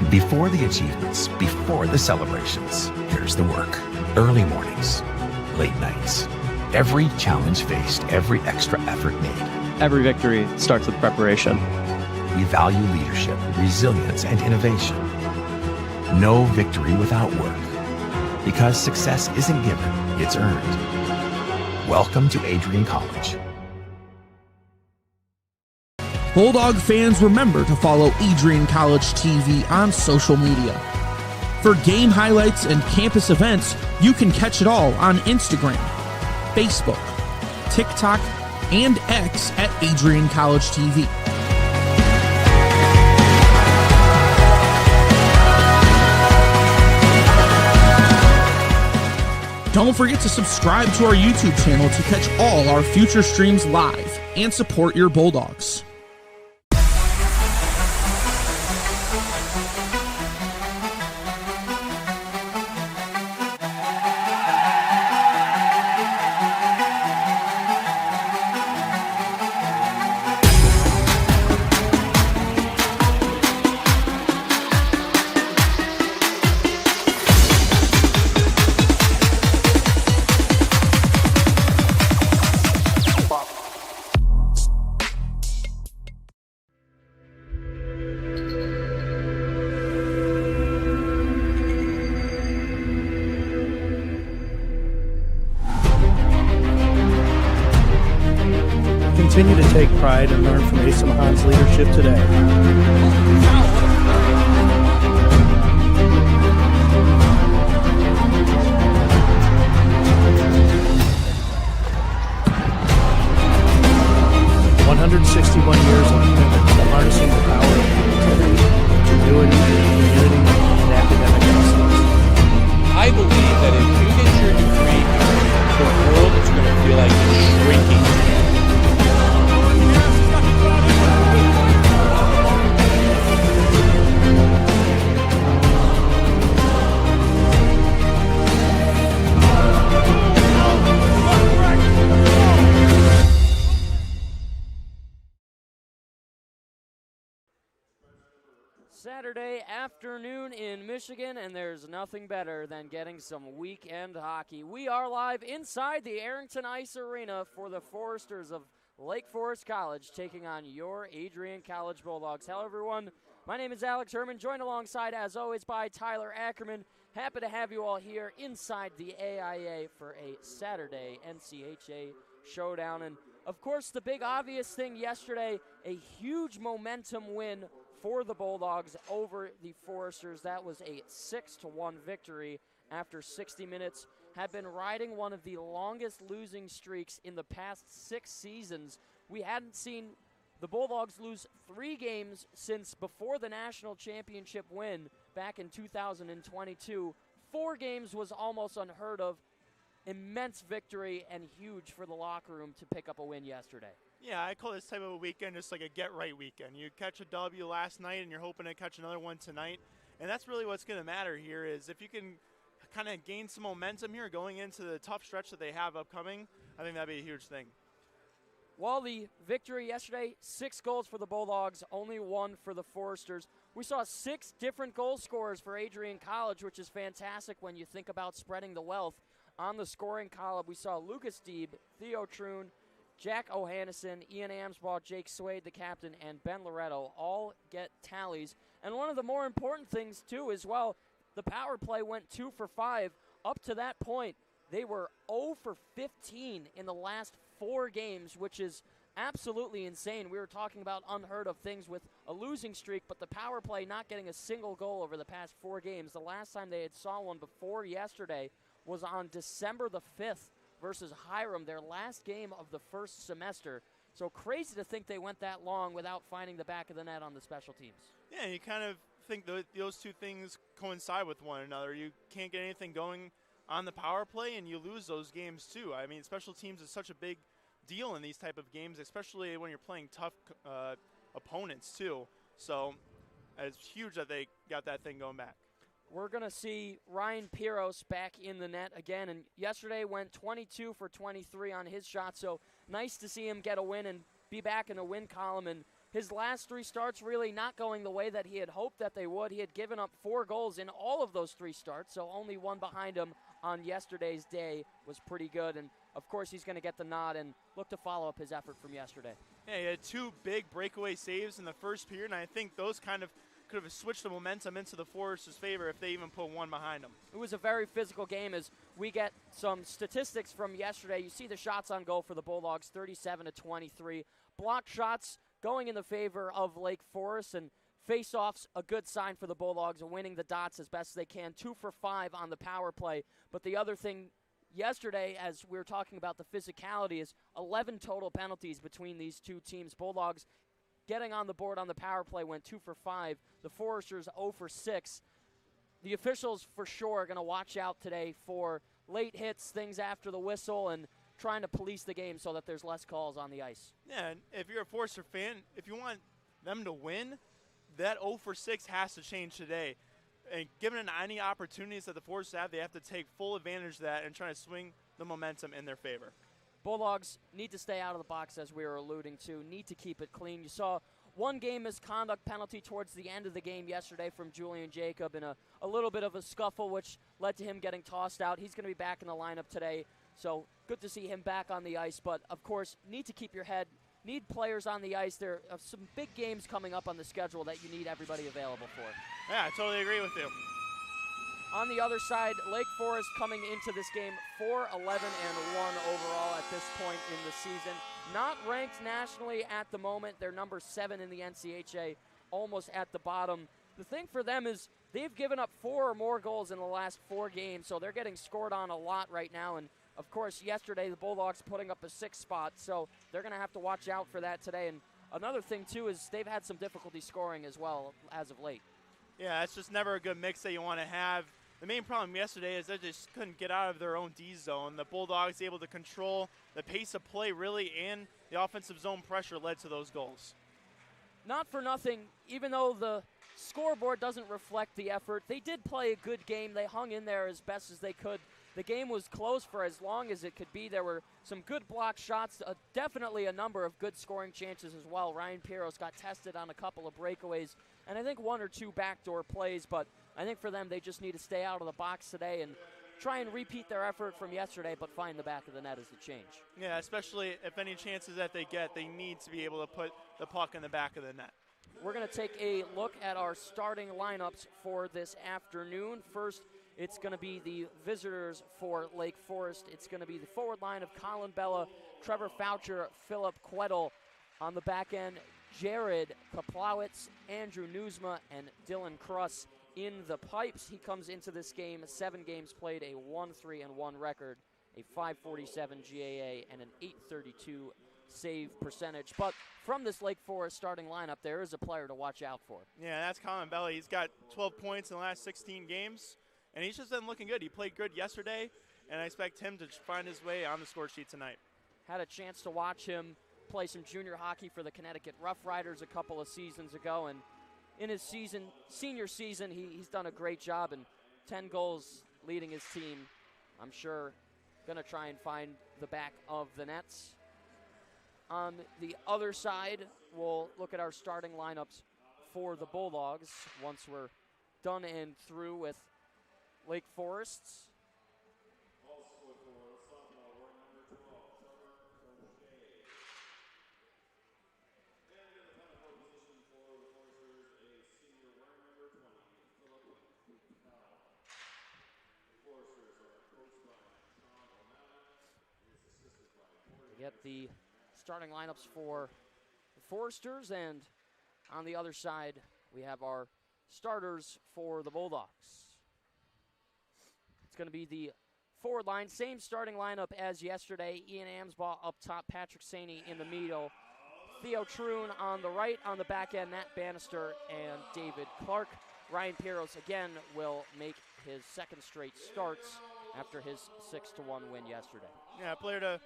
Before the achievements, before the celebrations, here's the work. Early mornings, late nights. Every challenge faced, every extra effort made. Every victory starts with preparation. We value leadership, resilience, and innovation. No victory without work. Because success isn't given, it's earned. Welcome to Adrian College. Bulldog fans, remember to follow Adrian College TV on social media. For game highlights and campus events, you can catch it all on Instagram, Facebook, TikTok, and X at Adrian College TV. Don't forget to subscribe to our YouTube channel to catch all our future streams live and support your Bulldogs. Continue to take pride and learn from Asa Mahan's leadership today. Years of commitment to harnessing the power of creativity, ingenuity, community, and academic excellence. I believe that if you get your degree, the world is going to feel like it's shrinking. Saturday afternoon in Michigan, and there's nothing better than getting some weekend hockey. We are live inside the Arrington Ice Arena for the Foresters of Lake Forest College, taking on your Adrian College Bulldogs. Hello, everyone. My name is Alex Herman, joined alongside, as always, by Tyler Ackerman. Happy to have you all here inside the AIA for a Saturday NCHA showdown. And, of course, the big obvious thing yesterday, a huge momentum win for the Bulldogs over the Foresters. That was a 6-1 victory after 60 minutes. Had been riding one of the longest losing streaks in the past 6 seasons. We hadn't seen the Bulldogs lose 3 games since before the national championship win back in 2022. 4 games was almost unheard of. Immense victory and huge for the locker room to pick up a win yesterday. Yeah, I call this type of a weekend just like a get-right weekend. You catch a W last night, and you're hoping to catch another one tonight. And that's really what's going to matter here is if you can kind of gain some momentum here going into the tough stretch that they have upcoming, I think that'd be a huge thing. Well, the victory yesterday, 6 goals for the Bulldogs, only 1 for the Foresters. We saw 6 different goal scorers for Adrian College, which is fantastic when you think about spreading the wealth. On the scoring column, we saw Lucas Deeb, Theo Troon, Jack O'Hannison, Ian Amsbaugh, Jake Swade, the captain, and Ben Loretto all get tallies. And one of the more important things, too, as well, the power play went 2 for 5. Up to that point, they were 0 for 15 in the last 4 games, which is absolutely insane. We were talking about unheard of things with a losing streak, but the power play not getting a single goal over the past 4 games. The last time they had saw one before yesterday was on December the 5th. Versus Hiram, their last game of the first semester. So crazy to think they went that long without finding the back of the net on the special teams. Yeah, you kind of think those two things coincide with one another. You can't get anything going on the power play, and you lose those games too. I mean, special teams is such a big deal in these type of games, especially when you're playing tough opponents too. So it's huge that they got that thing going back. We're going to see Ryan Piros back in the net again, and yesterday went 22 for 23 on his shot, so nice to see him get a win and be back in the win column. And his last 3 starts really not going the way that he had hoped that they would. He had given up 4 goals in all of those 3 starts, so only one behind him on yesterday's day was pretty good. And, of course, he's going to get the nod and look to follow up his effort from yesterday. Yeah, he had 2 big breakaway saves in the first period, and I think those kind of could have switched the momentum into the Foresters' favor if they even put one behind them. It was a very physical game as we get some statistics from yesterday. You see the shots on goal for the Bulldogs, 37-23. Blocked shots going in the favor of Lake Forest, and face-offs, a good sign for the Bulldogs, winning the dots as best as they can. 2 for 5 on the power play. But the other thing yesterday, as we were talking about the physicality, is 11 total penalties between these two teams. Bulldogs getting on the board on the power play went 2 for 5. The Foresters 0 for 6. The officials for sure are going to watch out today for late hits, things after the whistle, and trying to police the game so that there's less calls on the ice. Yeah, and if you're a Forester fan, if you want them to win, that 0 for 6 has to change today. And given any opportunities that the Foresters have, they have to take full advantage of that and try to swing the momentum in their favor. Bulldogs need to stay out of the box, as we were alluding to, need to keep it clean. You saw one game misconduct penalty towards the end of the game yesterday from Julian Jacob in a little bit of a scuffle, which led to him getting tossed out. He's going to be back in the lineup today, so good to see him back on the ice. But, of course, need to keep your head, need players on the ice. There are some big games coming up on the schedule that you need everybody available for. Yeah, I totally agree with you. On the other side, Lake Forest coming into this game 4-11-1 overall at this point in the season. Not ranked nationally at the moment. They're number 7 in the NCAA, almost at the bottom. The thing for them is they've given up 4 or more goals in the last 4 games, so they're getting scored on a lot right now. And, of course, yesterday the Bulldogs putting up a 6th spot, so they're going to have to watch out for that today. And another thing, too, is they've had some difficulty scoring as well as of late. Yeah, it's just never a good mix that you want to have. The main problem yesterday is they just couldn't get out of their own D zone. The Bulldogs able to control the pace of play really, and the offensive zone pressure led to those goals. Not for nothing, even though the scoreboard doesn't reflect the effort, they did play a good game. They hung in there as best as they could. The game was close for as long as it could be. There were some good block shots, definitely a number of good scoring chances as well. Ryan Piros got tested on a couple of breakaways, and I think 1 or 2 backdoor plays, but I think for them they just need to stay out of the box today and try and repeat their effort from yesterday, but find the back of the net as the change. Yeah, especially if any chances that they get, they need to be able to put the puck in the back of the net. We're going to take a look at our starting lineups for this afternoon. First, it's going to be the visitors for Lake Forest. It's going to be the forward line of Colin Bella, Trevor Foucher, Philip Quettle. On the back end, Jared Kaplowitz, Andrew Newsma, and Dylan Kruss in the pipes. He comes into this game 7 games played, a 1-3-1 record, a 547 GAA, and an 832 save percentage. But from this Lake Forest starting lineup, there is a player to watch out for. Yeah, that's Colin Bella. He's got 12 points in the last 16 games, and he's just been looking good. He played good yesterday, and I expect him to find his way on the score sheet tonight. Had a chance to watch him play some junior hockey for the Connecticut Rough Riders a couple of seasons ago, and in his senior season, he's done a great job, and 10 goals leading his team. I'm sure going to try and find the back of the nets. On the other side, we'll look at our starting lineups for the Bulldogs once we're done and through with Lake Forest's. Get the starting lineups for the Foresters, and on the other side, we have our starters for the Bulldogs. It's going to be the forward line, same starting lineup as yesterday. Ian Amsbaugh up top, Patrick Saney in the middle, Theo Troon on the right, on the back end, Matt Bannister and David Clark. Ryan Piros again will make his 2nd straight starts after his 6-1 win yesterday. Yeah, player to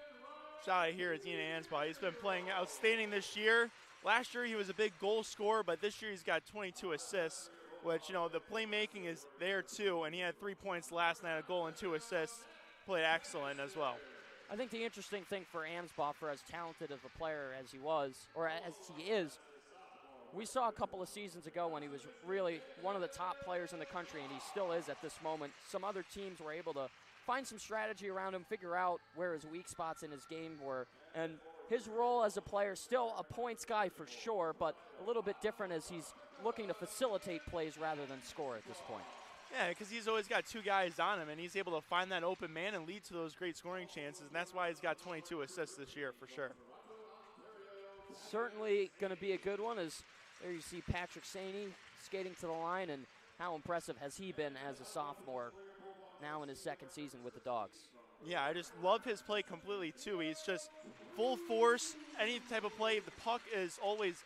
shout out here is Ian Ansbaugh. He's been playing outstanding this year. Last year he was a big goal scorer, but this year he's got 22 assists, which, you know, the playmaking is there too, and he had 3 points last night, a goal and 2 assists. Played excellent as well. I think the interesting thing for Amsbaugh, for as talented of a player as he was, or as he is, We saw a couple of seasons ago when he was really one of the top players in the country, and he still is at this moment. Some other teams were able to find some strategy around him, figure out where his weak spots in his game were, and his role as a player, still a points guy for sure, but a little bit different as he's looking to facilitate plays rather than score at this point. Yeah, because he's always got two guys on him, and he's able to find that open man and lead to those great scoring chances, and that's why he's got 22 assists this year for sure. Certainly going to be a good one, as there you see Patrick Saney skating to the line, and how impressive has he been as a sophomore now in his second season with the Dogs. Yeah, I just love his play completely too. He's just full force, any type of play. The puck is always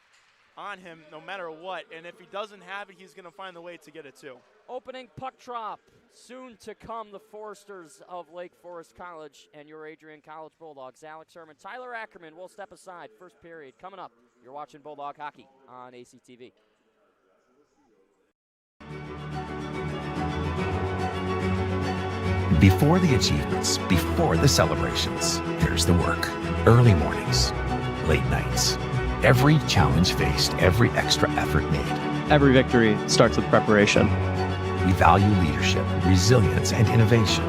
on him no matter what, and if he doesn't have it, he's going to find the way to get it too. Opening puck drop, soon to come, the Foresters of Lake Forest College and your Adrian College Bulldogs. Alex Herman, Tyler Ackerman will step aside. First period coming up. You're watching Bulldog Hockey on ACTV. Before the achievements, before the celebrations, there's the work. Early mornings, late nights. Every challenge faced, every extra effort made. Every victory starts with preparation. We value leadership, resilience, and innovation.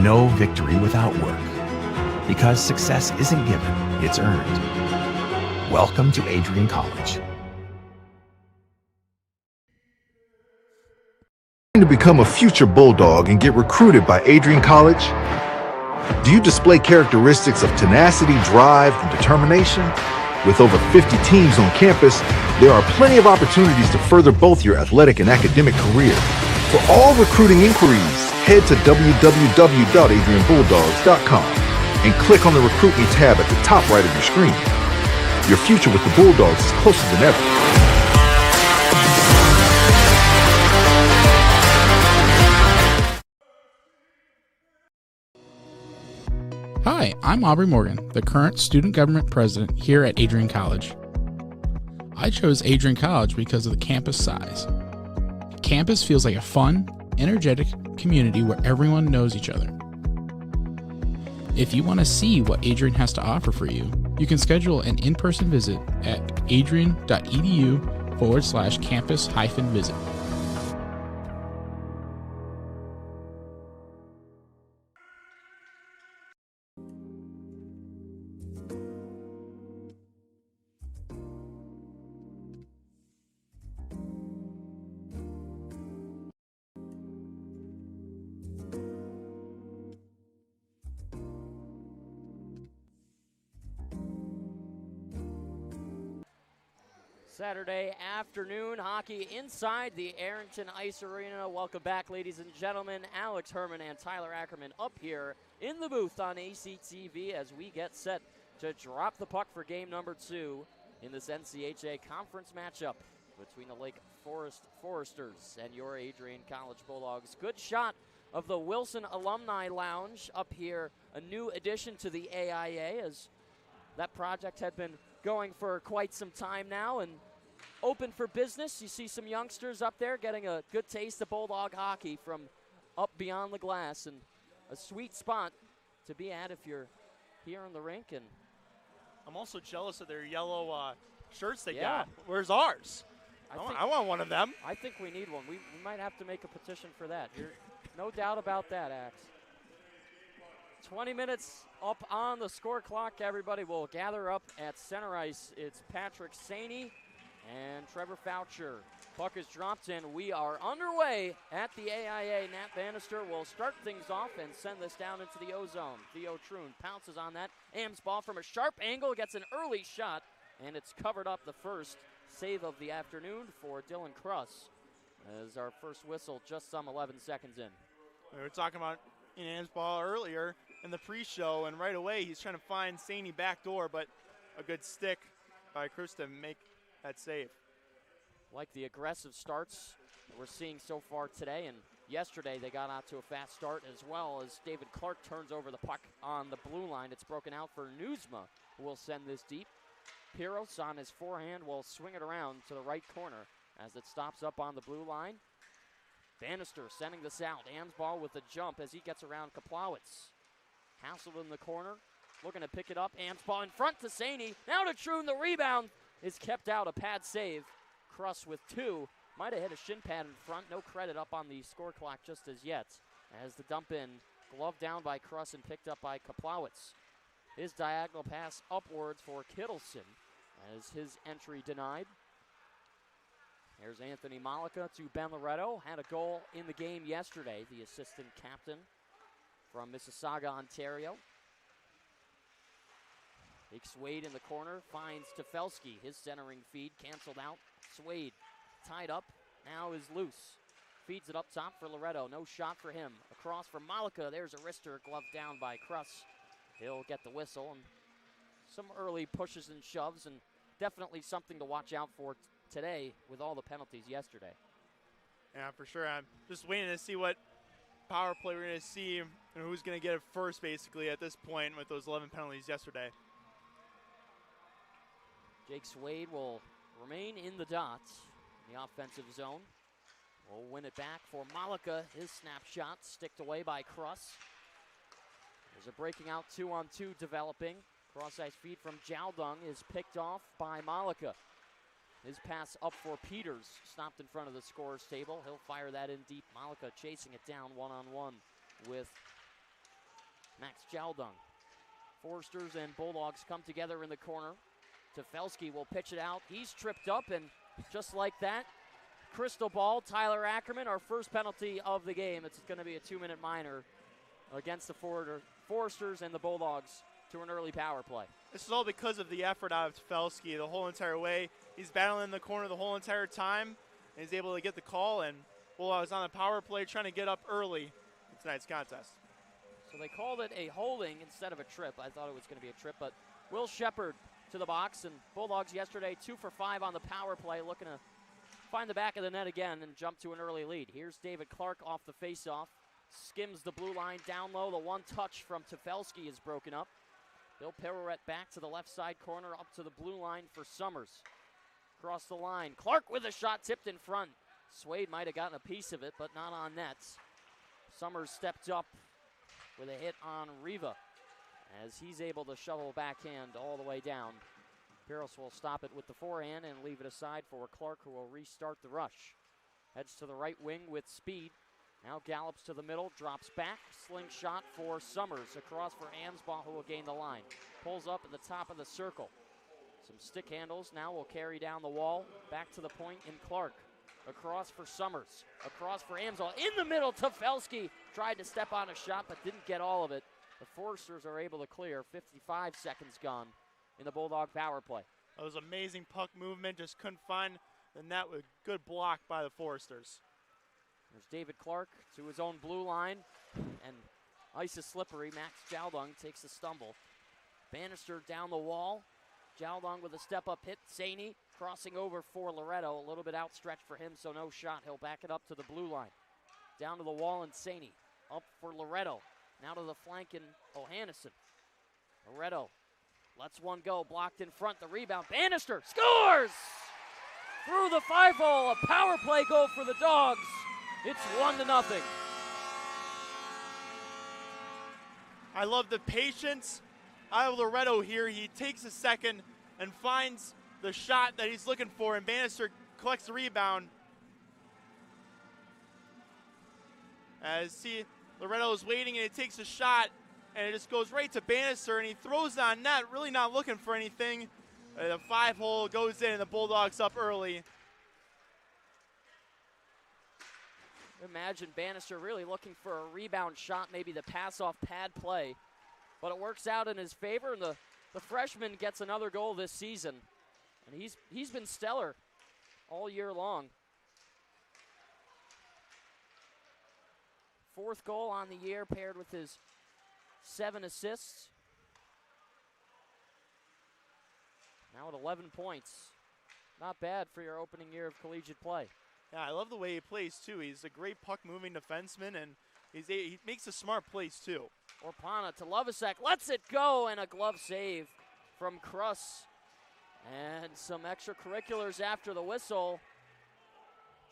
No victory without work. Because success isn't given, it's earned. Welcome to Adrian College. To become a future Bulldog and get recruited by Adrian College? Do you display characteristics of tenacity, drive, and determination? With over 50 teams on campus, there are plenty of opportunities to further both your athletic and academic career. For all recruiting inquiries, head to www.adrianbulldogs.com and click on the Recruit Me tab at the top right of your screen. Your future with the Bulldogs is closer than ever. Hi, I'm Aubrey Morgan, the current student government president here at Adrian College. I chose Adrian College because of the campus size. Campus feels like a fun, energetic community where everyone knows each other. If you want to see what Adrian has to offer for you, you can schedule an in-person visit at adrian.edu/campus-visit. Saturday afternoon hockey inside the Arrington Ice Arena. Welcome back, ladies and gentlemen. Alex Herman and Tyler Ackerman up here in the booth on ACTV as we get set to drop the puck for game number 2 in this NCAA conference matchup between the Lake Forest Foresters and your Adrian College Bulldogs. Good shot of the Wilson Alumni Lounge up here, a new addition to the AIA, as that project had been going for quite some time now and open for business. You see some youngsters up there getting a good taste of Bulldog hockey from up beyond the glass, and a sweet spot to be at if you're here in the rink. And I'm also jealous of their yellow shirts they got. Where's ours? I want one of them. I think we need one. We might have to make a petition for that. No doubt about that, Axe. 20 minutes up on the score clock. Everybody will gather up at center ice. It's Patrick Saney and Trevor Foucher. Puck is dropped in. We are underway at the AIA. Nat Bannister will start things off and send this down into the O-zone. Theo Troon pounces on that. Ames ball from a sharp angle, gets an early shot, and it's covered up. The first save of the afternoon for Dylan Kruss as our first whistle just some 11 seconds in. We were talking about Ames ball earlier in the pre-show, and right away he's trying to find Saney back door, but a good stick by Kruss to make that save. Like the aggressive starts we're seeing so far today, and yesterday they got out to a fast start as well as David Clark turns over the puck on the blue line. It's broken out for Newsma, who will send this deep. Piros on his forehand will swing it around to the right corner as it stops up on the blue line. Bannister sending this out. Ames ball with the jump as he gets around Kaplowitz. Hassled in the corner, looking to pick it up. Ames ball in front to Saney. Now to Troon, the rebound. is kept out. A pad save. Kruss with 2. Might have hit a shin pad in front. No credit up on the score clock just as yet. As the dump in, gloved down by Kruss and picked up by Kaplowitz. His diagonal pass upwards for Kittleson as his entry denied. Here's Anthony Malika to Ben Loretto. Had a goal in the game yesterday, the assistant captain from Mississauga, Ontario. Big Swade in the corner, finds Tefelsky. His centering feed canceled out. Swade tied up, now is loose. Feeds it up top for Loretto, no shot for him. Across for Malika, there's a wrister, gloved down by Kruss. He'll get the whistle, and some early pushes and shoves, and definitely something to watch out for today with all the penalties yesterday. Yeah, for sure. I'm just waiting to see what power play we're going to see and who's going to get it first, basically, at this point with those 11 penalties yesterday. Jake Swade will remain in the dots in the offensive zone. Will win it back for Malika. His snapshot sticked away by Kruss. There's a breaking out 2-on-2 developing. Cross-ice feed from Jaldung is picked off by Malika. His pass up for Peters, stopped in front of the scorer's table. He'll fire that in deep. Malika chasing it down one-on-one with Max Jaldung. Foresters and Bulldogs come together in the corner. Tefelsky will pitch it out. He's tripped up, and just like that, crystal ball, Tyler Ackerman, our first penalty of the game. It's going to be a 2-minute minor against the Foresters and the Bulldogs to an early power play. This is all because of the effort out of Tefelsky the whole entire way. He's battling in the corner the whole entire time, and he's able to get the call, and Bulldogs on the power play trying to get up early in tonight's contest. So they called it a holding instead of a trip. I thought it was going to be a trip, but Will Shepard to the box, and Bulldogs yesterday 2 for 5 on the power play, looking to find the back of the net again and jump to an early lead. Here's David Clark off the faceoff. Skims the blue line down low. The one touch from Tefelsky is broken up. He'll pirouette back to the left side corner up to the blue line for Summers. Across the line. Clark with a shot tipped in front. Swade might have gotten a piece of it, but not on nets. Summers stepped up with a hit on Riva as he's able to shovel backhand all the way down. Piros will stop it with the forehand and leave it aside for Clark, who will restart the rush. Heads to the right wing with speed. Now gallops to the middle, drops back. Slingshot for Summers. Across for Ansbaugh, who will gain the line. Pulls up at the top of the circle. Some stick handles now will carry down the wall. Back to the point in Clark. Across for Summers. Across for Ansbaugh. In the middle, Tefelsky tried to step on a shot but didn't get all of it. The Foresters are able to clear. 55 seconds gone in the Bulldog power play. That was amazing puck movement. Just couldn't find the net with good block by the Foresters. There's David Clark to his own blue line, and ice is slippery. Max Jaldung takes a stumble. Bannister down the wall. Jaldung with a step-up hit. Saney crossing over for Loretto. A little bit outstretched for him, so no shot. He'll back it up to the blue line. Down to the wall, and Saney up for Loretto. Now to the flank in Ohannison. Loretto lets one go, blocked in front. The rebound. Bannister scores! Through the 5-hole, a power play goal for the Dogs. It's 1-0. I love the patience out of Loretto here. He takes a second and finds the shot that he's looking for, and Bannister collects the rebound. As see, Loretto is waiting, and he takes a shot, and it just goes right to Bannister, and he throws it on net, really not looking for anything. The 5-hole goes in, and the Bulldogs up early. Imagine Bannister really looking for a rebound shot, maybe the pass-off pad play. But it works out in his favor, and the freshman gets another goal this season. And he's been stellar all year long. 4th goal on the year, paired with his 7 assists. Now at 11 points. Not bad for your opening year of collegiate play. Yeah, I love the way he plays, too. He's a great puck-moving defenseman, and he makes a smart plays, too. Orpana to Lovasek, lets it go, and a glove save from Kruss. And some extracurriculars after the whistle.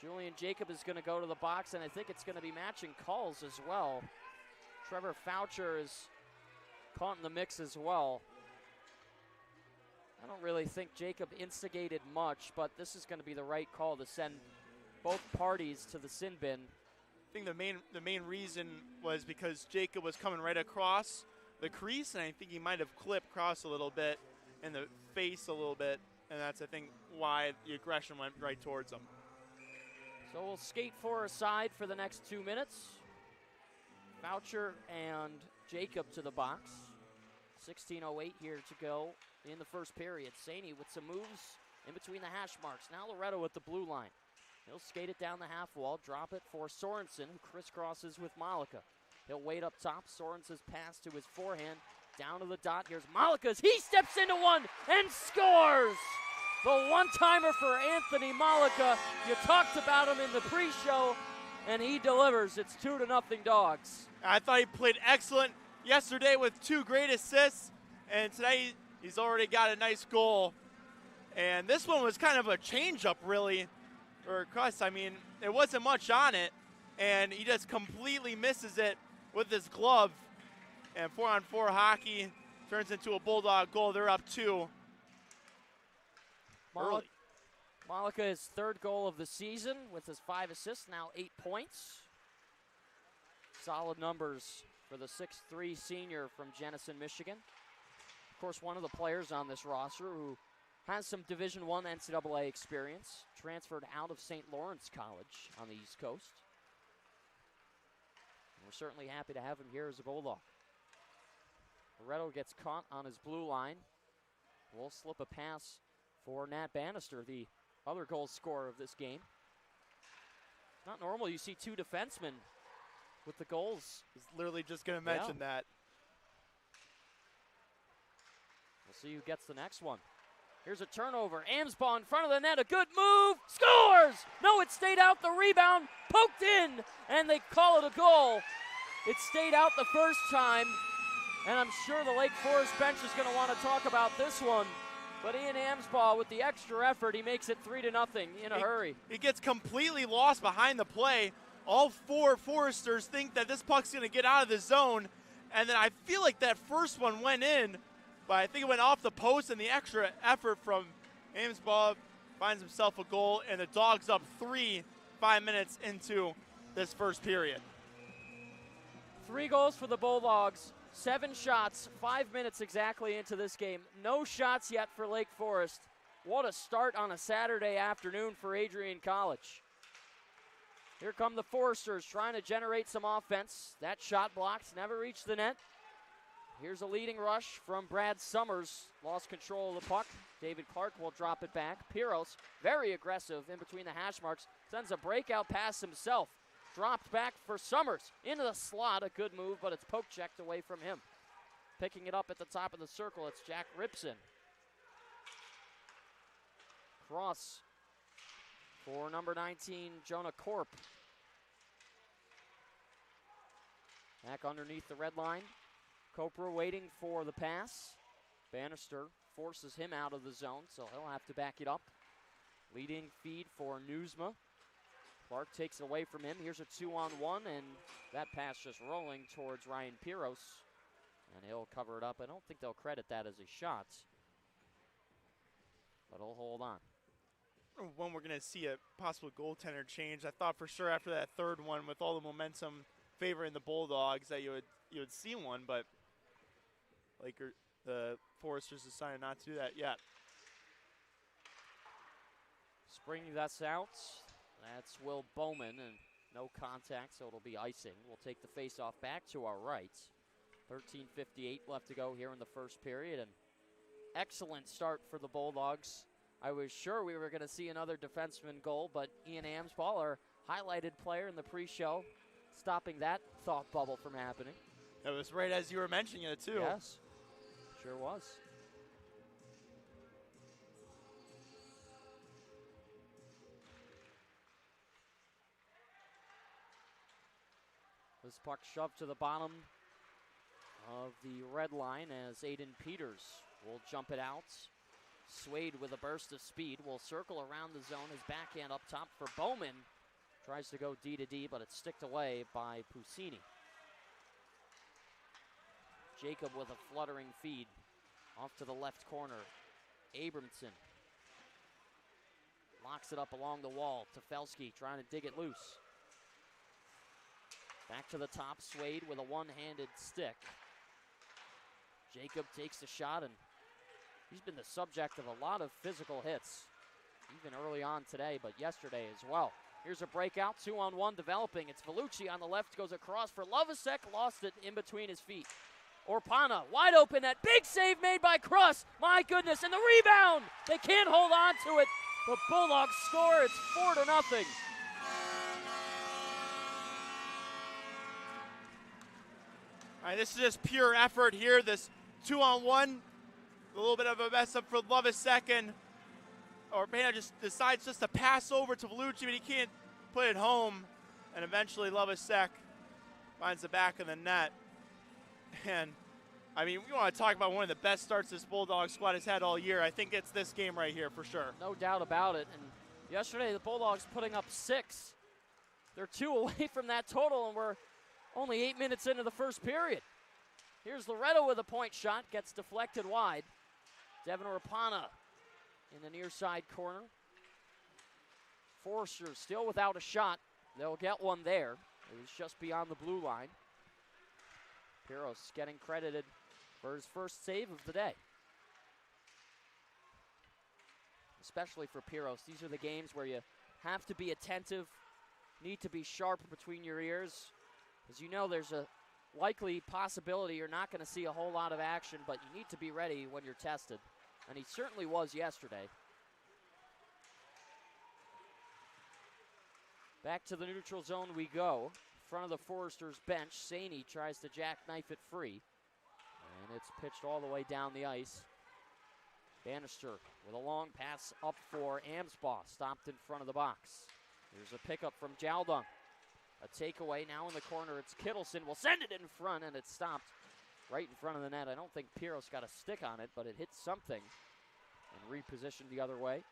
Julian Jacob is going to go to the box, and I think it's going to be matching calls as well. Trevor Foucher is caught in the mix as well. I don't really think Jacob instigated much, but this is going to be the right call to send both parties to the sin bin. I think the main reason was because Jacob was coming right across the crease, and I think he might have clipped cross a little bit in the face a little bit, and that's, I think, why the aggression went right towards him. So we'll skate for a side for the next 2 minutes. Voucher and Jacob to the box. 16:08 here to go in the first period. Saney with some moves in between the hash marks. Now Loretto at the blue line. He'll skate it down the half wall, drop it for Sorensen, who crisscrosses with Malika. He'll wait up top. Sorensen's pass to his forehand, down to the dot. Here's Malika's. He steps into one and scores! The one-timer for Anthony Malika. You talked about him in the pre-show, and he delivers. It's 2-0 Dogs. I thought he played excellent yesterday with 2 great assists, and today he's already got a nice goal. And this one was kind of a change-up, really, for Cuss. I mean, there wasn't much on it, and he just completely misses it with his glove. And 4-on-4 hockey turns into a Bulldog goal. They're up 2. Malika, his 3rd goal of the season with his 5 assists, now 8 points. Solid numbers for the 6'3" senior from Jenison, Michigan. Of course, one of the players on this roster who has some Division I NCAA experience, transferred out of St. Lawrence College on the East Coast. And we're certainly happy to have him here as a Bulldog. Loretto gets caught on his blue line. We'll slip a pass for Nat Bannister, the other goal scorer of this game. Not normal you see 2 defensemen with the goals. I was literally just going to mention that. We'll see who gets the next one. Here's a turnover. Amsbaugh in front of the net. A good move. Scores! No, it stayed out. The rebound poked in, and they call it a goal. It stayed out the first time, and I'm sure the Lake Forest bench is going to want to talk about this one. But Ian Amsbaugh, with the extra effort, he makes it 3-0 in a hurry. He gets completely lost behind the play. All 4 Foresters think that this puck's going to get out of the zone, and then I feel like that first one went in, but I think it went off the post, and the extra effort from Amsbaugh finds himself a goal, and the Dogs up 3 5 minutes into this first period. 3 goals for the Bulldogs, 7 shots, 5 minutes exactly into this game. No shots yet for Lake Forest. What a start on a Saturday afternoon for Adrian College. Here come the Foresters trying to generate some offense. That shot blocked, never reached the net. Here's a leading rush from Brad Summers. Lost control of the puck. David Clark will drop it back. Piros, very aggressive in between the hash marks, sends a breakout pass himself. Dropped back for Summers. Into the slot, a good move, but it's poke checked away from him. Picking it up at the top of the circle, it's Jack Ripson. Cross for number 19, Jonah Korp. Back underneath the red line. Copra waiting for the pass. Bannister forces him out of the zone, so he'll have to back it up. Leading feed for Newsma. Clark takes it away from him. Here's a 2-on-1, and that pass just rolling towards Ryan Piros. And he'll cover it up. I don't think they'll credit that as a shot, but he'll hold on. When we're going to see a possible goaltender change, I thought for sure after that third one, with all the momentum favoring the Bulldogs, that you would see one, but the Foresters decided not to do that yet. Springing that's out. That's Will Bowman, and no contact, so it'll be icing. We'll take the face-off back to our right. 13:58 left to go here in the first period, and excellent start for the Bulldogs. I was sure we were going to see another defenseman goal, but Ian Amsbaugh, our highlighted player in the pre-show, stopping that thought bubble from happening. That was right as you were mentioning it, too. Yes, sure was. This puck shoved to the bottom of the red line as Aiden Peters will jump it out. Swayed with a burst of speed, will circle around the zone. His backhand up top for Bowman. Tries to go D to D, but it's sticked away by Pusini. Jacob with a fluttering feed off to the left corner. Abramson locks it up along the wall. Tefelsky trying to dig it loose. Back to the top, Swade with a one-handed stick. Jacob takes the shot, and he's been the subject of a lot of physical hits, even early on today, but yesterday as well. Here's a breakout, 2-on-1 developing. It's Vellucci on the left, goes across for Lovasek, lost it in between his feet. Orpana wide open, that big save made by Kruss. My goodness, and the rebound. They can't hold on to it. The Bulldogs score, it's 4-0. All right, this is just pure effort here. This 2-on-1, a little bit of a mess up for Lovasek, and Orpana just decides just to pass over to Vellucci, but he can't put it home. And eventually Lovasek finds the back of the net. And, I mean, we want to talk about one of the best starts this Bulldog squad has had all year. I think it's this game right here for sure. No doubt about it. And yesterday the Bulldogs putting up 6. They're 2 away from that total, and we're only 8 minutes into the first period. Here's Loretto with a point shot, gets deflected wide. Devin Orpana in the near side corner. Forster still without a shot. They'll get one there. It was just beyond the blue line. Piros getting credited for his first save of the day. Especially for Piros. These are the games where you have to be attentive, need to be sharp between your ears. As you know, there's a likely possibility you're not going to see a whole lot of action, but you need to be ready when you're tested. And he certainly was yesterday. Back to the neutral zone we go. In front of the Foresters bench, Saney tries to jackknife it free. And it's pitched all the way down the ice. Bannister with a long pass up for Amsbaugh, stopped in front of the box. Here's a pickup from Jaldung. A takeaway now in the corner. It's Kittleson. Will send it in front, and it's stopped right in front of the net. I don't think Piros got a stick on it, but it hit something and repositioned the other way.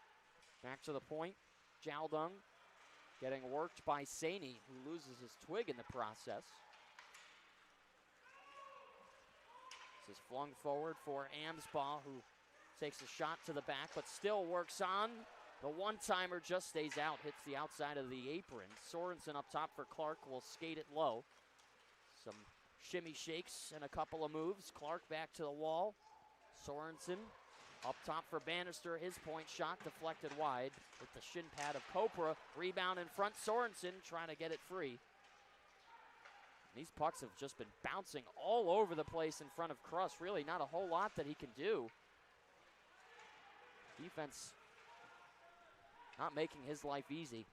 Back to the point. Jaldung getting worked by Saney, who loses his twig in the process. This is flung forward for Amsbaugh, who takes a shot to the back, but still works on. The one-timer just stays out, hits the outside of the apron. Sorensen up top for Clark, will skate it low. Some shimmy shakes and a couple of moves. Clark back to the wall. Sorensen up top for Bannister. His point shot deflected wide with the shin pad of Copra. Rebound in front. Sorensen trying to get it free. These pucks have just been bouncing all over the place in front of Kruss. Really not a whole lot that he can do. Defense not making his life easy.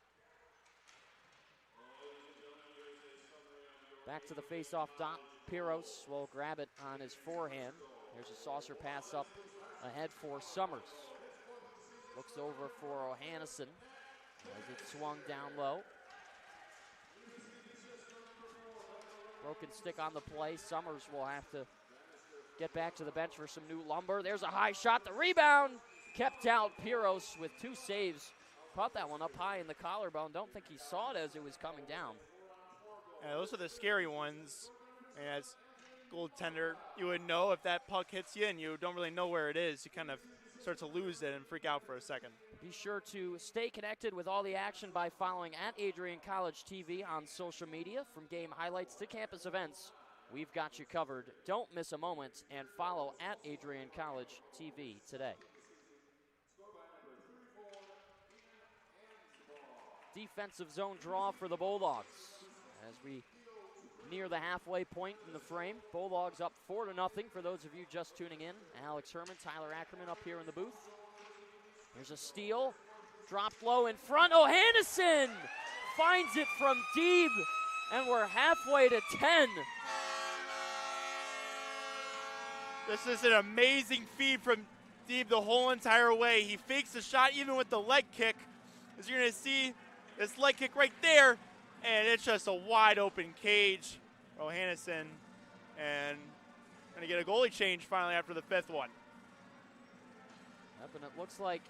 Back to the face-off dot. Piros will grab it on his forehand. There's a saucer pass up ahead for Summers. Looks over for O'Hannison as it swung down low. Broken stick on the play. Summers will have to get back to the bench for some new lumber. There's a high shot. The rebound kept out. Piros with 2 saves. Caught that one up high in the collarbone. Don't think he saw it as it was coming down. Yeah, those are the scary ones. And as goaltender, you would know if that puck hits you and you don't really know where it is. You kind of start to lose it and freak out for a second. Be sure to stay connected with all the action by following @AdrianCollegeTV on social media. From game highlights to campus events, we've got you covered. Don't miss a moment and follow @AdrianCollegeTV today. Defensive zone draw for the Bulldogs as we near the halfway point in the frame. Bulldogs up 4-0 for those of you just tuning in. Alex Herman, Tyler Ackerman up here in the booth. Here's a steal, dropped low in front. O'Hannison finds it from Deeb, and we're halfway to 10. This is an amazing feed from Deeb the whole entire way. He fakes the shot even with the leg kick. As you're going to see, this leg kick right there, and it's just a wide open cage. O'Hannison, and going to get a goalie change finally after the 5th one. Yep, and it looks like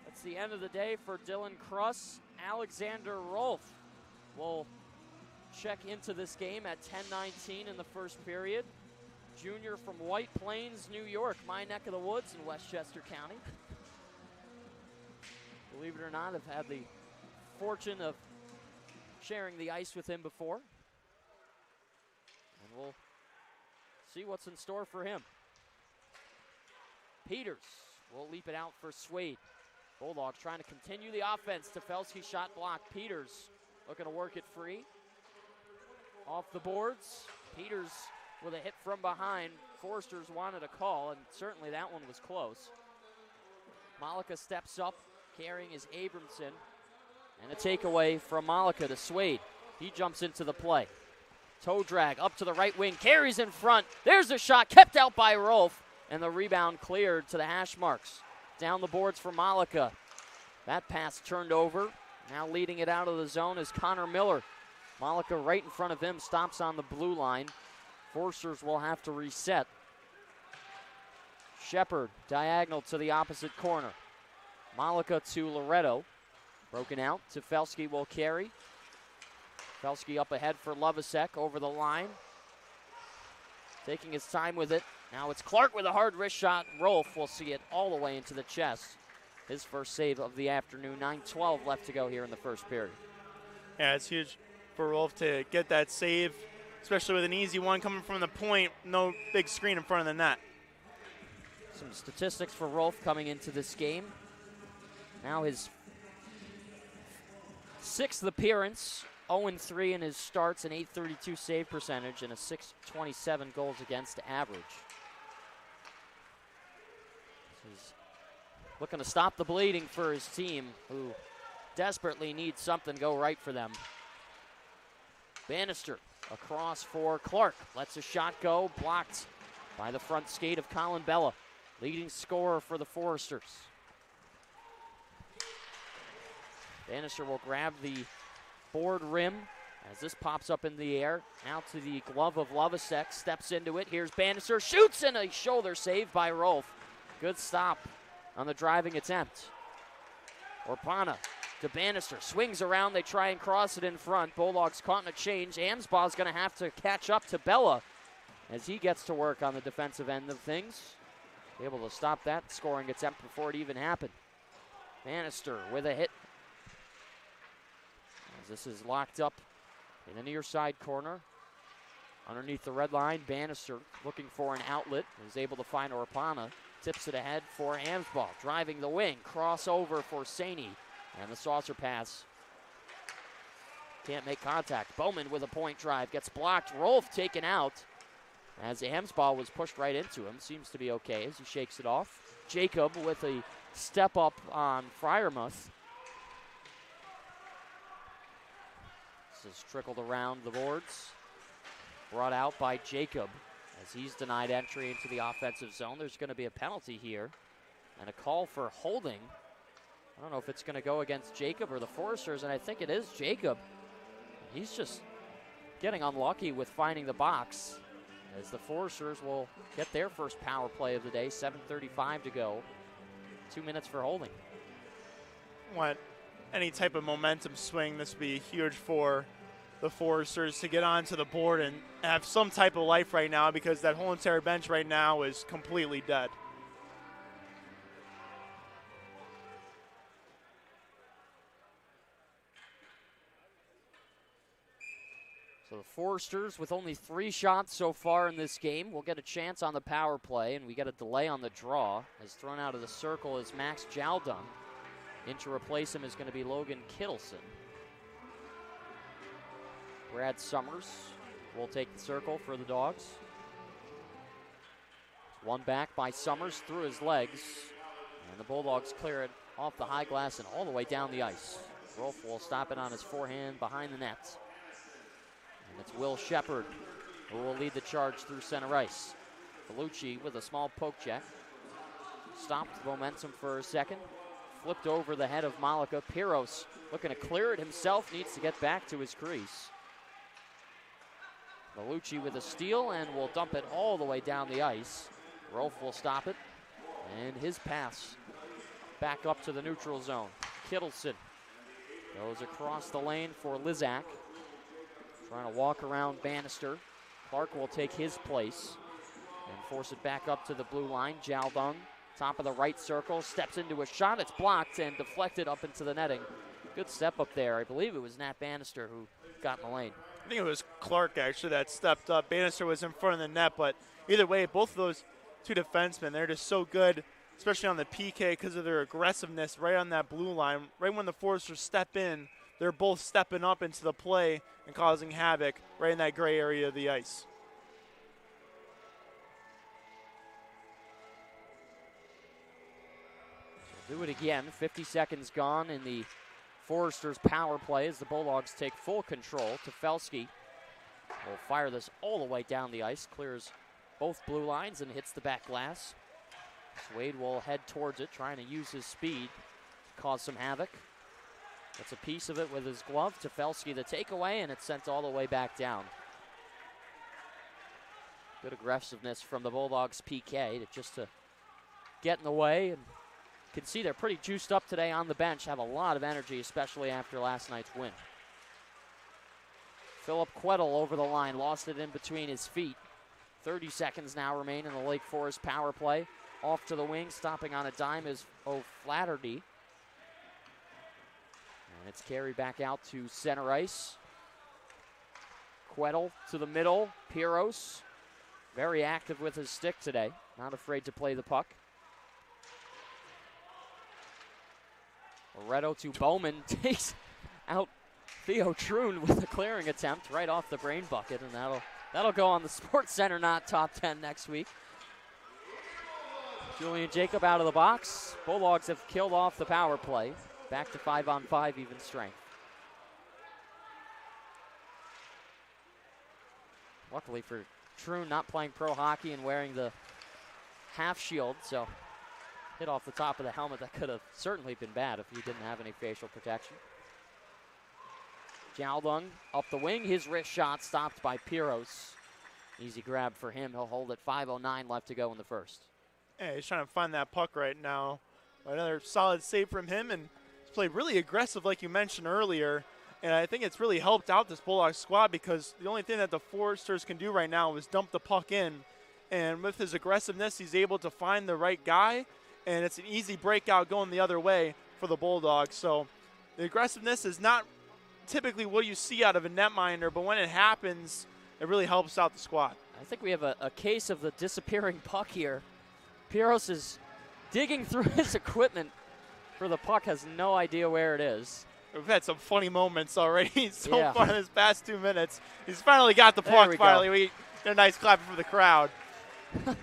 that's the end of the day for Dylan Kruss. Alexander Rolfe will check into this game at 10:19 in the first period. junior from White Plains, New York, my neck of the woods in Westchester County. Believe it or not, I've had the fortune of sharing the ice with him before. And we'll see what's in store for him. Peters will leap it out for Swade. Bulldogs trying to continue the offense. Tefelsky shot blocked. Peters looking to work it free. Off the boards. Peters with a hit from behind. Foresters wanted a call, and certainly that one was close. Malika steps up. Carrying is Abramson. And a takeaway from Malika to Swade. He jumps into the play. Toe drag up to the right wing. Carries in front. There's a shot kept out by Rolf. And the rebound cleared to the hash marks. Down the boards for Malika. That pass turned over. Now leading it out of the zone is Connor Miller. Malika right in front of him, stops on the blue line. Forsters will have to reset. Shepard diagonal to the opposite corner. Malika to Loretto. Broken out. Tefelsky will carry. Tefelsky up ahead for Lovasek over the line. Taking his time with it. Now it's Clark with a hard wrist shot. Rolf will see it all the way into the chest. His first save of the afternoon. 9:12 left to go here in the first period. Yeah, it's huge for Rolf to get that save, especially with an easy one coming from the point. No big screen in front of the net. Some statistics for Rolf coming into this game. Now his 6th appearance. 0-3 in his starts, an .832 save percentage, and a .627 goals against average. He's looking to stop the bleeding for his team, who desperately needs something go right for them. Bannister across for Clark. Lets a shot go, blocked by the front skate of Colin Bella, leading scorer for the Foresters. Bannister will grab the board rim as this pops up in the air. Now to the glove of Lovasek, steps into it. Here's Bannister, shoots, and a shoulder save by Rolf. Good stop on the driving attempt. Orpana to Bannister, swings around, they try and cross it in front. Bulldogs caught in a change. Amsbaugh's going to have to catch up to Bella as he gets to work on the defensive end of things. Able to stop that scoring attempt before it even happened. Bannister with a hit. This is locked up in the near side corner. Underneath the red line, Bannister looking for an outlet. Is able to find Orpana. Tips it ahead for Amsbaugh. Driving the wing. Crossover for Saney. And the saucer pass. Can't make contact. Bowman with a point drive. Gets blocked. Rolf taken out. As Amsbaugh was pushed right into him. Seems to be okay as he shakes it off. Jacob with a step up on Freiermuth. Is trickled around the boards. Brought out by Jacob as he's denied entry into the offensive zone. There's going to be a penalty here and a call for holding. I don't know if it's going to go against Jacob or the Foresters, and I think it is Jacob. He's just getting unlucky with finding the box as the Foresters will get their first power play of the day. 7:35 to go. 2 minutes for holding. What? Any type of momentum swing, this would be huge for the Foresters to get onto the board and have some type of life right now, because that whole entire bench right now is completely dead. So the Foresters, with only 3 shots so far in this game, will get a chance on the power play, and we get a delay on the draw. As thrown out of the circle is Max Jaldon. In to replace him is going to be Logan Kittleson. Brad Summers will take the circle for the Dogs. One back by Summers through his legs. And the Bulldogs clear it off the high glass and all the way down the ice. Rolf will stop it on his forehand behind the net. And it's Will Shepard who will lead the charge through center ice. Bellucci with a small poke check. Stopped momentum for a second. Flipped over the head of Malika. Piros looking to clear it himself. Needs to get back to his crease. Bellucci with a steal and will dump it all the way down the ice. Rolf will stop it. And his pass back up to the neutral zone. Kittleson goes across the lane for Lizak. Trying to walk around Bannister. Clark will take his place. And force it back up to the blue line. Jiaodong, top of the right circle, steps into a shot. It's blocked and deflected up into the netting. Good step up there. I believe it was Nat Bannister who got in the lane. I think it was Clark, actually, that stepped up. Bannister was in front of the net, but either way, both of those two defensemen, they're just so good, especially on the PK because of their aggressiveness right on that blue line. Right when the Foresters step in, they're both stepping up into the play and causing havoc right in that gray area of the ice. Do it again. 50 seconds gone in the Foresters' power play as the Bulldogs take full control. Tefelsky will fire this all the way down the ice, clears both blue lines and hits the back glass. Swade will head towards it, trying to use his speed to cause some havoc. Gets a piece of it with his glove. Tefelsky the takeaway, and it's sent all the way back down. Good aggressiveness from the Bulldogs' PK to get in the way. And you can see they're pretty juiced up today on the bench, have a lot of energy, especially after last night's win. Philip Quettle over the line, lost it in between his feet. 30 seconds now remain in the Lake Forest power play. Off to the wing, stopping on a dime is O'Flaherty. And it's carried back out to center ice. Quettle to the middle. Piros, very active with his stick today. Not afraid to play the puck. Loretto to Bowman, takes out Theo Troon with a clearing attempt right off the brain bucket, and that'll go on the Sports Center Not Top 10 next week. Julian Jacob out of the box. Bulldogs have killed off the power play. Back to 5-on-5 even strength. Luckily for Troon, not playing pro hockey and wearing the half shield, so hit off the top of the helmet. That could have certainly been bad if he didn't have any facial protection. Jiaodong up the wing. His wrist shot stopped by Piros. Easy grab for him. He'll hold it. 5:09 left to go in the first. Yeah, he's trying to find that puck right now. Another solid save from him, and he's played really aggressive like you mentioned earlier. And I think it's really helped out this Bulldogs squad because the only thing that the Foresters can do right now is dump the puck in. And with his aggressiveness, he's able to find the right guy, and it's an easy breakout going the other way for the Bulldogs. So the aggressiveness is not typically what you see out of a netminder, but when it happens, it really helps out the squad. I think we have a case of the disappearing puck here. Piros is digging through his equipment for the puck, has no idea where it is. We've had some funny moments already so far in this past 2 minutes. He's finally got the puck finally. We get a nice clap for the crowd. You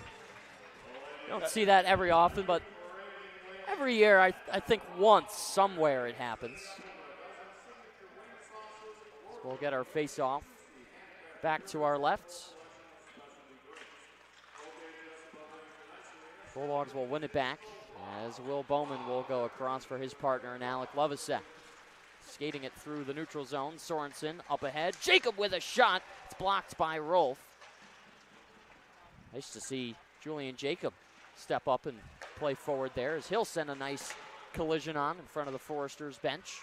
don't see that every often, but every year I think once somewhere it happens. So we'll get our face-off back to our left. Bulldogs will win it back as Will Bowman will go across for his partner and Alec Lovasek. Skating it through the neutral zone. Sorensen up ahead. Jacob with a shot. It's blocked by Rolf. Nice to see Julian Jacob step up and play forward there as he'll send a nice collision on in front of the Foresters bench.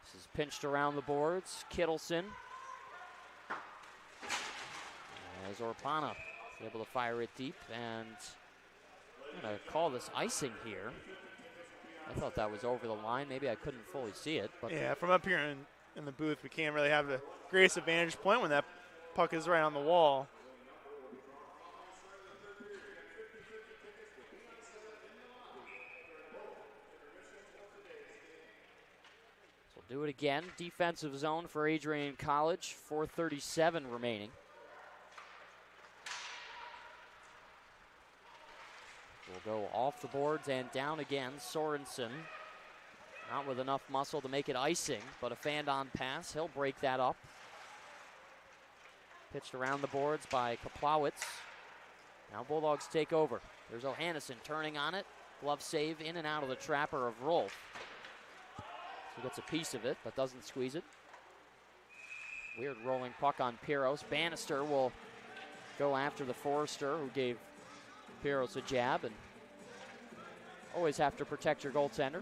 This is pinched around the boards. Kittleson. As Orpana is able to fire it deep, and I'm going to call this icing here. I thought that was over the line. Maybe I couldn't fully see it. But yeah, from up here in the booth, we can't really have the greatest advantage point when that puck is right on the wall. So we'll do it again. Defensive zone for Adrian College. 4:37 remaining. We'll go off the boards and down again. Sorensen not with enough muscle to make it icing, but a fanned-on pass. He'll break that up. Pitched around the boards by Kaplowitz. Now Bulldogs take over. There's O'Hannison turning on it. Glove save in and out of the trapper of Rolf. So gets a piece of it, but doesn't squeeze it. Weird rolling puck on Piros. Bannister will go after the Forester, who gave Piros a jab, and always have to protect your goaltender.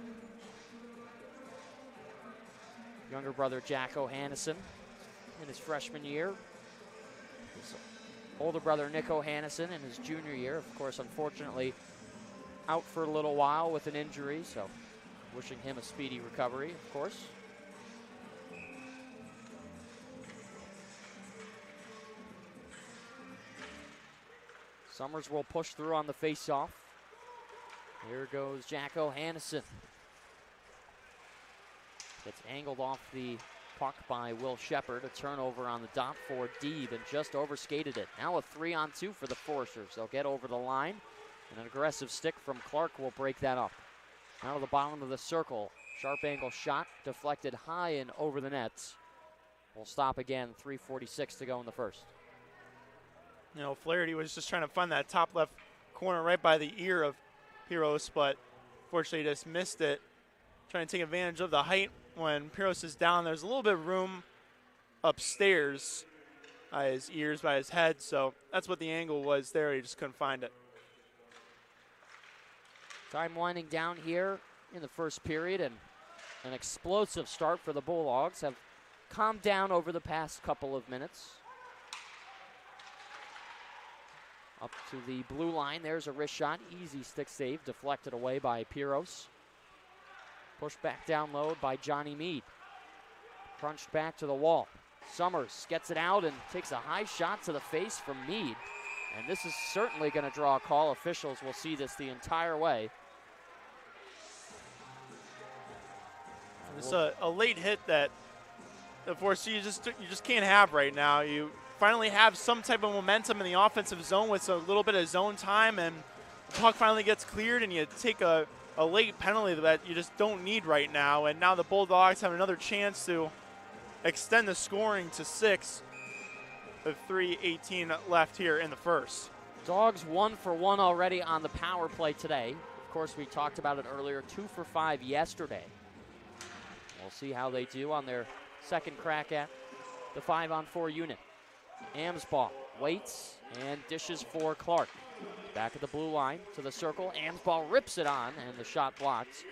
Younger brother Jack O'Hannison in his freshman year. His older brother Nico Hannison in his junior year. Of course, unfortunately, out for a little while with an injury, so wishing him a speedy recovery, of course. Summers will push through on the faceoff. Here goes Jacko Hannison. Gets angled off the puck by Will Shepard. A turnover on the dot for Deeb and just overskated it. Now a 3-on-2 for the Foresters. They'll get over the line, and an aggressive stick from Clark will break that up. Now to the bottom of the circle. Sharp angle shot deflected high and over the net. We'll stop again. 3:46 to go in the first. You know, Flaherty was just trying to find that top left corner right by the ear of Piros, but fortunately just missed it. Trying to take advantage of the height when Piros is down. There's a little bit of room upstairs by his ears, by his head, so that's what the angle was there. He just couldn't find it. Time winding down here in the first period, and an explosive start for the Bulldogs. Have calmed down over the past couple of minutes. Up to the blue line, there's a wrist shot. Easy stick save, deflected away by Piros. Pushed back down low by Johnny Mead. Crunched back to the wall. Summers gets it out and takes a high shot to the face from Mead. And this is certainly going to draw a call. Officials will see this the entire way. It's a late hit that, of course, you just can't have right now. You finally have some type of momentum in the offensive zone with a little bit of zone time, and the puck finally gets cleared, and you take a late penalty that you just don't need right now. And now the Bulldogs have another chance to extend the scoring to 6 with 3:18 left here in the first. Dogs 1 for 1 already on the power play today. Of course, we talked about it earlier, 2 for 5 yesterday. We'll see how they do on their second crack at the 5-on-4 unit. Amsbaugh waits and dishes for Clark. Back at the blue line to the circle. Amsbaugh rips it on, and the shot blocked.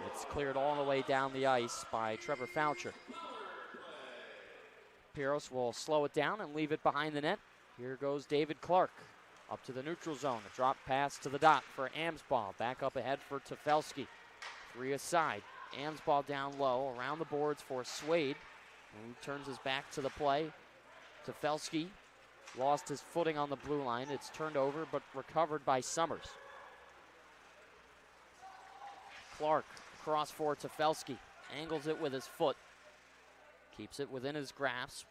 It's cleared all the way down the ice by Trevor Foucher. Piros will slow it down and leave it behind the net. Here goes David Clark up to the neutral zone. A drop pass to the dot for Amsbaugh. Back up ahead for Tefelsky. 3 aside. Amsbaugh down low around the boards for Swade, who turns his back to the play. Tefelsky lost his footing on the blue line. It's turned over but recovered by Summers. Clark across for Tefelsky. Angles it with his foot. Keeps it within his grasp.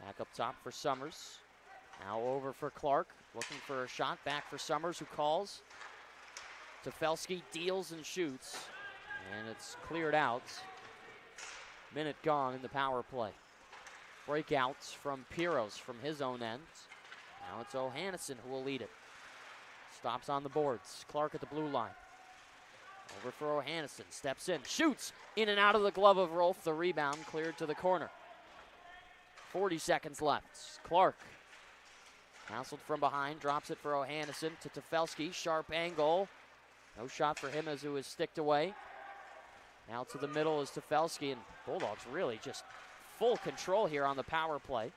Back up top for Summers. Now over for Clark. Looking for a shot. Back for Summers, who calls. Tefelsky deals and shoots. And it's cleared out. Minute gone in the power play. Breakouts from Piros from his own end. Now it's O'Hannison who will lead it. Stops on the boards. Clark at the blue line. Over for O'Hannison. Steps in. Shoots. In and out of the glove of Rolf. The rebound cleared to the corner. 40 seconds left. Clark. Hassled from behind. Drops it for O'Hannison to Tefelsky. Sharp angle. No shot for him as it was sticked away. Now to the middle is Tefelsky, and Bulldogs really just full control here on the power play.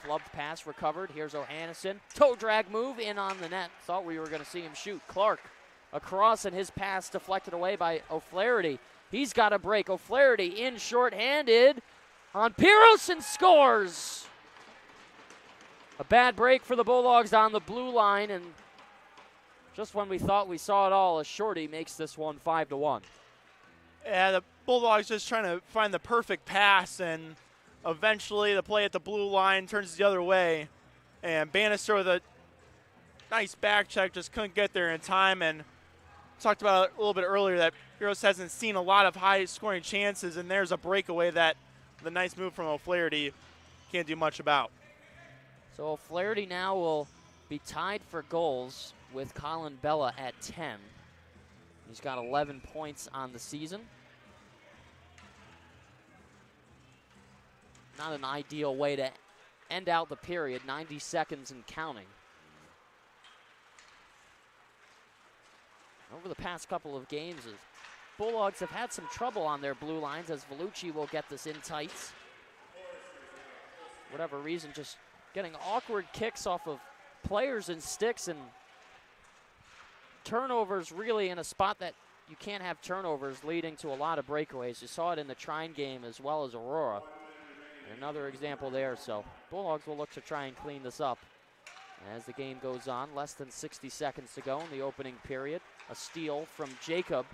Flubbed pass recovered. Here's O'Hannison. Toe drag move in on the net. Thought we were going to see him shoot. Clark across, and his pass deflected away by O'Flaherty. He's got a break. O'Flaherty in short-handed on Piros and scores. A bad break for the Bulldogs on the blue line, and just when we thought we saw it all, a shorty makes this one 5-1. Yeah, the Bulldogs just trying to find the perfect pass, and eventually the play at the blue line turns the other way. And Bannister with a nice back check just couldn't get there in time. And talked about it a little bit earlier that Piros hasn't seen a lot of high-scoring chances, and there's a breakaway that the nice move from O'Flaherty can't do much about. So O'Flaherty now will be tied for goals with Colin Bella at 10. He's got 11 points on the season. Not an ideal way to end out the period, 90 seconds and counting. Over the past couple of games, the Bulldogs have had some trouble on their blue lines as Vellucci will get this in tight. Whatever reason, just getting awkward kicks off of players and sticks, and turnovers really in a spot that you can't have turnovers, leading to a lot of breakaways. You saw it in the Trine game as well as Aurora. Another example there, so Bulldogs will look to try and clean this up. As the game goes on, less than 60 seconds to go in the opening period. A steal from Jacob.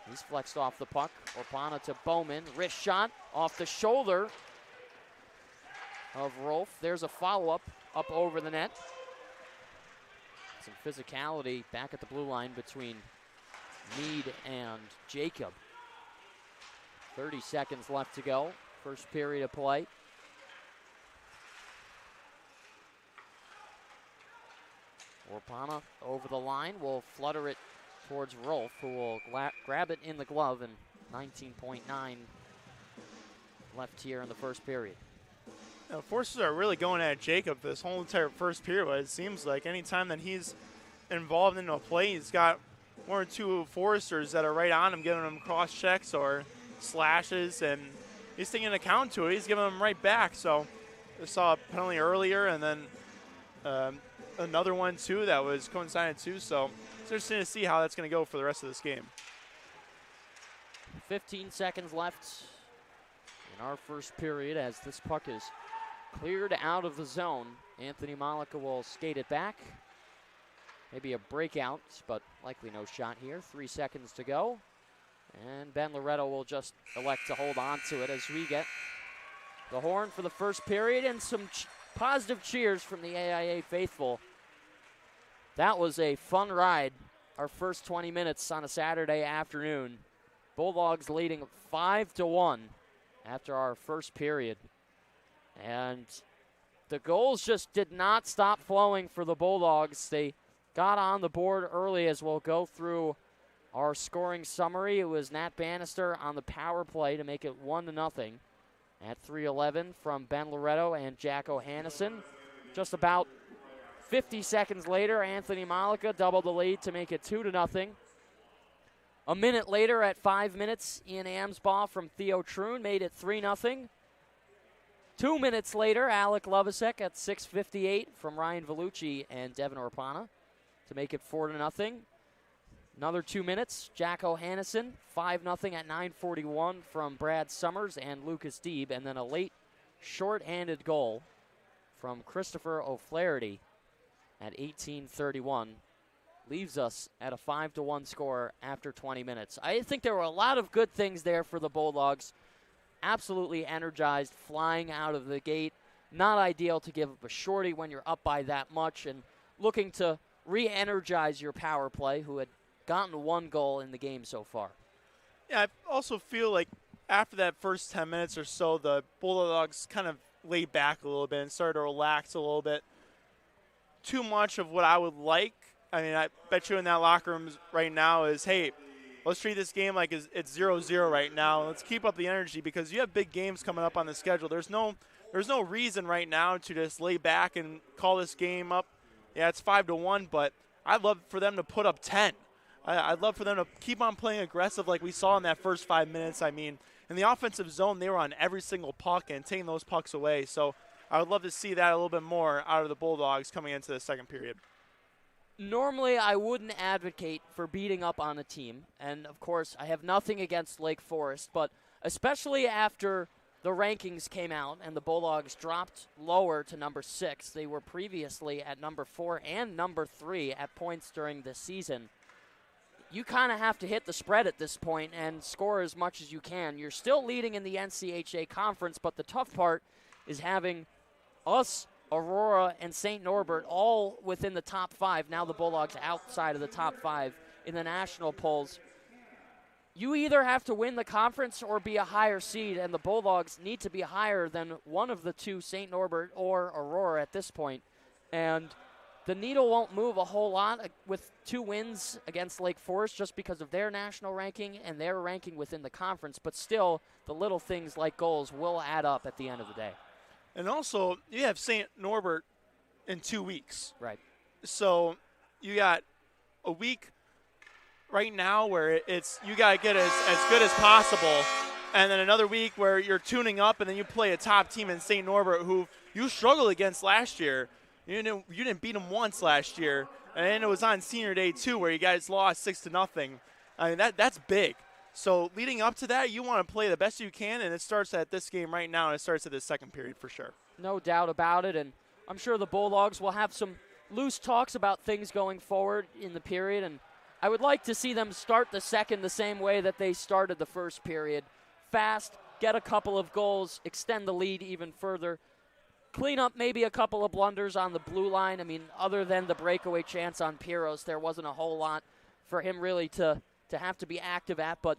He's flexed off the puck. Orpana to Bowman. Wrist shot off the shoulder of Rolf. There's a follow-up up over the net. Some physicality back at the blue line between Mead and Jacob. 30 seconds left to go. First period of play. Orpana over the line will flutter it towards Rolf, who will grab it in the glove, and 19.9 left here in the first period. Now, forces are really going at Jacob this whole entire first period, but it seems like anytime that he's involved in a play, he's got one or two Foresters that are right on him, giving him cross checks or slashes, and he's taking an account to it. He's giving them right back. So I saw a penalty earlier, and then another one too that was coincided too. So it's interesting to see how that's going to go for the rest of this game. 15 seconds left in our first period as this puck is cleared out of the zone. Anthony Malika will skate it back. Maybe a breakout, but likely no shot here. 3 seconds to go. And Ben Loretto will just elect to hold on to it as we get the horn for the first period and some positive cheers from the AIA faithful. That was a fun ride, our first 20 minutes on a Saturday afternoon. Bulldogs leading 5-1 after our first period. And the goals just did not stop flowing for the Bulldogs. They got on the board early, as we'll go through our scoring summary. It was Nat Bannister on the power play to make it 1-0 at 3:11 from Ben Loretto and Jack O'Hannison. Just about 50 seconds later, Anthony Malika doubled the lead to make it 2-0. A minute later, at 5 minutes, Ian Amsbaugh from Theo Troon made it 3-0. 2 minutes later, Alec Lovasek at 6:58 from Ryan Vellucci and Devin Orpana to make it 4-0. Another 2 minutes, Jack O'Hannison, 5-0 at 9:41 from Brad Summers and Lucas Deeb, and then a late short-handed goal from Christopher O'Flaherty at 18:31 leaves us at a 5-1 score after 20 minutes. I think there were a lot of good things there for the Bulldogs. Absolutely energized, flying out of the gate. Not ideal to give up a shorty when you're up by that much, and looking to re-energize your power play, who had gotten one goal in the game so far. Yeah, I also feel like after that first 10 minutes or so, the Bulldogs kind of laid back a little bit and started to relax a little bit. Too much of what I would like. I mean, I bet you in that locker room right now is, hey, let's treat this game like it's 0-0 right now. Let's keep up the energy because you have big games coming up on the schedule. There's no reason right now to just lay back and call this game up. Yeah, it's 5-1, but I'd love for them to put up 10. I'd love for them to keep on playing aggressive like we saw in that first 5 minutes. I mean, in the offensive zone, they were on every single puck and taking those pucks away. So I would love to see that a little bit more out of the Bulldogs coming into the second period. Normally, I wouldn't advocate for beating up on a team. And, of course, I have nothing against Lake Forest. But especially after the rankings came out and the Bulldogs dropped lower to number 6. They were previously at number 4 and number 3 at points during the season. You kind of have to hit the spread at this point and score as much as you can. You're still leading in the NCHA conference, but the tough part is having us, Aurora, and St. Norbert all within the top 5. Now the Bulldogs outside of the top 5 in the national polls. You either have to win the conference or be a higher seed, and the Bulldogs need to be higher than one of the two, St. Norbert or Aurora at this point. And the needle won't move a whole lot with 2 wins against Lake Forest just because of their national ranking and their ranking within the conference. But still, the little things like goals will add up at the end of the day. And also, you have St. Norbert in 2 weeks. Right. So you got a week right now where it's you got to get as good as possible, and then another week where you're tuning up, and then you play a top team in St. Norbert who you struggled against last year. You didn't beat them once last year, and it was on senior day too, where you guys lost 6-0. I mean, that's big. So leading up to that, you want to play the best you can, and it starts at this game right now, and it starts at this second period for sure. No doubt about it, and I'm sure the Bulldogs will have some loose talks about things going forward in the period, and I would like to see them start the second the same way that they started the first period. Fast, get a couple of goals, extend the lead even further, clean up maybe a couple of blunders on the blue line. I mean, other than the breakaway chance on Piros, there wasn't a whole lot for him really to have to be active at, but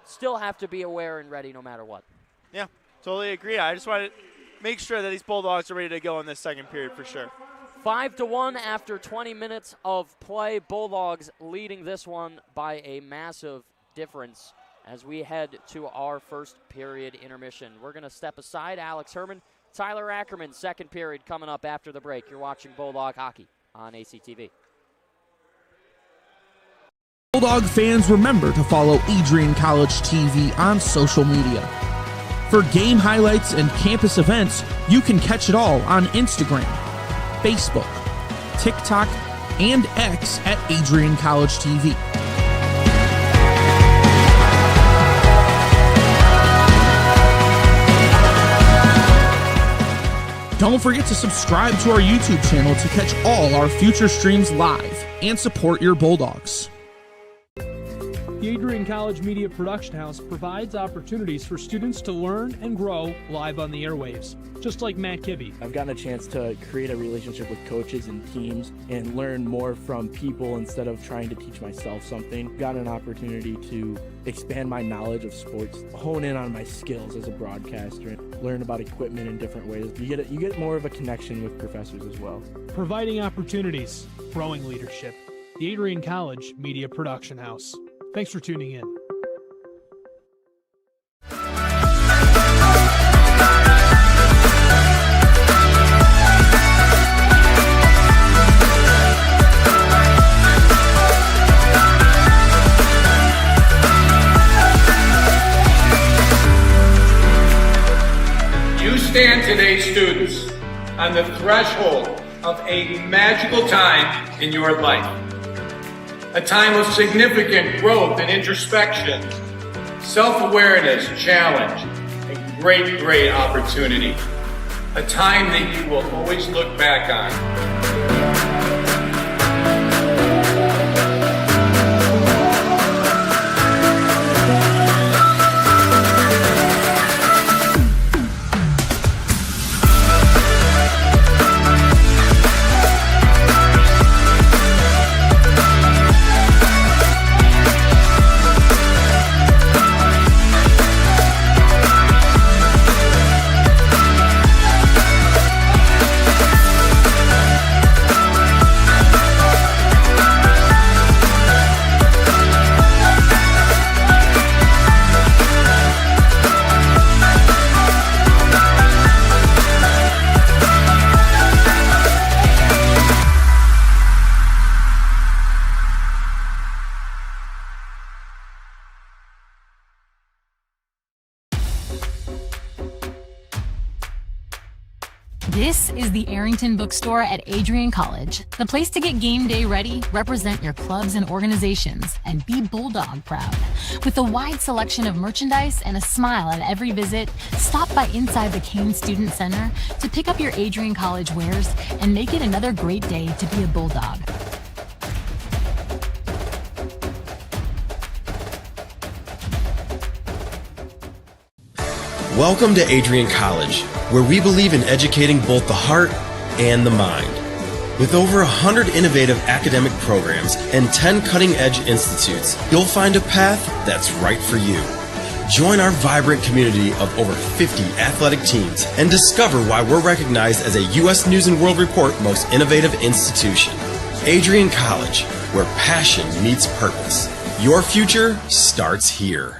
still have to be aware and ready no matter what. Yeah, totally agree. I just want to make sure that these Bulldogs are ready to go in this second period for sure. 5-1 after 20 minutes of play. Bulldogs leading this one by a massive difference as we head to our first period intermission. We're going to step aside. Alex Herman, Tyler Ackerman, second period coming up after the break. You're watching Bulldog Hockey on ACTV. Bulldog fans, remember to follow Adrian College TV on social media. For game highlights and campus events, you can catch it all on Instagram, Facebook, TikTok, and X at Adrian College TV. Don't forget to subscribe to our YouTube channel to catch all our future streams live and support your Bulldogs. The Adrian College Media Production House provides opportunities for students to learn and grow live on the airwaves, just like Matt Kibbe. I've gotten a chance to create a relationship with coaches and teams and learn more from people instead of trying to teach myself something. Gotten an opportunity to expand my knowledge of sports, hone in on my skills as a broadcaster, and learn about equipment in different ways. You get more of a connection with professors as well. Providing opportunities, growing leadership. The Adrian College Media Production House. Thanks for tuning in. You stand today, students, on the threshold of a magical time in your life. A time of significant growth and introspection, self-awareness, challenge, and great opportunity. A time that you will always look back on. This is the Arrington Bookstore at Adrian College, the place to get game day ready, represent your clubs and organizations, and be Bulldog proud. With a wide selection of merchandise and a smile at every visit, stop by inside the Kane Student Center to pick up your Adrian College wares and make it another great day to be a Bulldog. Welcome to Adrian College, where we believe in educating both the heart and the mind. With over 100 innovative academic programs and 10 cutting-edge institutes, you'll find a path that's right for you. Join our vibrant community of over 50 athletic teams and discover why we're recognized as a U.S. News & World Report Most Innovative Institution. Adrian College, where passion meets purpose. Your future starts here.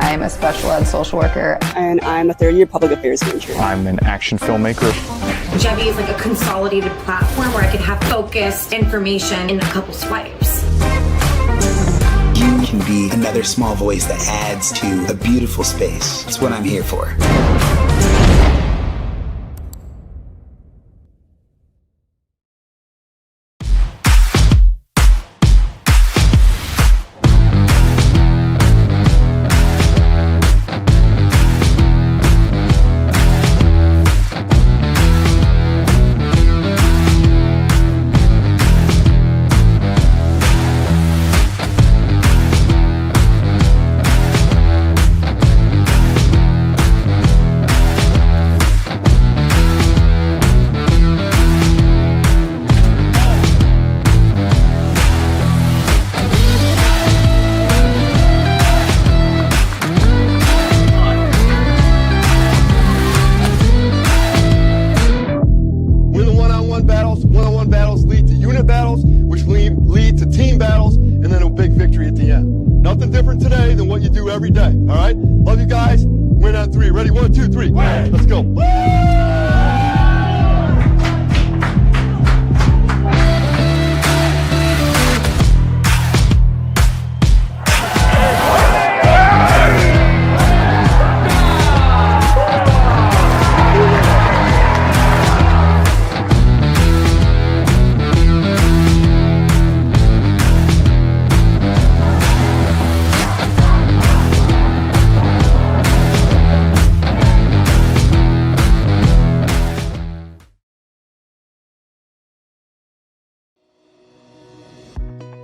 I'm a special ed social worker. And I'm a third-year public affairs major. I'm an action filmmaker. Jevi is like a consolidated platform where I could have focused information in a couple swipes. You can be another small voice that adds to a beautiful space. That's what I'm here for. Every day, all right? Love you guys. Win on 3. Ready? 1, 2, 3. Let's go.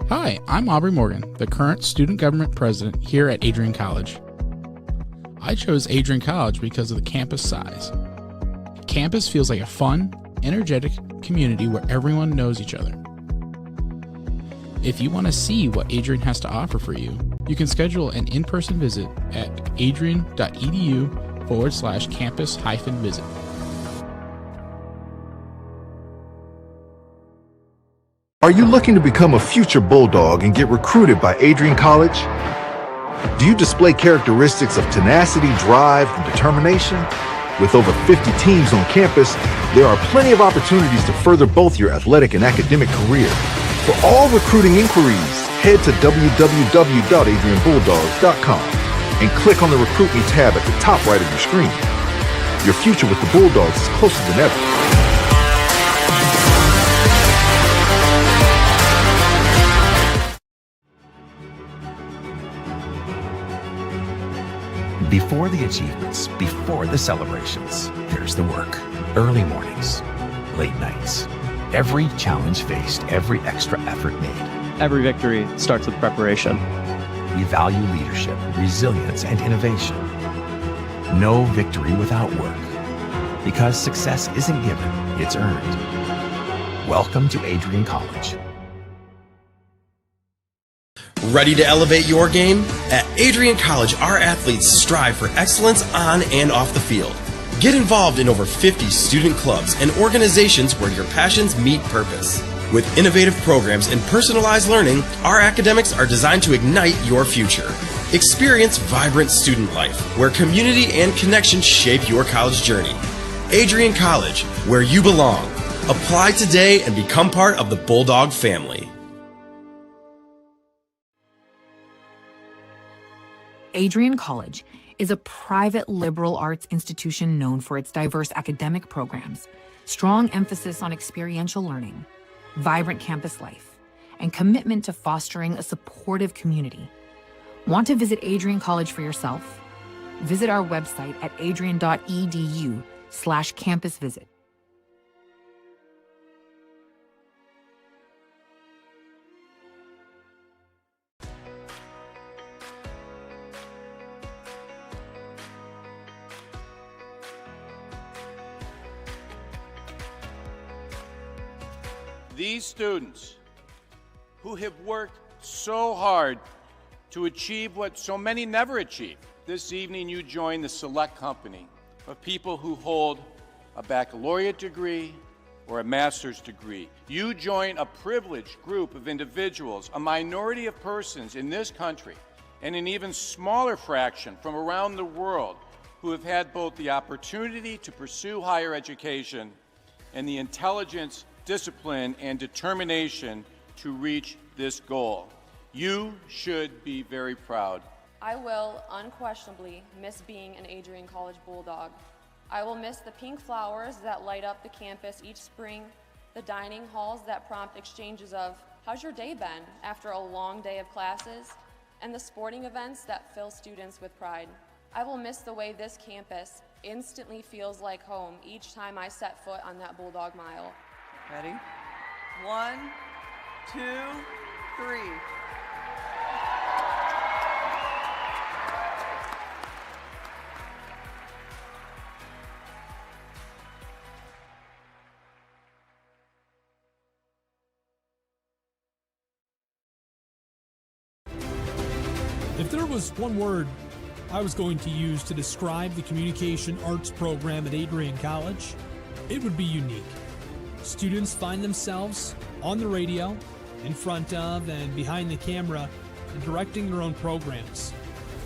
Hi, I'm Aubrey Morgan, the current student government president here at Adrian College. I chose Adrian College because of the campus size. Campus feels like a fun, energetic community where everyone knows each other. If you want to see what Adrian has to offer for you, you can schedule an in-person visit at adrian.edu/campus-visit. Are you looking to become a future Bulldog and get recruited by Adrian College? Do you display characteristics of tenacity, drive, and determination? With over 50 teams on campus, there are plenty of opportunities to further both your athletic and academic career. For all recruiting inquiries, head to www.adrianbulldogs.com and click on the Recruit Me tab at the top right of your screen. Your future with the Bulldogs is closer than ever. Before the achievements, before the celebrations, there's the work. Early mornings, late nights. Every challenge faced, every extra effort made. Every victory starts with preparation. We value leadership, resilience, and innovation. No victory without work. Because success isn't given, it's earned. Welcome to Adrian College. Ready to elevate your game? At Adrian College, our athletes strive for excellence on and off the field. Get involved in over 50 student clubs and organizations where your passions meet purpose. With innovative programs and personalized learning, our academics are designed to ignite your future. Experience vibrant student life, where community and connection shape your college journey. Adrian College, where you belong. Apply today and become part of the Bulldog family. Adrian College is a private liberal arts institution known for its diverse academic programs, strong emphasis on experiential learning, vibrant campus life, and commitment to fostering a supportive community. Want to visit Adrian College for yourself? Visit our website at adrian.edu/campusvisit. These students who have worked so hard to achieve what so many never achieve. This evening you join the select company of people who hold a baccalaureate degree or a master's degree. You join a privileged group of individuals, a minority of persons in this country, and an even smaller fraction from around the world who have had both the opportunity to pursue higher education and the intelligence, discipline, and determination to reach this goal. You should be very proud. I will unquestionably miss being an Adrian College Bulldog. I will miss the pink flowers that light up the campus each spring, the dining halls that prompt exchanges of, "How's your day been?" after a long day of classes, and the sporting events that fill students with pride. I will miss the way this campus instantly feels like home each time I set foot on that Bulldog Mile. Ready? 1, 2, 3. If there was one word I was going to use to describe the communication arts program at Adrian College, it would be unique. Students find themselves on the radio, in front of and behind the camera, and directing their own programs.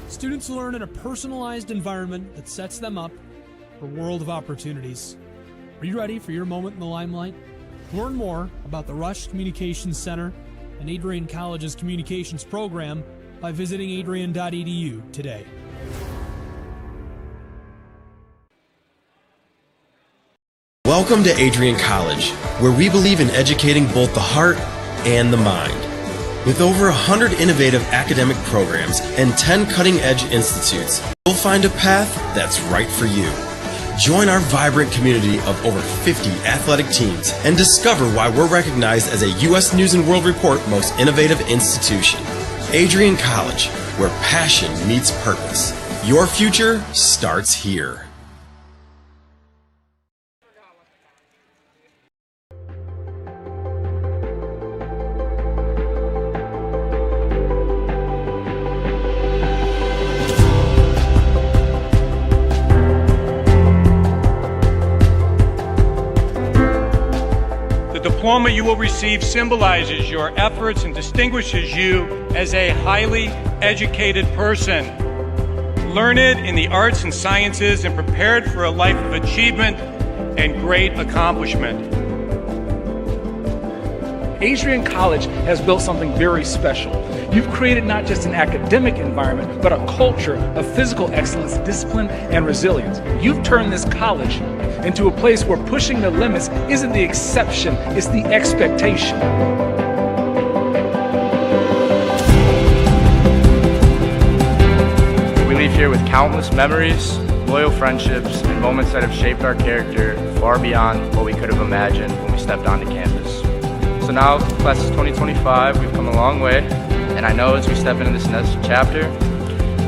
Students learn in a personalized environment that sets them up for a world of opportunities. Are you ready for your moment in the limelight? Learn more about the Rush Communications Center and Adrian College's communications program by visiting adrian.edu today. Welcome to Adrian College, where we believe in educating both the heart and the mind. With over 100 innovative academic programs and 10 cutting-edge institutes, you'll find a path that's right for you. Join our vibrant community of over 50 athletic teams and discover why we're recognized as a U.S. News & World Report Most Innovative Institution. Adrian College, where passion meets purpose. Your future starts here. The diploma you will receive symbolizes your efforts and distinguishes you as a highly educated person, learned in the arts and sciences and prepared for a life of achievement and great accomplishment. Adrian College has built something very special. You've created not just an academic environment, but a culture of physical excellence, discipline, and resilience. You've turned this college into a place where pushing the limits isn't the exception, it's the expectation. We leave here with countless memories, loyal friendships, and moments that have shaped our character far beyond what we could have imagined when we stepped onto campus. So now, class of 2025, we've come a long way, and I know as we step into this next chapter,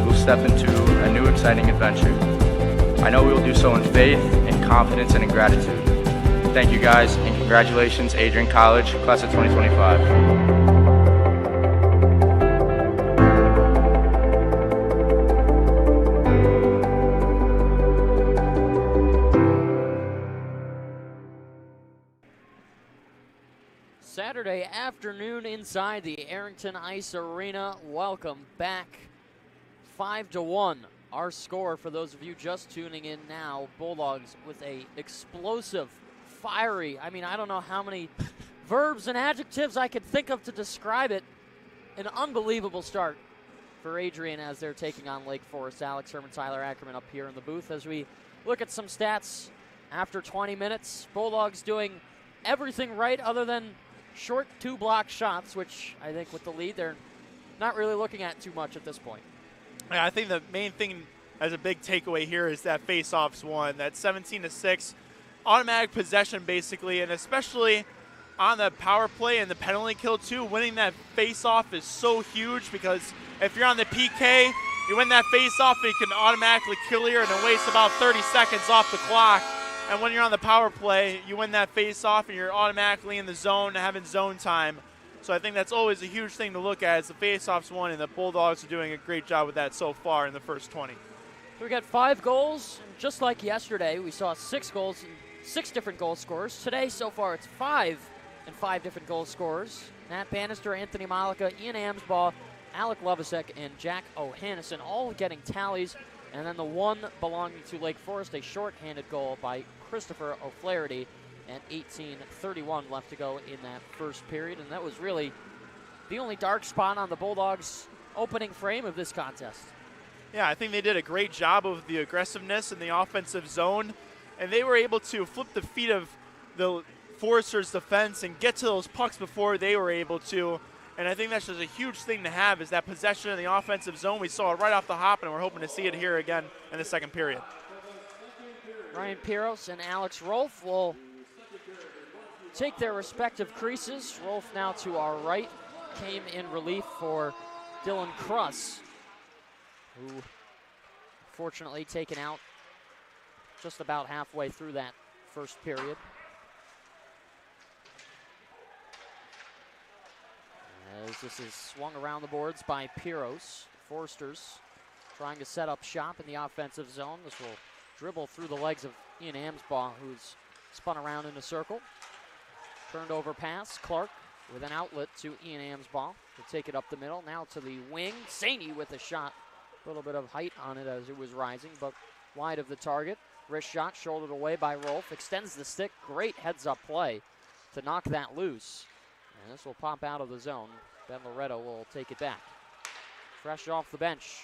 we'll step into a new exciting adventure. I know we will do so in faith, in confidence, and in gratitude. Thank you guys, and congratulations, Adrian College, class of 2025. Saturday afternoon inside the Arrington Ice Arena. Welcome back. 5-1. Our score for those of you just tuning in now. Bulldogs with a explosive, fiery, I don't know how many verbs and adjectives I could think of to describe it. An unbelievable start for Adrian as they're taking on Lake Forest. Alex Herman, Tyler Ackerman up here in the booth as we look at some stats after 20 minutes. Bulldogs doing everything right other than short two-block shots, which I think with the lead, they're not really looking at too much at this point. Yeah, I think the main thing as a big takeaway here is that face-offs won. That 17-6 automatic possession, basically, and especially on the power play and the penalty kill, too. Winning that face-off is so huge because if you're on the PK, you win that face-off, and you can automatically clear and waste about 30 seconds off the clock. And when you're on the power play, you win that face-off, and you're automatically in the zone, having zone time. So I think that's always a huge thing to look at is the face-offs won, and the Bulldogs are doing a great job with that so far in the first 20. So we got 5 goals, and just like yesterday, we saw 6 goals and 6 different goal scorers. Today, so far, it's 5 and 5 different goal scorers. Matt Bannister, Anthony Malika, Ian Amsbaugh, Alec Lovasek, and Jack O'Hannison all getting tallies. And then the one belonging to Lake Forest, a shorthanded goal by Christopher O'Flaherty, and 18:31 left to go in that first period. And that was really the only dark spot on the Bulldogs' opening frame of this contest. Yeah, I think they did a great job of the aggressiveness in the offensive zone, and they were able to flip the feet of the Foresters' defense and get to those pucks before they were able to. And I think that's just a huge thing to have, is that possession in the offensive zone. We saw it right off the hop, and we're hoping to see it here again in the second period. Ryan Piros and Alex Rolfe will take their respective creases. Rolfe now to our right, came in relief for Dylan Kruss, who fortunately taken out just about halfway through that first period. As this is swung around the boards by Piros. Forsters trying to set up shop in the offensive zone. This will dribble through the legs of Ian Amsbaugh, who's spun around in a circle. Turned over pass. Clark with an outlet to Ian Amsbaugh. To take it up the middle. Now to the wing. Saney with a shot. A little bit of height on it as it was rising, but wide of the target. Wrist shot, shouldered away by Rolfe. Extends the stick. Great heads-up play to knock that loose. And this will pop out of the zone. Ben Loretto will take it back. Fresh off the bench,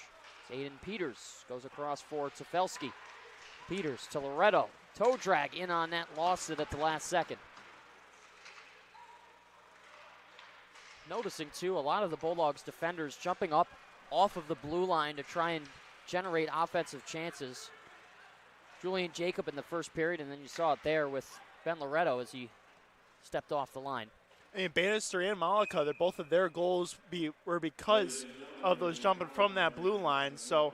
Aiden Peters goes across for Tefelsky. Peters to Loretto. Toe drag in on that, lost it at the last second. Noticing, too, a lot of the Bulldogs defenders jumping up off of the blue line to try and generate offensive chances. Julian Jacob in the first period, and then you saw it there with Ben Loretto as he stepped off the line. I mean, Bannister and Malika, that both of their goals were because of those jumping from that blue line. So,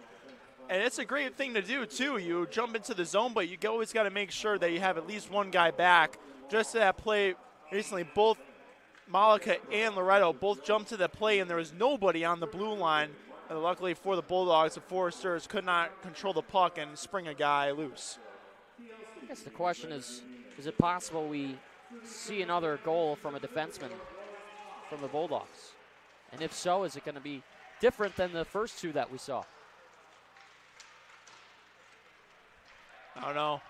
and it's a great thing to do, too. You jump into the zone, but you always got to make sure that you have at least one guy back. Just to that play recently, both Malika and Loretto both jumped to the play, and there was nobody on the blue line. And luckily for the Bulldogs, the Foresters could not control the puck and spring a guy loose. I guess the question is it possible we see another goal from a defenseman from the Bulldogs? And if so, is it going to be different than the first two that we saw? I don't know.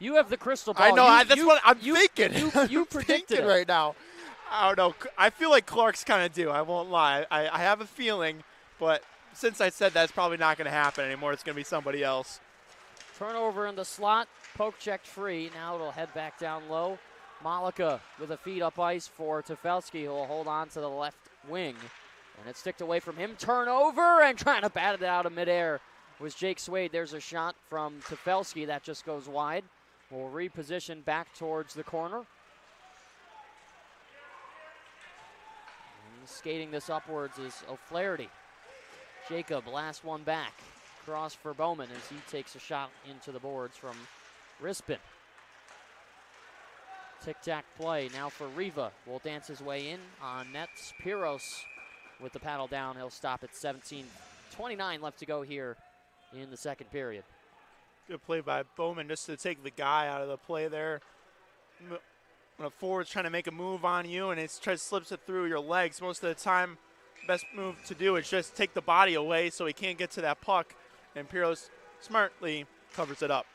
You have the crystal ball. I know. That's what I'm thinking. You predicted it right now. I don't know. I feel like Clark's kind of due. I won't lie. I have a feeling, but since I said that's probably not going to happen anymore, it's going to be somebody else. Turnover in the slot. Poke checked free. Now it'll head back down low. Malika with a feed up ice for Tefelsky, who will hold on to the left wing. And it's sticked away from him. Turnover, and trying to bat it out of midair was Jake Swade. There's a shot from Tefelsky that just goes wide. We'll reposition back towards the corner. And skating this upwards is O'Flaherty. Jacob, last one back. Cross for Bowman as he takes a shot into the boards from Rispin. Tic-tac play now for Riva. Will dance his way in on nets. Piros with the paddle down. He'll stop at 17:29 left to go here in the second period. Good play by Bowman just to take the guy out of the play there. When a forward's trying to make a move on you and it slips it through your legs, most of the time, best move to do is just take the body away so he can't get to that puck. And Piros smartly covers it up.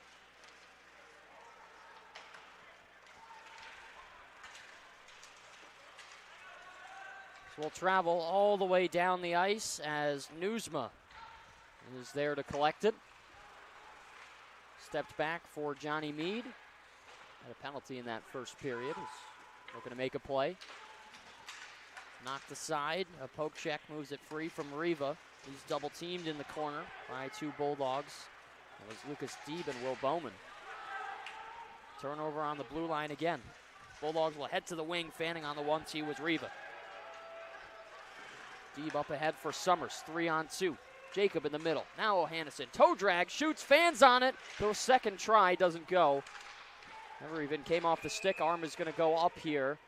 So we'll travel all the way down the ice as Newsma is there to collect it. Stepped back for Johnny Mead. Had a penalty in that first period. He's looking to make a play. Knocked aside. A poke check moves it free from Riva. He's double teamed in the corner by two Bulldogs. That was Lucas Deeb and Will Bowman. Turnover on the blue line again. Bulldogs will head to the wing. Fanning on the 1-2 was Riva. Deeb up ahead for Summers. 3-on-2. Jacob in the middle. Now O'Hannison. Toe drag. Shoots. Fans on it. The second try doesn't go. Never even came off the stick. Arm is going to go up here.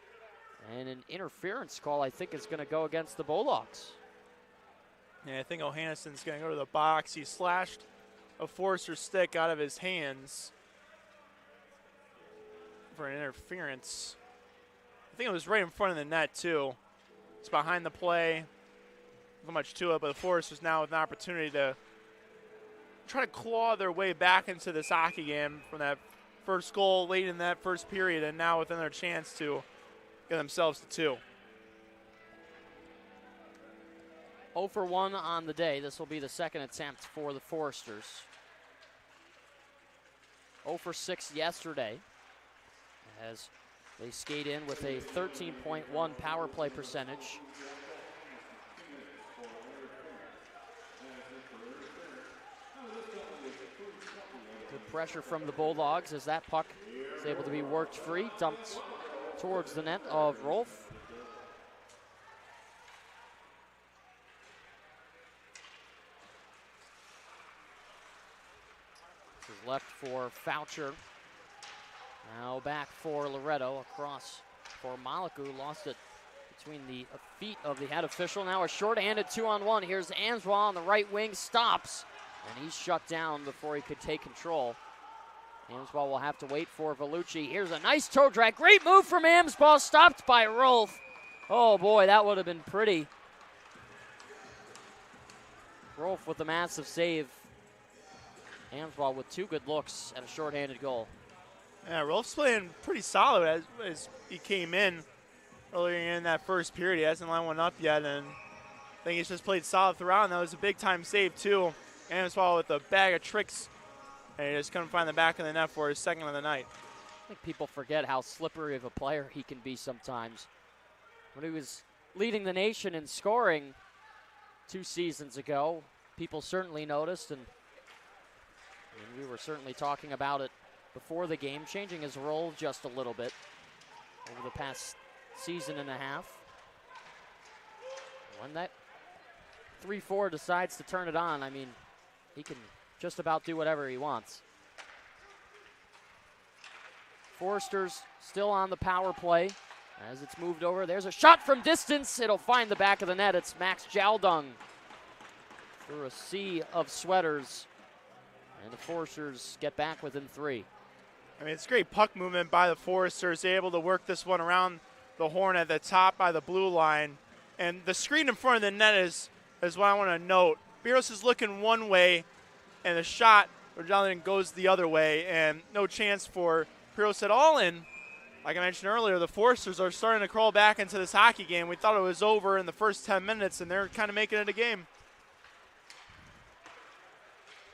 And an interference call, I think, is going to go against the Bulldogs. Yeah, I think O'Hannison's going to go to the box. He slashed a Forster stick out of his hands for an interference. I think it was right in front of the net, too. It's behind the play. Not much to it, but the Foresters now with an opportunity to try to claw their way back into this hockey game from that first goal late in that first period, and now with another chance to get themselves to 2. 0 for 1 on the day. This will be the second attempt for the Foresters. 0 for 6 yesterday as they skate in with a 13.1 power play percentage. Good pressure from the Bulldogs as that puck is able to be worked free, dumped towards the net of Rolf. This is left for Foucher. Now back for Loretto, across for Malaku, lost it between the feet of the head official. Now a short-handed 2-on-1. Here's Answell on the right wing, stops, and he's shut down before he could take control. Amsball will have to wait for Vellucci. Here's a nice toe drag. Great move from Amsball, stopped by Rolf. Oh boy, that would have been pretty. Rolf with a massive save. Amsball with 2 good looks at a shorthanded goal. Yeah, Rolf's playing pretty solid as he came in earlier in that first period. He hasn't lined one up yet, and I think he's just played solid throughout, and that was a big-time save, too. Amsball with a bag of tricks, and he just couldn't find the back of the net for his second of the night. I think people forget how slippery of a player he can be sometimes. When he was leading the nation in scoring 2 seasons ago, people certainly noticed, and we were certainly talking about it before the game, changing his role just a little bit over the past season and a half. When that 3-4 decides to turn it on, I mean, he can just about do whatever he wants. Foresters still on the power play as it's moved over. There's a shot from distance. It'll find the back of the net. It's Max Jaldung through a sea of sweaters. And the Foresters get back within 3. I mean, it's great puck movement by the Foresters. They're able to work this one around the horn at the top by the blue line. And the screen in front of the net is what I want to note. Biros is looking one way, and the shot for Jonathan goes the other way, and no chance for Biros at all. And like I mentioned earlier, the Foresters are starting to crawl back into this hockey game. We thought it was over in the first 10 minutes, and they're kind of making it a game.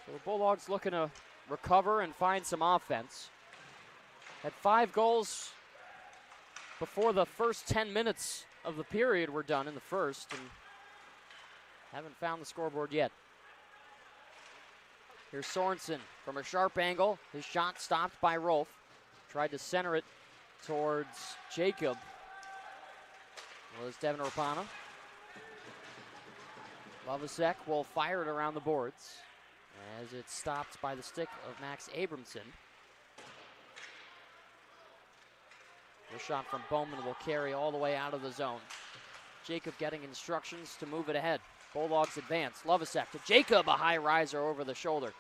So the Bulldogs looking to recover and find some offense. Had 5 goals before the first 10 minutes of the period were done in the first, and haven't found the scoreboard yet. Here's Sorensen from a sharp angle. His shot stopped by Rolf. Tried to center it towards Jacob. Was Devin Rapana. Lovasek will fire it around the boards as it's stopped by the stick of Max Abramson. The shot from Bowman will carry all the way out of the zone. Jacob getting instructions to move it ahead. Bulldogs advance. Lovasek to Jacob, a high riser over the shoulder.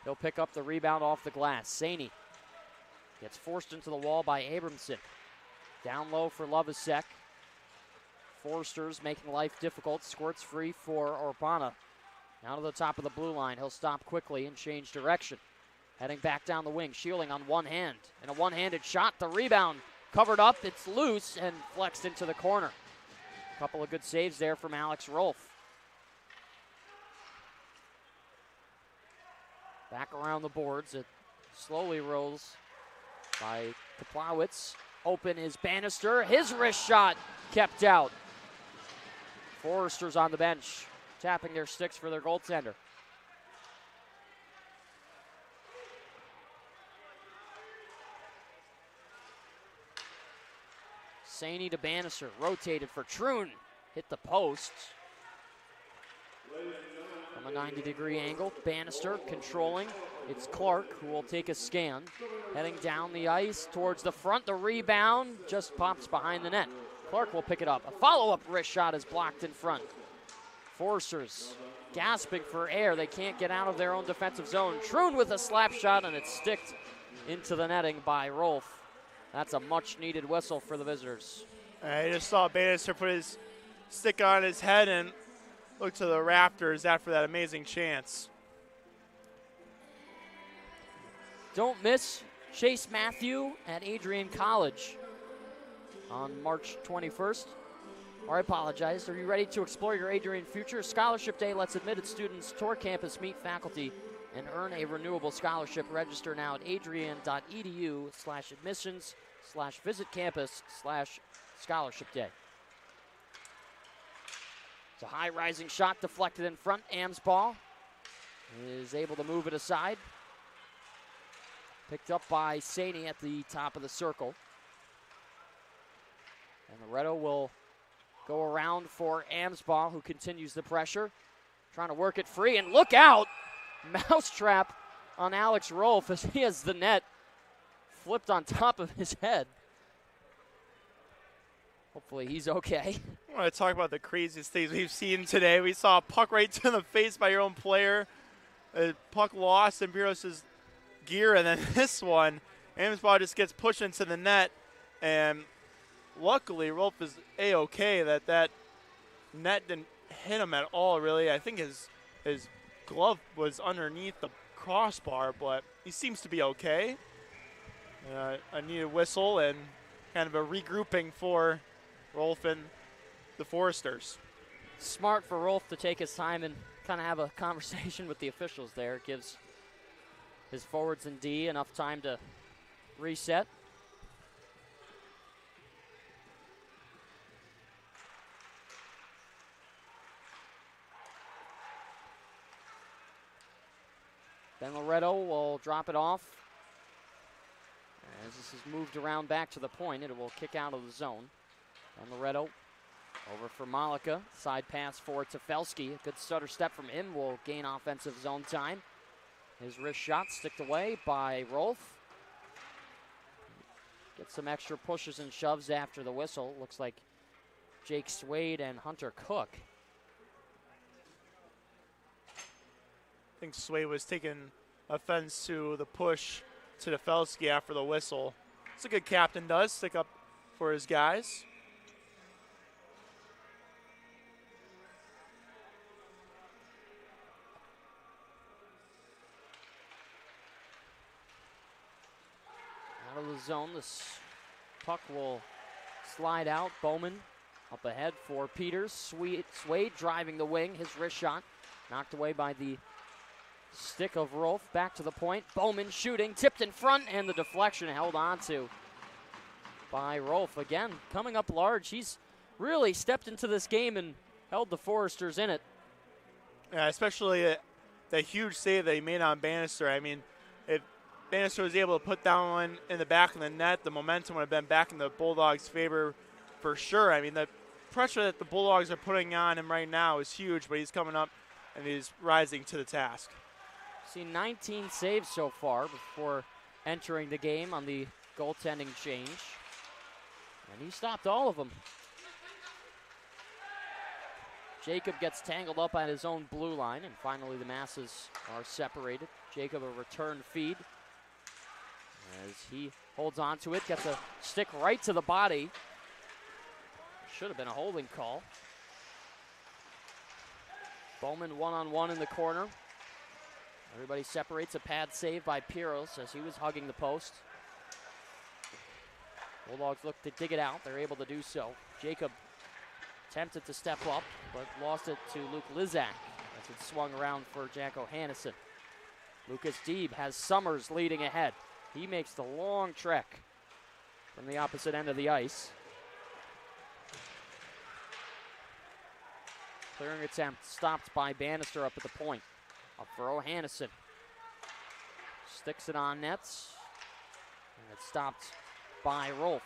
He'll pick up the rebound off the glass. Saney gets forced into the wall by Abramson. Down low for Lovasek. Foresters making life difficult. Squirts free for Orpana. Now to the top of the blue line. He'll stop quickly and change direction. Heading back down the wing. Shielding on one hand. And a one-handed shot. The rebound covered up. It's loose and flexed into the corner. A couple of good saves there from Alex Rolf. Back around the boards. It slowly rolls by Kaplowitz. Open is Bannister. His wrist shot kept out. Foresters on the bench, tapping their sticks for their goaltender. Saney to Bannister, rotated for Troon. Hit the post. From a 90-degree angle, Bannister controlling. It's Clark who will take a scan. Heading down the ice towards the front. The rebound just pops behind the net. Clark will pick it up. A follow-up wrist shot is blocked in front. Foresters gasping for air. They can't get out of their own defensive zone. Troon with a slap shot, and it's sticked into the netting by Rolf. That's a much-needed whistle for the visitors. I just saw Bannister put his stick on his head and look to the rafters after that amazing chance. Don't miss Chase Matthew at Adrian College on March 21st. Or I apologize. Are you ready to explore your Adrian future? Scholarship Day lets admitted students tour campus, meet faculty, and earn a renewable scholarship. Register now at adrian.edu/admissions/visit campus/scholarship day. It's a high rising shot deflected in front. Am's ball is able to move it aside. Picked up by Saney at the top of the circle. And Loretto will go around for Amsbaugh, who continues the pressure. Trying to work it free, and look out! Mousetrap on Alex Rolfe as he has the net flipped on top of his head. Hopefully he's okay. I want to talk about the craziest things we've seen today. We saw a puck right to the face by your own player. A puck lost in Pieros' gear, and then this one, Amsbaugh just gets pushed into the net, and luckily Rolfe is A-okay that net didn't hit him at all, really. I think his glove was underneath the crossbar, but he seems to be okay. I need a whistle and kind of a regrouping for Rolfe and the Foresters. Smart for Rolfe to take his time and kind of have a conversation with the officials there. It gives his forwards and D enough time to reset. Then Loretto will drop it off. As this is moved around back to the point, it will kick out of the zone. And Loretto over for Malika. Side pass for Tefelsky. A good stutter step from him will gain offensive zone time. His wrist shot sticked away by Rolfe. Get some extra pushes and shoves after the whistle. Looks like Jake Swade and Hunter Cook. I think Sway was taking offense to the push to Tefelsky after the whistle. It's a good captain does, stick up for his guys. Out of the zone, this puck will slide out. Bowman up ahead for Peters. Swade driving the wing, his wrist shot knocked away by the stick of Rolfe. Back to the point. Bowman shooting, tipped in front, and the deflection held on to by Rolfe. Again, coming up large. He's really stepped into this game and held the Foresters in it. Yeah, especially the huge save that he made on Bannister. I mean, if Bannister was able to put that one in the back of the net, the momentum would have been back in the Bulldogs' favor for sure. I mean, the pressure that the Bulldogs are putting on him right now is huge, but he's coming up and he's rising to the task. Seen 19 saves so far before entering the game on the goaltending change. And he stopped all of them. Jacob gets tangled up at his own blue line, and finally the masses are separated. Jacob a return feed as he holds on to it, gets a stick right to the body. Should have been a holding call. Bowman one-on-one in the corner. Everybody separates. A pad save by Piros as he was hugging the post. Bulldogs look to dig it out. They're able to do so. Jacob attempted to step up, but lost it to Luke Lizak as it swung around for Jacko Hannison. Lucas Deeb has Summers leading ahead. He makes the long trek from the opposite end of the ice. Clearing attempt stopped by Bannister up at the point. Up for O'Hannison. Sticks it on nets. And it's stopped by Rolfe.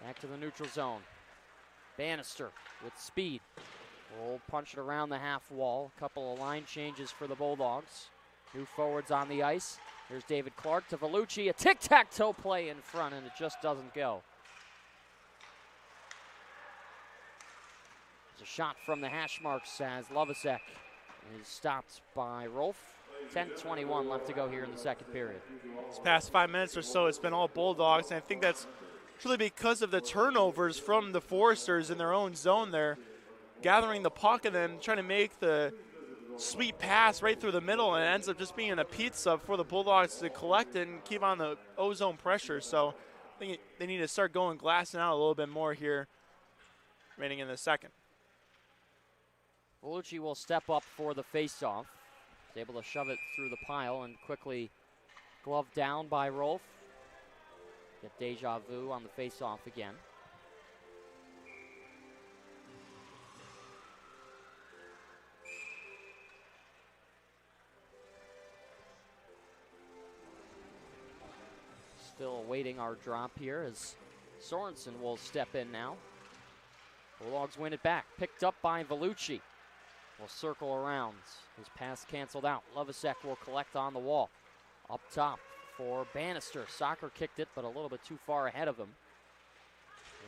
Back to the neutral zone. Bannister with speed. Will punch it around the half wall. A couple of line changes for the Bulldogs. New forwards on the ice. Here's David Clark to Vellucci. A tic-tac-toe play in front, and it just doesn't go. There's a shot from the hash marks as Lovasek is stopped by Rolfe. 10:21 left to go here in the second period. This past 5 minutes or so, it's been all Bulldogs, and I think that's truly because of the turnovers from the Foresters in their own zone there, gathering the puck and then trying to make the sweet pass right through the middle, and it ends up just being a pizza for the Bulldogs to collect and keep on the ozone pressure. So I think they need to start going glassing out a little bit more here, remaining in the second. Bellucci will step up for the faceoff. He's able to shove it through the pile and quickly gloved down by Rolf. Get deja vu on the faceoff again. Still awaiting our drop here as Sorensen will step in now. Bulldogs win it back. Picked up by Bellucci. Will circle around. His pass canceled out. Lovasek will collect on the wall. Up top for Bannister. Soccer kicked it, but a little bit too far ahead of him.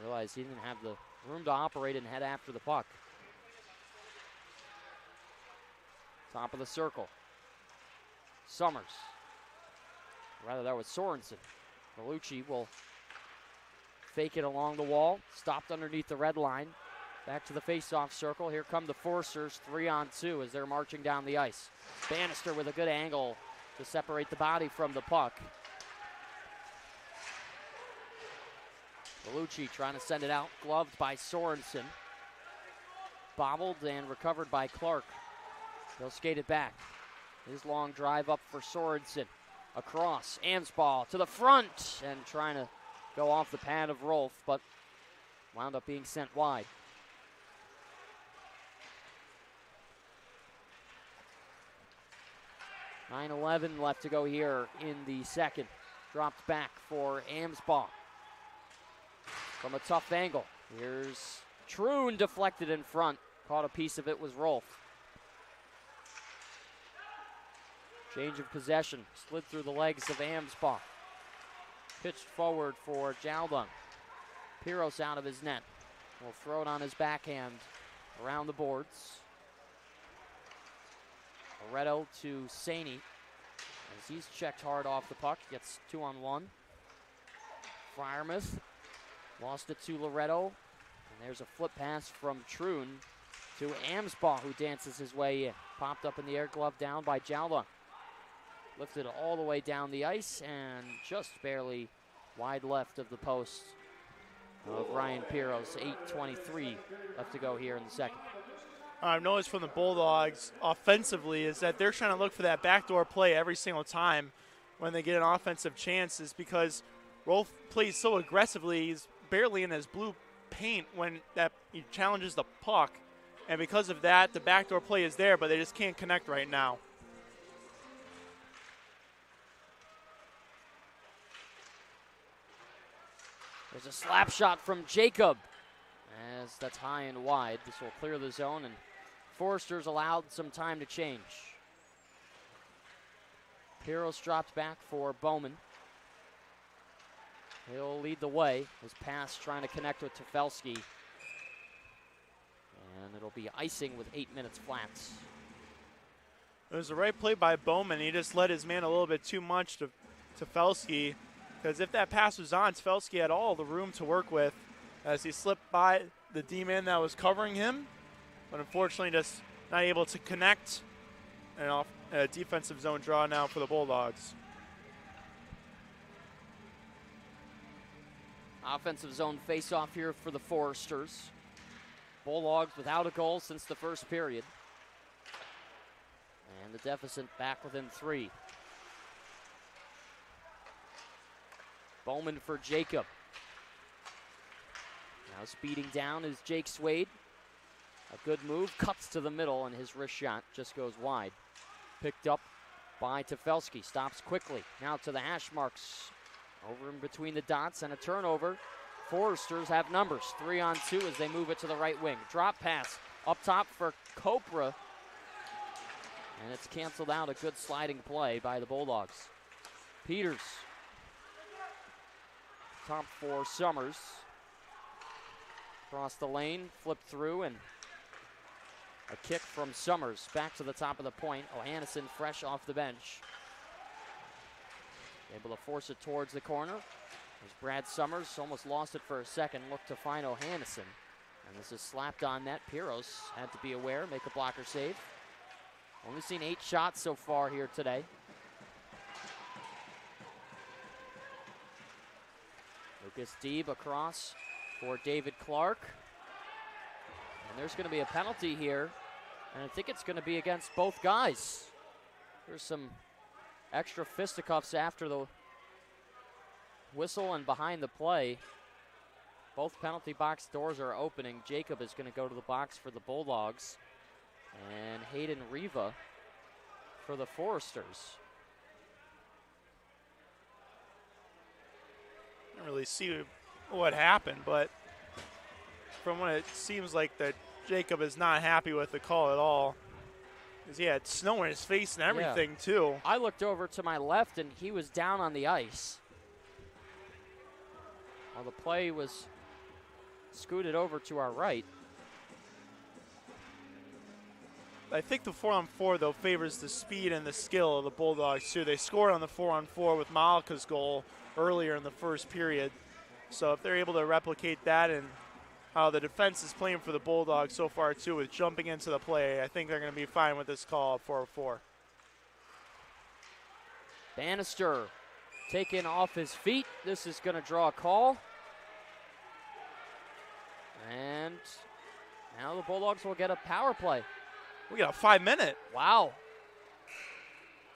Realized he didn't have the room to operate and head after the puck. Top of the circle. Summers. Rather, that was Sorensen. Bellucci will fake it along the wall. Stopped underneath the red line. Back to the face-off circle. Here come the Forcers, 3-on-2 as they're marching down the ice. Bannister with a good angle to separate the body from the puck. Bellucci trying to send it out, gloved by Sorensen. Bobbled and recovered by Clark. They'll skate it back. His long drive up for Sorensen. Across, Ansball to the front, and trying to go off the pad of Rolf, but wound up being sent wide. .9:11 left to go here in the second. Dropped back for Ansball. From a tough angle. Here's Troon deflected in front. Caught a piece of it was Rolf. Change of possession. Slid through the legs of Amsbach. Pitched forward for Jaldung. Piros out of his net. Will throw it on his backhand around the boards. Loretto to Saney. As he's checked hard off the puck. Gets 2-on-1. Freiermuth lost it to Loretto. And there's a flip pass from Troon to Amsbach, who dances his way in. Popped up in the air, glove down by Jaldung. Lifted all the way down the ice and just barely wide left of the post of Ryan Piros. 8:23 left to go here in the second. I've noticed from the Bulldogs offensively is that they're trying to look for that backdoor play every single time when they get an offensive chance, is because Rolf plays so aggressively. He's barely in his blue paint when he challenges the puck. And because of that, the backdoor play is there, but they just can't connect right now. There's a slap shot from Jacob, as that's high and wide. This will clear the zone, and Forrester's allowed some time to change. Piros dropped back for Bowman. He'll lead the way. His pass trying to connect with Tefelsky. And it'll be icing with 8 minutes flats. It was the right play by Bowman. He just let his man a little bit too much to Tefelsky. Because if that pass was on, Tefelsky had all the room to work with as he slipped by the D-man that was covering him. But unfortunately just not able to connect. And off a defensive zone draw now for the Bulldogs. Offensive zone face-off here for the Foresters. Bulldogs without a goal since the first period. And the deficit back within 3. Bowman for Jacob. Now speeding down is Jake Swade. A good move, cuts to the middle, and his wrist shot just goes wide. Picked up by Tefelsky, stops quickly. Now to the hash marks. Over in between the dots and a turnover. Foresters have numbers, 3-on-2 as they move it to the right wing. Drop pass up top for Copra. And it's canceled out, a good sliding play by the Bulldogs. Peters. Top for Summers. Across the lane, flipped through, and a kick from Summers. Back to the top of the point. O'Hannison fresh off the bench. Able to force it towards the corner. As Brad Summers almost lost it for a second. Looked to find O'Hannison. And this is slapped on net. Piros had to be aware, make a blocker save. Only seen 8 shots so far here today. Lucas Deeb across for David Clark. And there's going to be a penalty here. And I think it's going to be against both guys. There's some extra fisticuffs after the whistle and behind the play. Both penalty box doors are opening. Jacob is going to go to the box for the Bulldogs. And Hayden Riva for the Foresters. I didn't really see what happened, but from what it seems like that Jacob is not happy with the call at all. Because he had snow in his face and everything, too. I looked over to my left, and he was down on the ice. While the play was scooted over to our right. I think the 4-on-4, though, favors the speed and the skill of the Bulldogs, too. They scored on the 4-on-4 with Malika's goal earlier in the first period. So if they're able to replicate that and how the defense is playing for the Bulldogs so far, too, with jumping into the play, I think they're going to be fine with this call at 4-4. Bannister taken off his feet. This is going to draw a call. And now the Bulldogs will get a power play. We got a 5-minute. Wow.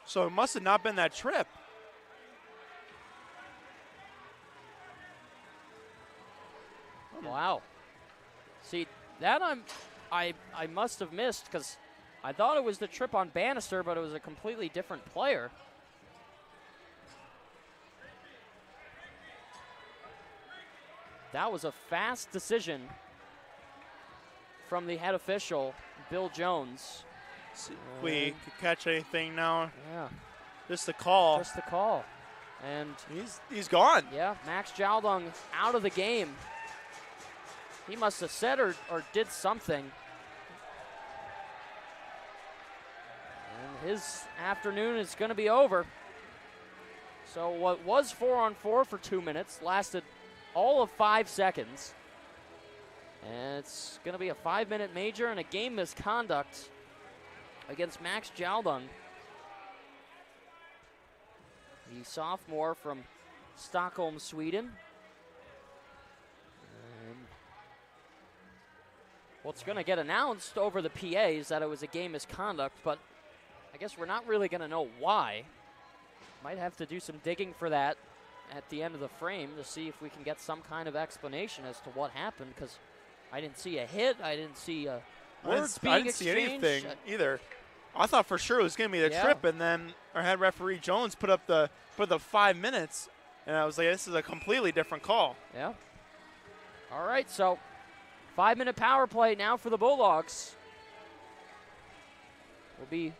So it must have not been that trip. Wow. See, that I must have missed because I thought it was the trip on Bannister, but it was a completely different player. That was a fast decision from the head official, Bill Jones. See if we could catch anything now. Yeah. Just the call. Just the call. And he's gone. Yeah, Max Jaldung out of the game. He must have said or did something. And his afternoon is going to be over. So what was 4-on-4 for 2 minutes lasted all of 5 seconds. And it's going to be a 5-minute major and a game misconduct against Max Jaldung. The sophomore from Stockholm, Sweden. And what's going to get announced over the PA is that it was a game misconduct, but I guess we're not really going to know why. Might have to do some digging for that at the end of the frame to see if we can get some kind of explanation as to what happened, because I didn't see a hit. I didn't see words being exchanged. I didn't see anything either. I thought for sure it was going to be the trip, and then our head referee Jones put up the 5 minutes, and I was like, this is a completely different call. Yeah. All right, so 5-minute power play now for the Bulldogs. Will be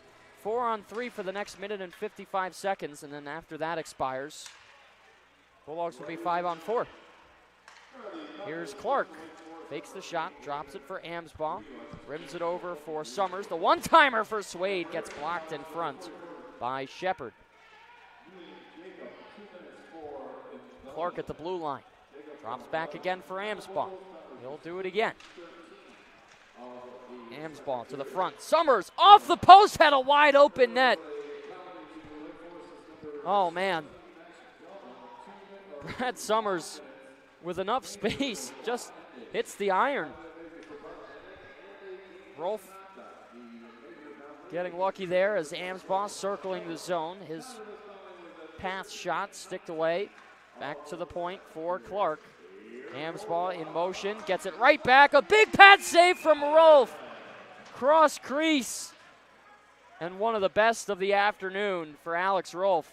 4-on-3 for the next minute and 55 seconds, and then after that expires, Bulldogs will be 5-on-4. Here's Clark. Fakes the shot, drops it for Amsbaugh, rims it over for Summers. The one-timer for Swade gets blocked in front by Shepard. Clark at the blue line. Drops back again for Amsbaugh. He'll do it again. Amsbaugh to the front. Summers off the post, had a wide open net. Oh, man. Brad Summers with enough space just hits the iron. Rolf getting lucky there as Amsbaugh circling the zone. His pass shot sticked away. Back to the point for Clark. Amsbaugh in motion, gets it right back. A big pad save from Rolf. Cross crease. And one of the best of the afternoon for Alex Rolf.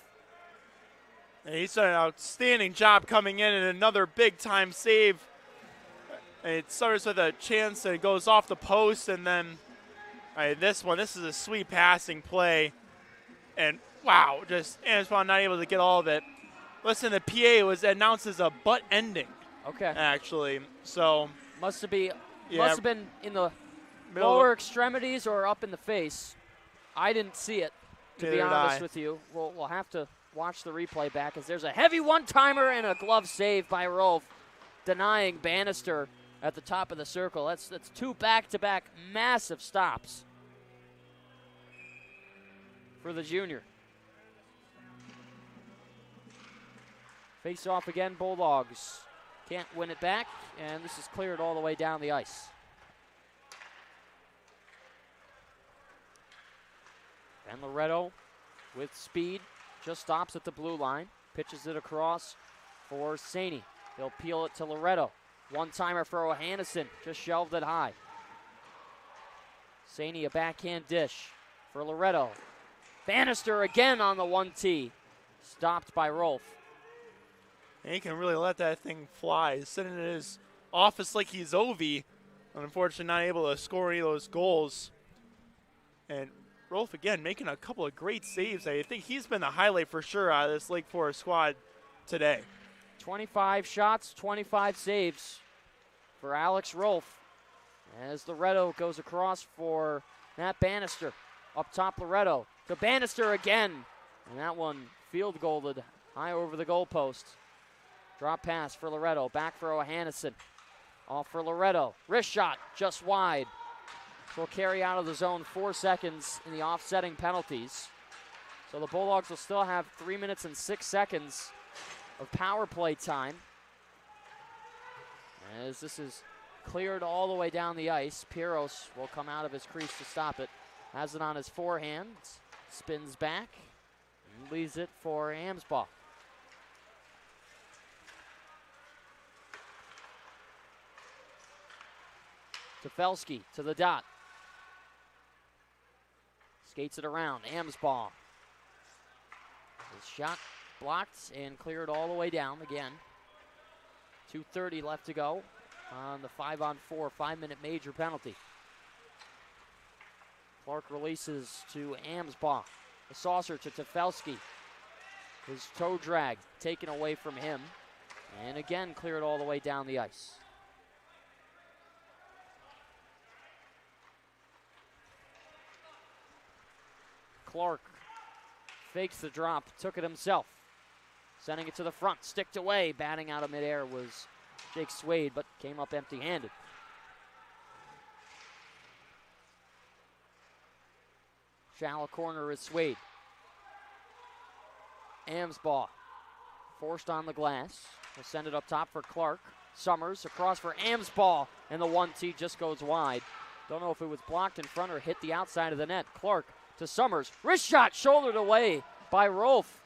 And he's done an outstanding job coming in, and another big-time save. And it starts with a chance that it goes off the post, and then this is a sweet passing play. And, wow, just Amsbaugh not able to get all of it. Listen, the PA was announced as a butt ending. Okay. Actually, so. Must have been in the lower extremities or up in the face. I didn't see it, to be honest with you. We'll have to watch the replay back, as there's a heavy one-timer and a glove save by Rolf, denying Bannister at the top of the circle. That's two back-to-back massive stops. for the junior. Face off again, Bulldogs. Can't win it back, and this is cleared all the way down the ice. And Loretto with speed just stops at the blue line. Pitches it across for Saney. He'll peel it to Loretto. One-timer for O'Hannison. Just shelved it high. Saney a backhand dish for Loretto. Bannister again on the 1T. Stopped by Rolfe. And he can really let that thing fly. He's sitting in his office like he's Ovi. Unfortunately, not able to score any of those goals. And Rolfe, again, making a couple of great saves. I think he's been the highlight for sure out of this Lake Forest squad today. 25 shots, 25 saves for Alex Rolfe. As Loretto goes across for Matt Bannister. Up top, Loretto to Bannister again. And that one field goaled high over the goalpost. Drop pass for Loretto. Back for O'Hannison. Off for Loretto. Wrist shot just wide. Will carry out of the zone 4 seconds in the offsetting penalties. So the Bulldogs will still have 3 minutes and 6 seconds of power play time. As this is cleared all the way down the ice, Piros will come out of his crease to stop it. Has it on his forehand, spins back, and leaves it for Amsbaugh. Tefelsky to the dot. Skates it around. Amsbaugh. His shot blocked and cleared all the way down again. 2:30 left to go on the 5-on-4 5-minute major penalty. Clark releases to Amsbaugh. The saucer to Tefelsky. His toe drag taken away from him. And again cleared all the way down the ice. Clark fakes the drop, took it himself. Sending it to the front, sticked away. Batting out of midair was Jake Swade, but came up empty-handed. Shallow corner is Swade. Amsbaugh forced on the glass. Will send it up top for Clark. Summers across for Amsbaugh, and the 1T just goes wide. Don't know if it was blocked in front or hit the outside of the net. Clark to Summers. Wrist shot shouldered away by Rolfe.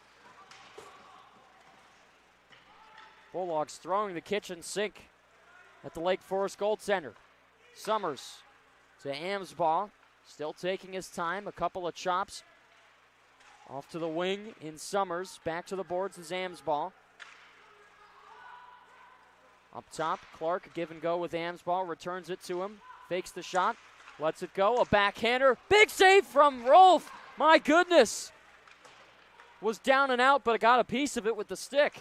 Bulldogs throwing the kitchen sink at the Lake Forest goaltender. Summers to Amsbaugh. Still taking his time. A couple of chops. Off to the wing in Summers. Back to the boards is Amsbaugh. Up top, Clark, give and go with Amsbaugh. Returns it to him. Fakes the shot. Lets it go. A backhander. Big save from Rolfe. My goodness. Was down and out, but got a piece of it with the stick.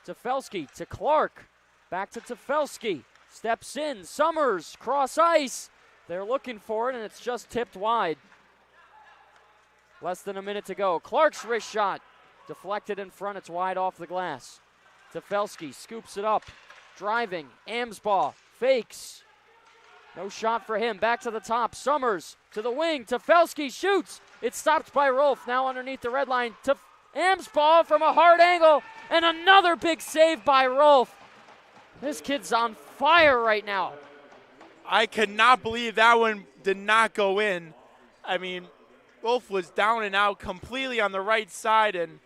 Tefelsky to Clark. Back to Tefelsky. Steps in. Summers. Cross ice. They're looking for it, and it's just tipped wide. Less than a minute to go. Clark's wrist shot. Deflected in front. It's wide off the glass. Tefelsky scoops it up. Driving. Amsbaugh. Fakes. No shot for him. Back to the top. Summers to the wing. Tefelsky shoots. It's stopped by Rolfe. Now underneath the red line. To Amsbaugh from a hard angle. And another big save by Rolfe. This kid's on fire right now. I could not believe that one did not go in. I mean, Rolfe was down and out completely on the right side, and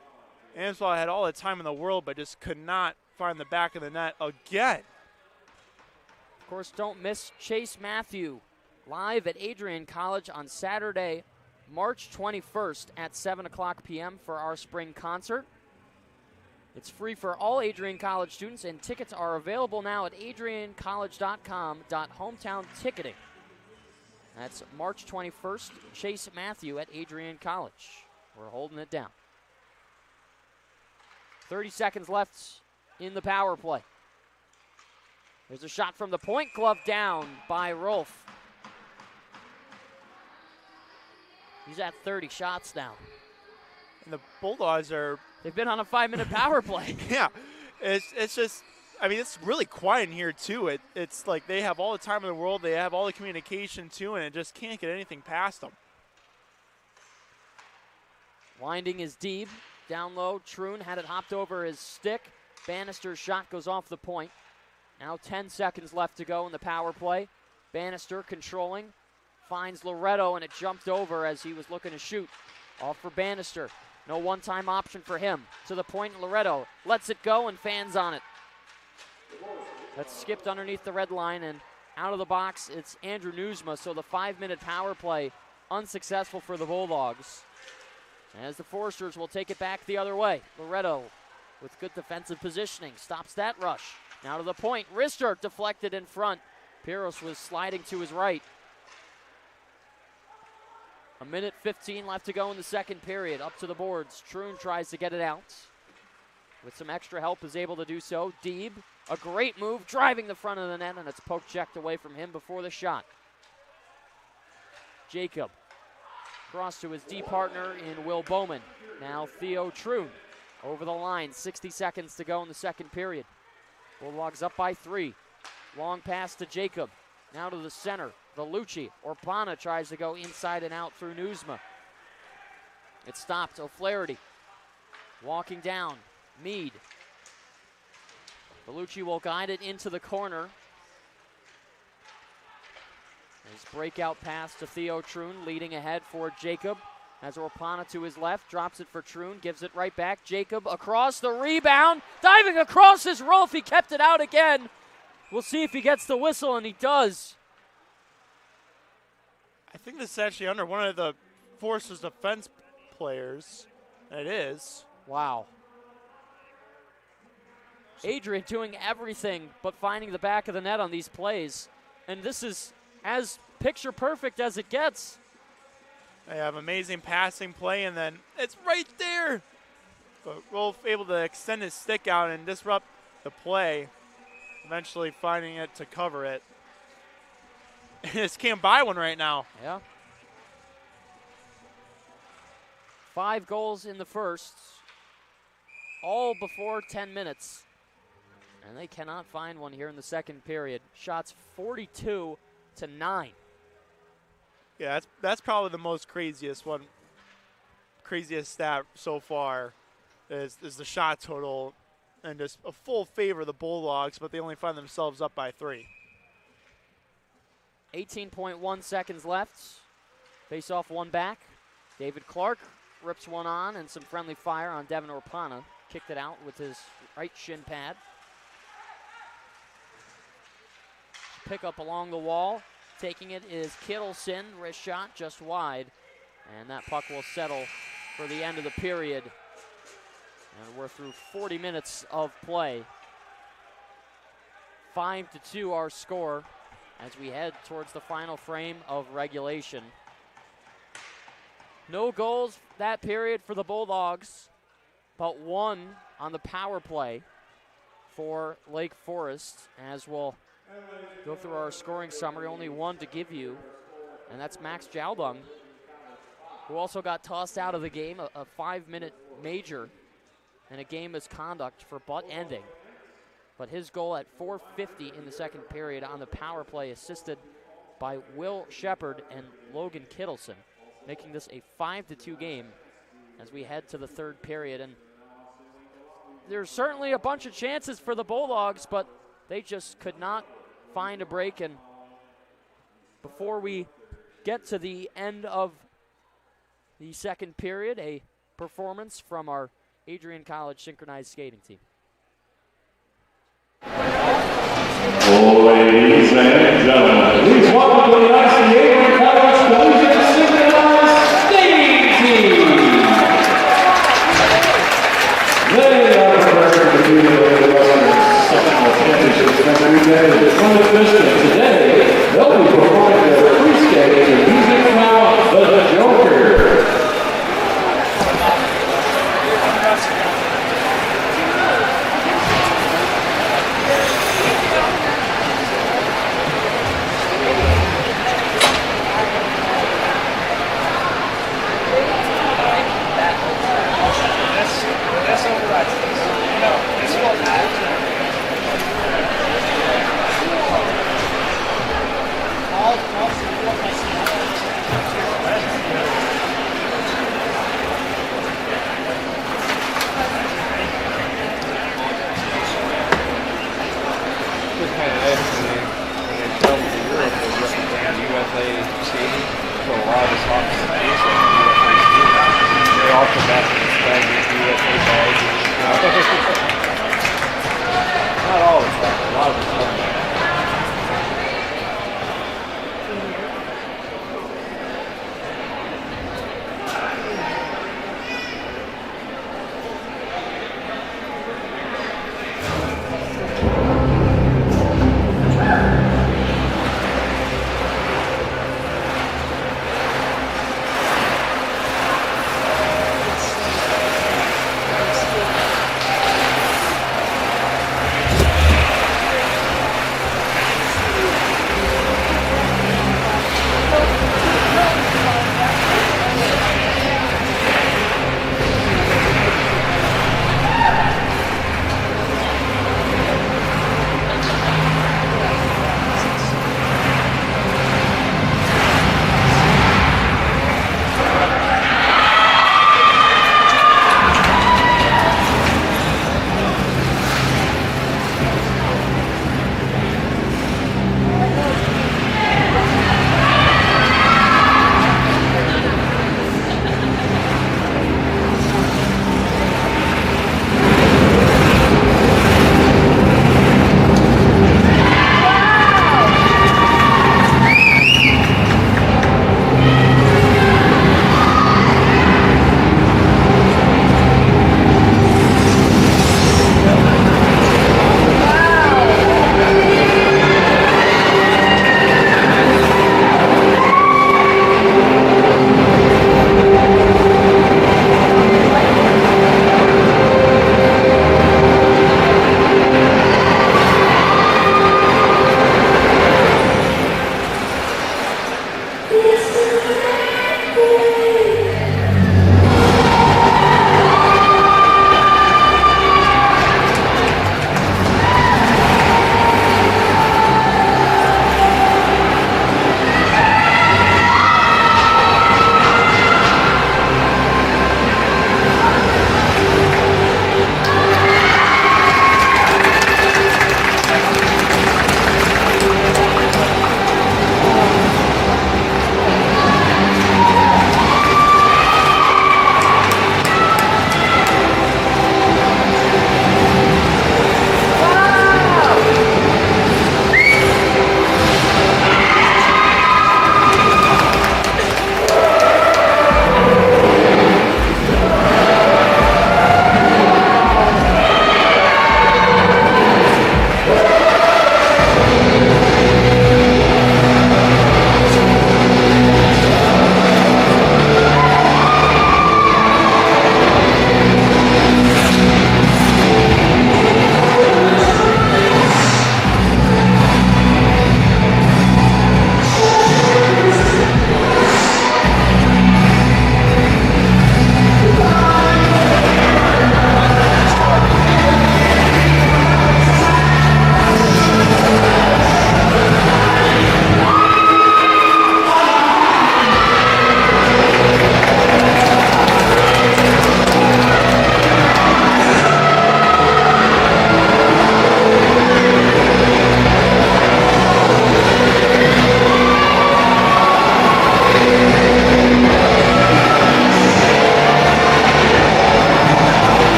Amsbaugh had all the time in the world, but just could not find the back of the net again. Of course, don't miss Chase Matthew live at Adrian College on Saturday, March 21st at 7 o'clock p.m. for our spring concert. It's free for all Adrian College students, and tickets are available now at adriancollege.com.hometown ticketing. That's March 21st, Chase Matthew at Adrian College. We're holding it down. 30 seconds left in the power play. There's a shot from the point, glove down by Rolfe. He's at 30 shots now. And the Bulldogs are... They've been on a 5-minute power play. Yeah, it's just, I mean, it's really quiet in here, too. It's like they have all the time in the world. They have all the communication, too, and it just can't get anything past them. Winding is Deeb. Down low, Troon had it hopped over his stick. Bannister's shot goes off the point. Now 10 seconds left to go in the power play. Bannister controlling, finds Loretto, and it jumped over as he was looking to shoot. Off for Bannister. No one-time option for him. To the point, Loretto lets it go and fans on it. That's skipped underneath the red line, and out of the box, it's Andrew Newsma, so the 5-minute power play unsuccessful for the Bulldogs. As the Foresters will take it back the other way. Loretto with good defensive positioning, stops that rush. Now to the point, wrister deflected in front. Piros was sliding to his right. 1:15 left to go in the second period. Up to the boards, Troon tries to get it out. With some extra help is able to do so. Deeb, a great move, driving the front of the net, and it's poke checked away from him before the shot. Jacob, cross to his D partner in Will Bowman. Now Theo Troon over the line, 60 seconds to go in the second period. Bulldogs up by 3. Long pass to Jacob. Now to the center, Vellucci. Orpana tries to go inside and out through Newsma. It stopped, O'Flaherty. Walking down, Meade. Vellucci will guide it into the corner. His breakout pass to Theo Troon, leading ahead for Jacob. Has Orpana to his left, drops it for Troon, gives it right back. Jacob across the rebound, diving across his roof. He kept it out again. We'll see if he gets the whistle, and he does. I think this is actually under one of the Foresters defense players. It is. Wow. Adrian doing everything but finding the back of the net on these plays. And this is as picture perfect as it gets. They have amazing passing play, and then it's right there. But Rolf able to extend his stick out and disrupt the play, eventually finding it to cover it. Just can't buy one right now. Yeah. 5 goals in the first, all before 10 minutes. And they cannot find one here in the second period. Shots 42-9. Yeah, that's probably the most craziest stat so far is the shot total, and just a full favor of the Bulldogs, but they only find themselves up by 3. 18.1 seconds left. Face off one back. David Clark rips one on, and some friendly fire on Devin Orpana. Kicked it out with his right shin pad. Pick up along the wall. Taking it is Kittleson. Wrist shot just wide. And that puck will settle for the end of the period. And we're through 40 minutes of play. 5-2 our score as we head towards the final frame of regulation. No goals that period for the Bulldogs, but one on the power play for Lake Forest. As we'll go through our scoring summary, only one to give you, and that's Max Jaudong, who also got tossed out of the game, a 5-minute major and a game misconduct for butt ending. But his goal at 4:50 in the second period on the power play, assisted by Will Shepard and Logan Kittleson, making this a 5-2 game as we head to the third period. And there's certainly a bunch of chances for the Bulldogs, but they just could not find a break. And before we get to the end of the second period, a performance from our Adrian College synchronized skating team. Ladies and gentlemen, please welcome to the ice the Adrian College Collegiate Synchronized Skating Team. They are prepared to be the Western Sectional Championships every day. Today, they'll be performing their free skate to music from The Joker. so a lot of us off the space and they all come back and explain to me what they not all the time, a lot of the time.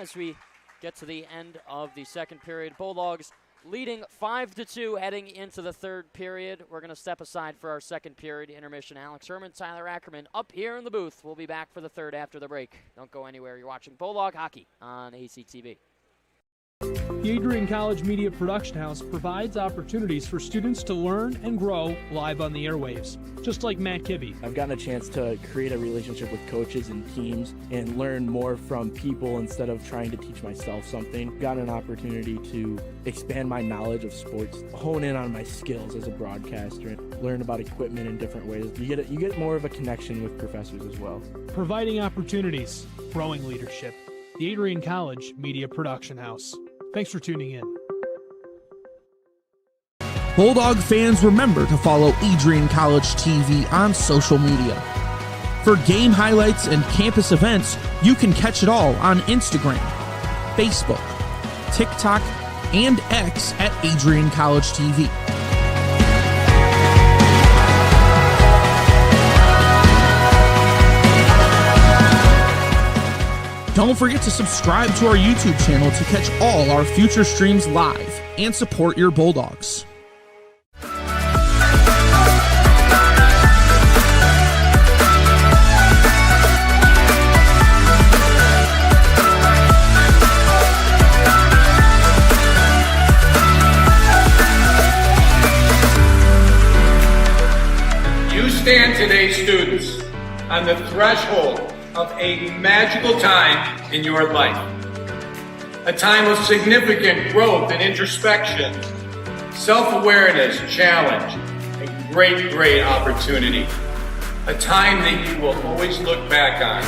as we get to the end of the second period. Bulldogs leading 5-2 heading into the third period. We're going to step aside for our second period intermission. Alex Herman, Tyler Ackerman up here in the booth. We'll be back for the third after the break. Don't go anywhere. You're watching Bulldog Hockey on ACTV. The Adrian College Media Production House provides opportunities for students to learn and grow live on the airwaves, just like Matt Kibbe. I've gotten a chance to create a relationship with coaches and teams and learn more from people instead of trying to teach myself something. Got an opportunity to expand my knowledge of sports, hone in on my skills as a broadcaster, and learn about equipment in different ways. You get more of a connection with professors as well. Providing opportunities, growing leadership. the Adrian College Media Production House. Thanks for tuning in. Bulldog fans, remember to follow Adrian College TV on social media. For game highlights and campus events, you can catch it all on Instagram, Facebook, TikTok, and X at Adrian College TV. Don't forget to subscribe to our YouTube channel to catch all our future streams live and support your Bulldogs. You stand today, students, on the threshold of a magical time in your life. A time of significant growth and introspection, self-awareness, challenge, and great opportunity. A time that you will always look back on.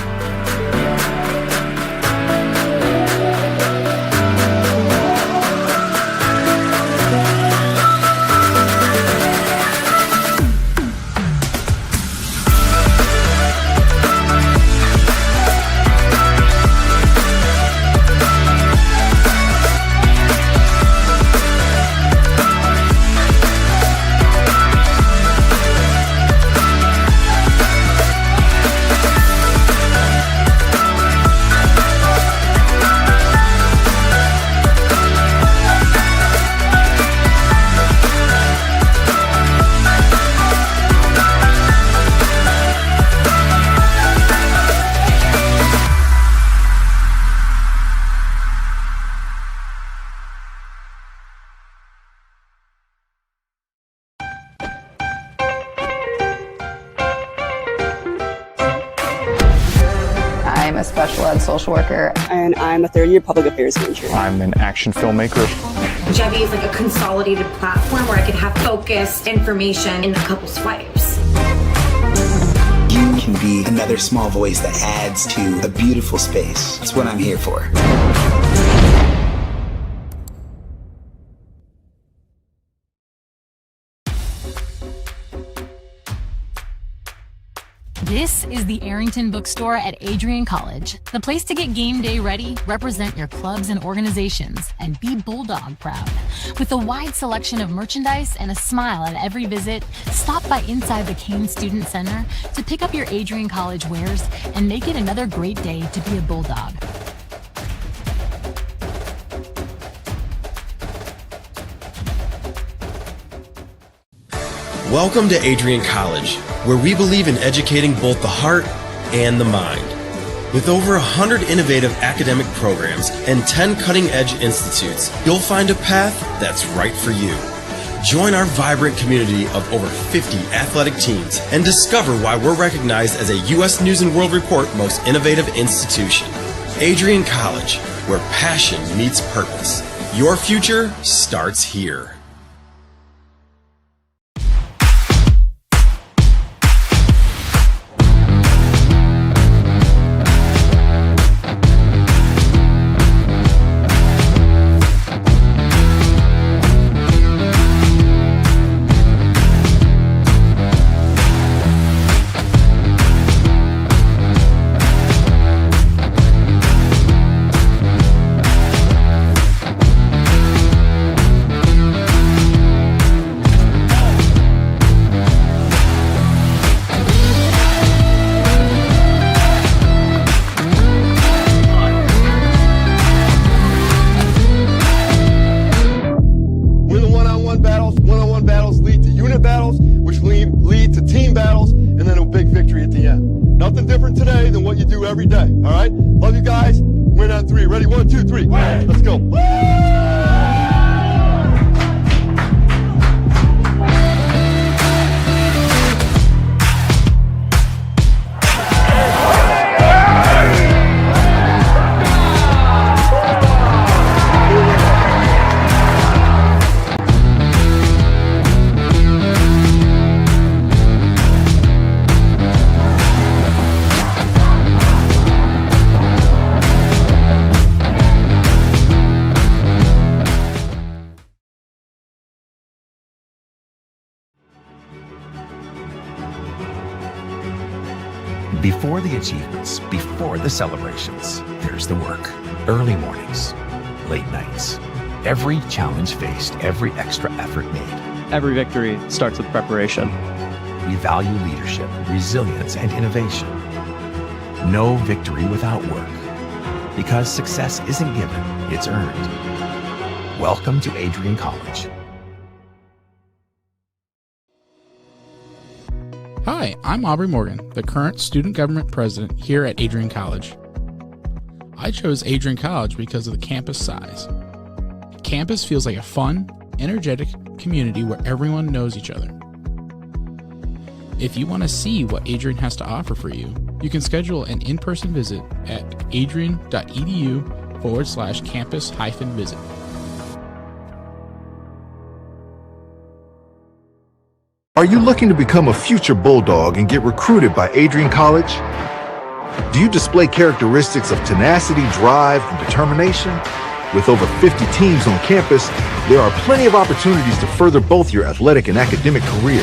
I'm a special ed social worker. And I'm a third-year public affairs major. I'm an action filmmaker. Jevy is like a consolidated platform where I can have focused information in a couple swipes. You can be another small voice that adds to a beautiful space. That's what I'm here for. This is the Arrington Bookstore at Adrian College, the place to get game day ready, represent your clubs and organizations, and be Bulldog proud. With a wide selection of merchandise and a smile at every visit, stop by inside the Kane Student Center to pick up your Adrian College wares and make it another great day to be a Bulldog. Welcome to Adrian College, where we believe in educating both the heart and the mind. With over 100 innovative academic programs and 10 cutting-edge institutes, you'll find a path that's right for you. Join our vibrant community of over 50 athletic teams and discover why we're recognized as a U.S. News & World Report Most Innovative Institution. Adrian College, where passion meets purpose. Your future starts here. Every day, all right? Love you guys. Win on 3. Ready? 1, 2, 3. Let's go. Before the achievements, before the celebrations, there's the work. Early mornings, late nights. Every challenge faced, every extra effort made. Every victory starts with preparation. We value leadership, resilience, and innovation. No victory without work. Because success isn't given, it's earned. Welcome to Adrian College. Hi, I'm Aubrey Morgan, the current student government president here at Adrian College. I chose Adrian College because of the campus size. Campus feels like a fun, energetic community where everyone knows each other. If you want to see what Adrian has to offer for you, you can schedule an in-person visit at adrian.edu/campus-visit. Are you looking to become a future Bulldog and get recruited by Adrian College? Do you display characteristics of tenacity, drive, and determination? With over 50 teams on campus, there are plenty of opportunities to further both your athletic and academic career.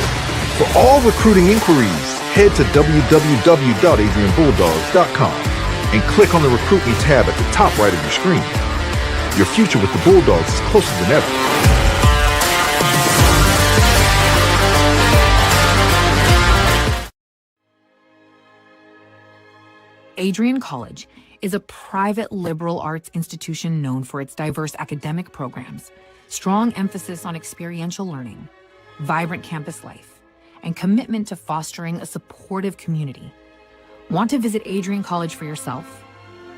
For all recruiting inquiries, head to www.adrianbulldogs.com and click on the Recruit Me tab at the top right of your screen. Your future with the Bulldogs is closer than ever. Adrian College is a private liberal arts institution known for its diverse academic programs, strong emphasis on experiential learning, vibrant campus life, and commitment to fostering a supportive community. Want to visit Adrian College for yourself?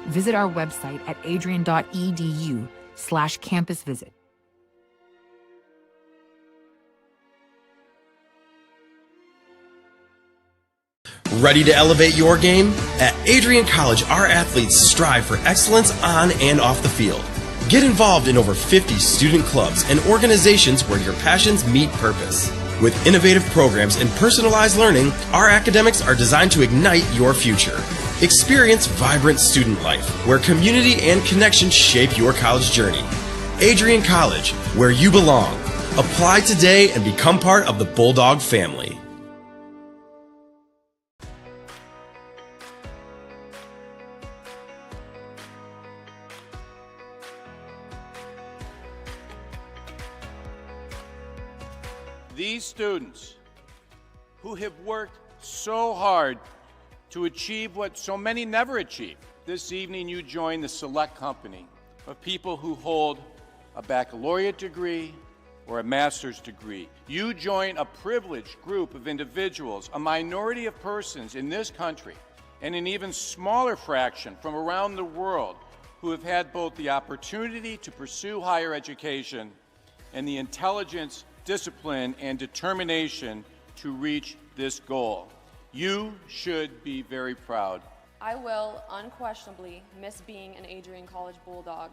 Visit our website at adrian.edu/campusvisit. Ready to elevate your game? At Adrian College, our athletes strive for excellence on and off the field. Get involved in over 50 student clubs and organizations where your passions meet purpose. With innovative programs and personalized learning, our academics are designed to ignite your future. Experience vibrant student life, where community and connection shape your college journey. Adrian College, where you belong. Apply today and become part of the Bulldog family. These students who have worked so hard to achieve what so many never achieve. This evening you join the select company of people who hold a baccalaureate degree or a master's degree. You join a privileged group of individuals, a minority of persons in this country, and an even smaller fraction from around the world who have had both the opportunity to pursue higher education and the intelligence, discipline, and determination to reach this goal. You should be very proud. I will unquestionably miss being an Adrian College Bulldog.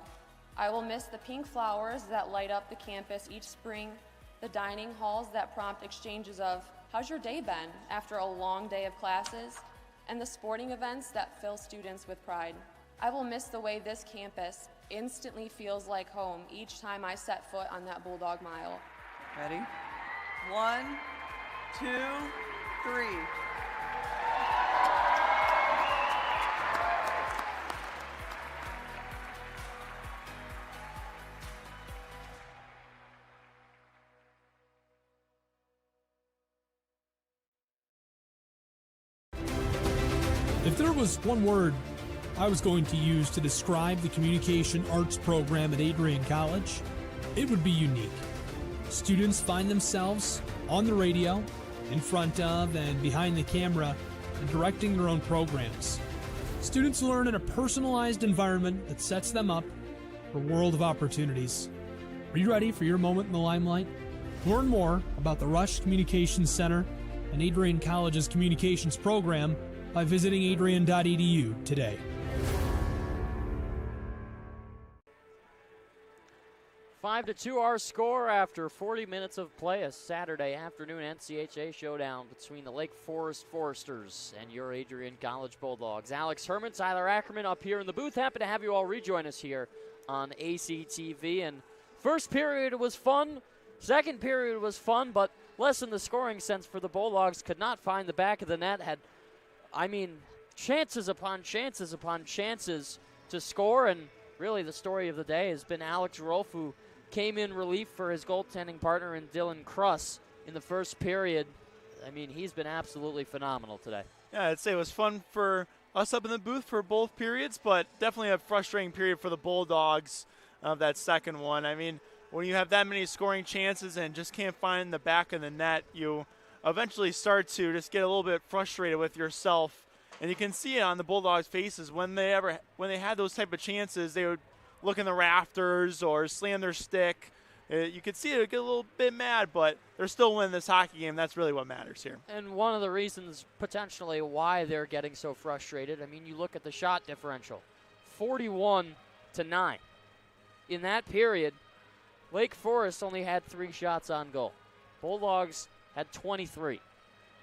I will miss the pink flowers that light up the campus each spring, the dining halls that prompt exchanges of, "How's your day been?" after a long day of classes, and the sporting events that fill students with pride. I will miss the way this campus instantly feels like home each time I set foot on that Bulldog mile. Ready? 1, 2, 3. If there was one word I was going to use to describe the communication arts program at Adrian College, it would be unique. Students find themselves on the radio, in front of and behind the camera, and directing their own programs. Students learn in a personalized environment that sets them up for a world of opportunities. Are you ready for your moment in the limelight? Learn more about the Rush Communications Center and Adrian College's communications program by visiting adrian.edu today. 5-2 our score after 40 minutes of play. A Saturday afternoon NCAA showdown between the Lake Forest Foresters and your Adrian College Bulldogs. Alex Herman, Tyler Ackerman up here in the booth. Happy to have you all rejoin us here on ACTV. And first period was fun. Second period was fun, but less in the scoring sense for the Bulldogs. Could not find the back of the net. chances upon chances upon chances to score, and really the story of the day has been Alex Rolfe, who came in relief for his goaltending partner in Dylan Kruss in the first period. I mean, he's been absolutely phenomenal today. Yeah, I'd say it was fun for us up in the booth for both periods, but definitely a frustrating period for the Bulldogs of that second one. I mean, when you have that many scoring chances and just can't find the back of the net, you eventually start to just get a little bit frustrated with yourself. And you can see it on the Bulldogs' faces when they had those type of chances, they would look in the rafters or slam their stick. You could see it get a little bit mad, but they're still winning this hockey game. That's really what matters here. And one of the reasons potentially why they're getting so frustrated, I mean, you look at the shot differential, 41-9. In that period, Lake Forest only had 3 shots on goal. Bulldogs had 23.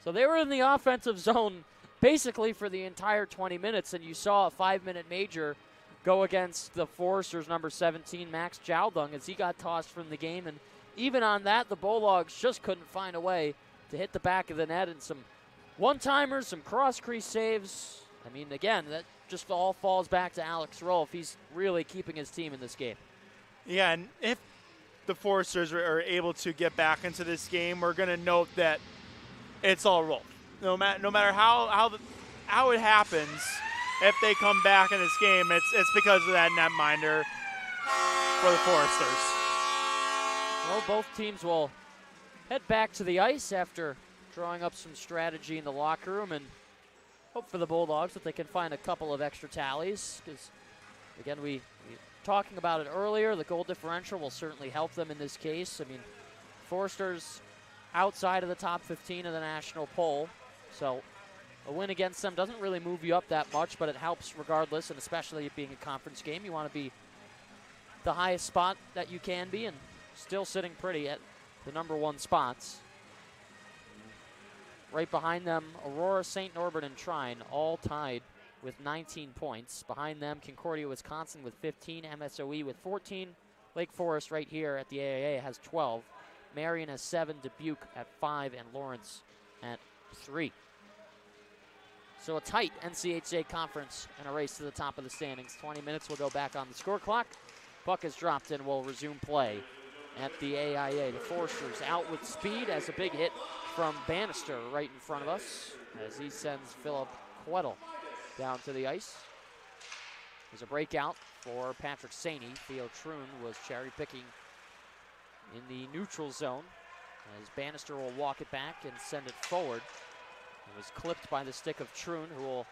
So they were in the offensive zone basically for the entire 20 minutes, and you saw a 5-minute major go against the Foresters' number 17, Max Jaldung, as he got tossed from the game. And even on that, the Bulldogs just couldn't find a way to hit the back of the net, and some one-timers, some cross-crease saves. I mean, again, that just all falls back to Alex Rolfe. He's really keeping his team in this game. Yeah, and if the Foresters are able to get back into this game, we're going to note that it's all Rolfe. No matter how it happens, if they come back in this game, it's because of that netminder for the Foresters. Well, both teams will head back to the ice after drawing up some strategy in the locker room, and hope for the Bulldogs that they can find a couple of extra tallies, because, again, we talking about it earlier, the goal differential will certainly help them in this case. I mean, Foresters outside of the top 15 of the national poll, so a win against them doesn't really move you up that much, but it helps regardless, and especially it being a conference game. You want to be the highest spot that you can be, and still sitting pretty at the number 1 spots. Right behind them, Aurora, St. Norbert, and Trine all tied with 19 points. Behind them, Concordia, Wisconsin with 15, MSOE with 14. Lake Forest right here at the AAA has 12. Marion has 7, Dubuque at 5, and Lawrence at 3. So a tight NCHA conference and a race to the top of the standings. 20 minutes will go back on the score clock. Puck is dropped and will resume play at the AIA. The Foresters out with speed as a big hit from Bannister right in front of us as he sends Philip Quettle down to the ice. There's a breakout for Patrick Saney. Theo Troon was cherry picking in the neutral zone as Bannister will walk it back and send it forward. It was clipped by the stick of Troon, who will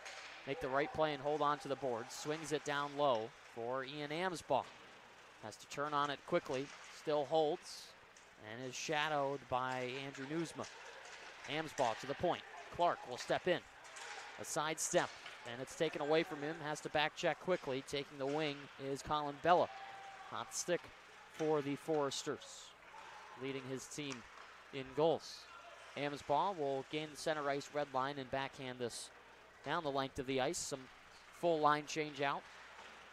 make the right play and hold on to the board. Swings it down low for Ian Amsbaugh. Has to turn on it quickly, still holds, and is shadowed by Andrew Newsma. Amsbaugh to the point. Clark will step in. A side step, and it's taken away from him. Has to back check quickly. Taking the wing is Colin Bella. Hot stick for the Foresters, leading his team in goals. Amsbaugh will gain the center ice red line and backhand this down the length of the ice. Some full line change out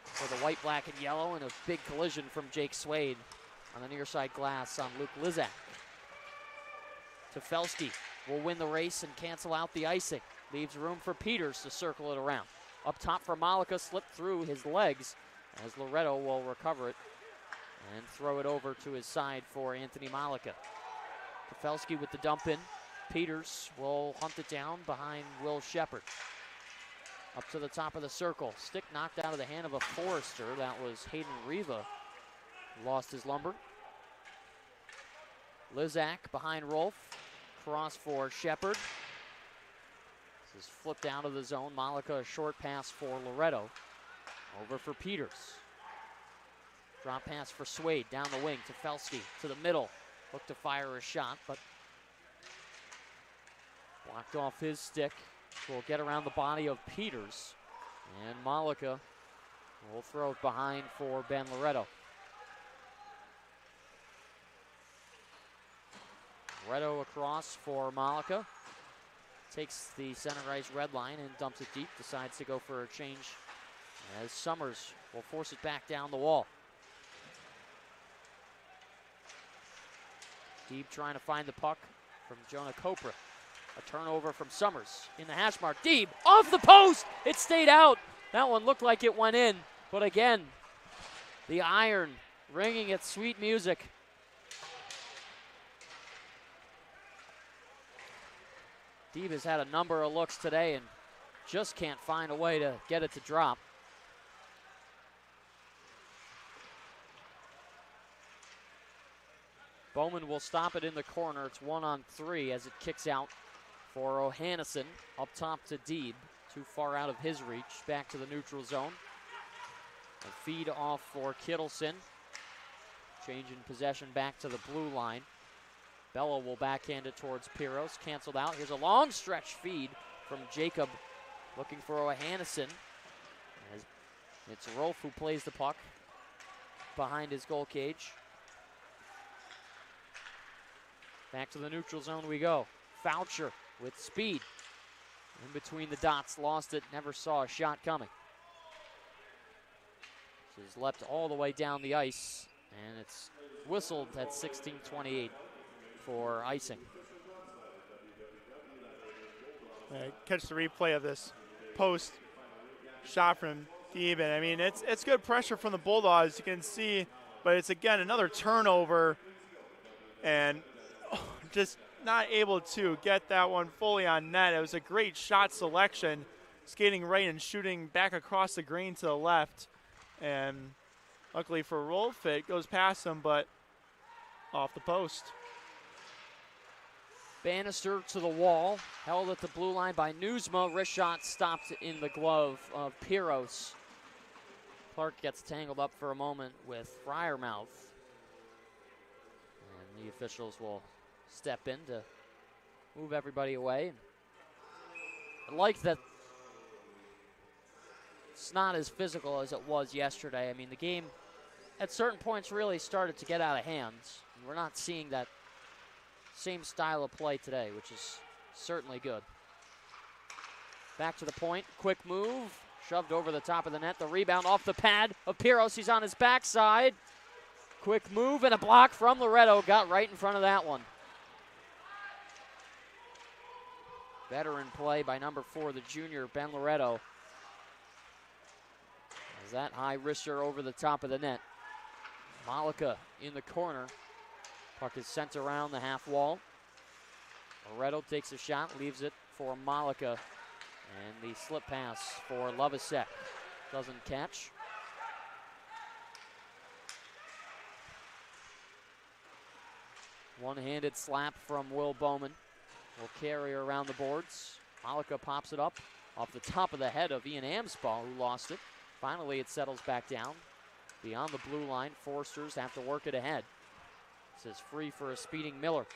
for the white, black, and yellow, and a big collision from Jake Swade on the near side glass on Luke Lizak. Tefelsky will win the race and cancel out the icing. Leaves room for Peters to circle it around. Up top for Malika, slipped through his legs as Loretto will recover it and throw it over to his side for Anthony Malika. Tefelsky with the dump in. Peters will hunt it down behind Will Shepard. Up to the top of the circle. Stick knocked out of the hand of a Forester. That was Hayden Riva. Lost his lumber. Lizak behind Rolfe. Cross for Shepard. This is flipped out of the zone. Malika a short pass for Loretto. Over for Peters. Drop pass for Swade down the wing. Tefelsky to the middle. Looked to fire a shot, but blocked off his stick. Will get around the body of Peters. And Malika will throw it behind for Ben Loretto. Loretto across for Malika. Takes the center ice red line and dumps it deep. Decides to go for a change as Summers will force it back down the wall. Deep trying to find the puck from Jonah Copra. A turnover from Summers in the hash mark. Deeb off the post. It stayed out. That one looked like it went in. But again, the iron ringing its sweet music. Deeb has had a number of looks today and just can't find a way to get it to drop. Bowman will stop it in the corner. It's 1-on-3 as it kicks out for O'Hannison. Up top to Deeb. Too far out of his reach. Back to the neutral zone. A feed off for Kittleson. Changing possession back to the blue line. Bella will backhand it towards Piros. Canceled out. Here's a long stretch feed from Jacob looking for O'Hannison. As it's Rolf who plays the puck behind his goal cage. Back to the neutral zone we go. Foucher with speed. In between the dots, lost it, never saw a shot coming. This is leapt all the way down the ice, and it's whistled at 16:28 for icing. Catch the replay of this post shot from Deeb. I mean, it's good pressure from the Bulldogs, you can see, but it's again another turnover, and just not able to get that one fully on net. It was a great shot selection, skating right and shooting back across the green to the left. And luckily for Rolf, it goes past him, but off the post. Bannister to the wall, held at the blue line by Newsma. Wrist shot stopped in the glove of Piros. Clark gets tangled up for a moment with Friarmouth. And the officials will step in to move everybody away. I like that it's not as physical as it was yesterday. I mean, the game at certain points really started to get out of hand. And we're not seeing that same style of play today, which is certainly good. Back to the point, quick move, shoved over the top of the net. The rebound off the pad of Piros. He's on his backside. Quick move and a block from Loretto. Got right in front of that one. Veteran play by number 4, the junior, Ben Loretto. As that high wrister over the top of the net. Malika in the corner. Puck is sent around the half wall. Loretto takes a shot, leaves it for Malika. And the slip pass for Lovasek. Doesn't catch. One-handed slap from Will Bowman. Will carry her around the boards. Malika pops it up off the top of the head of Ian Amsbaugh, who lost it. Finally, it settles back down. Beyond the blue line, Forsters have to work it ahead. This is free for a speeding Miller.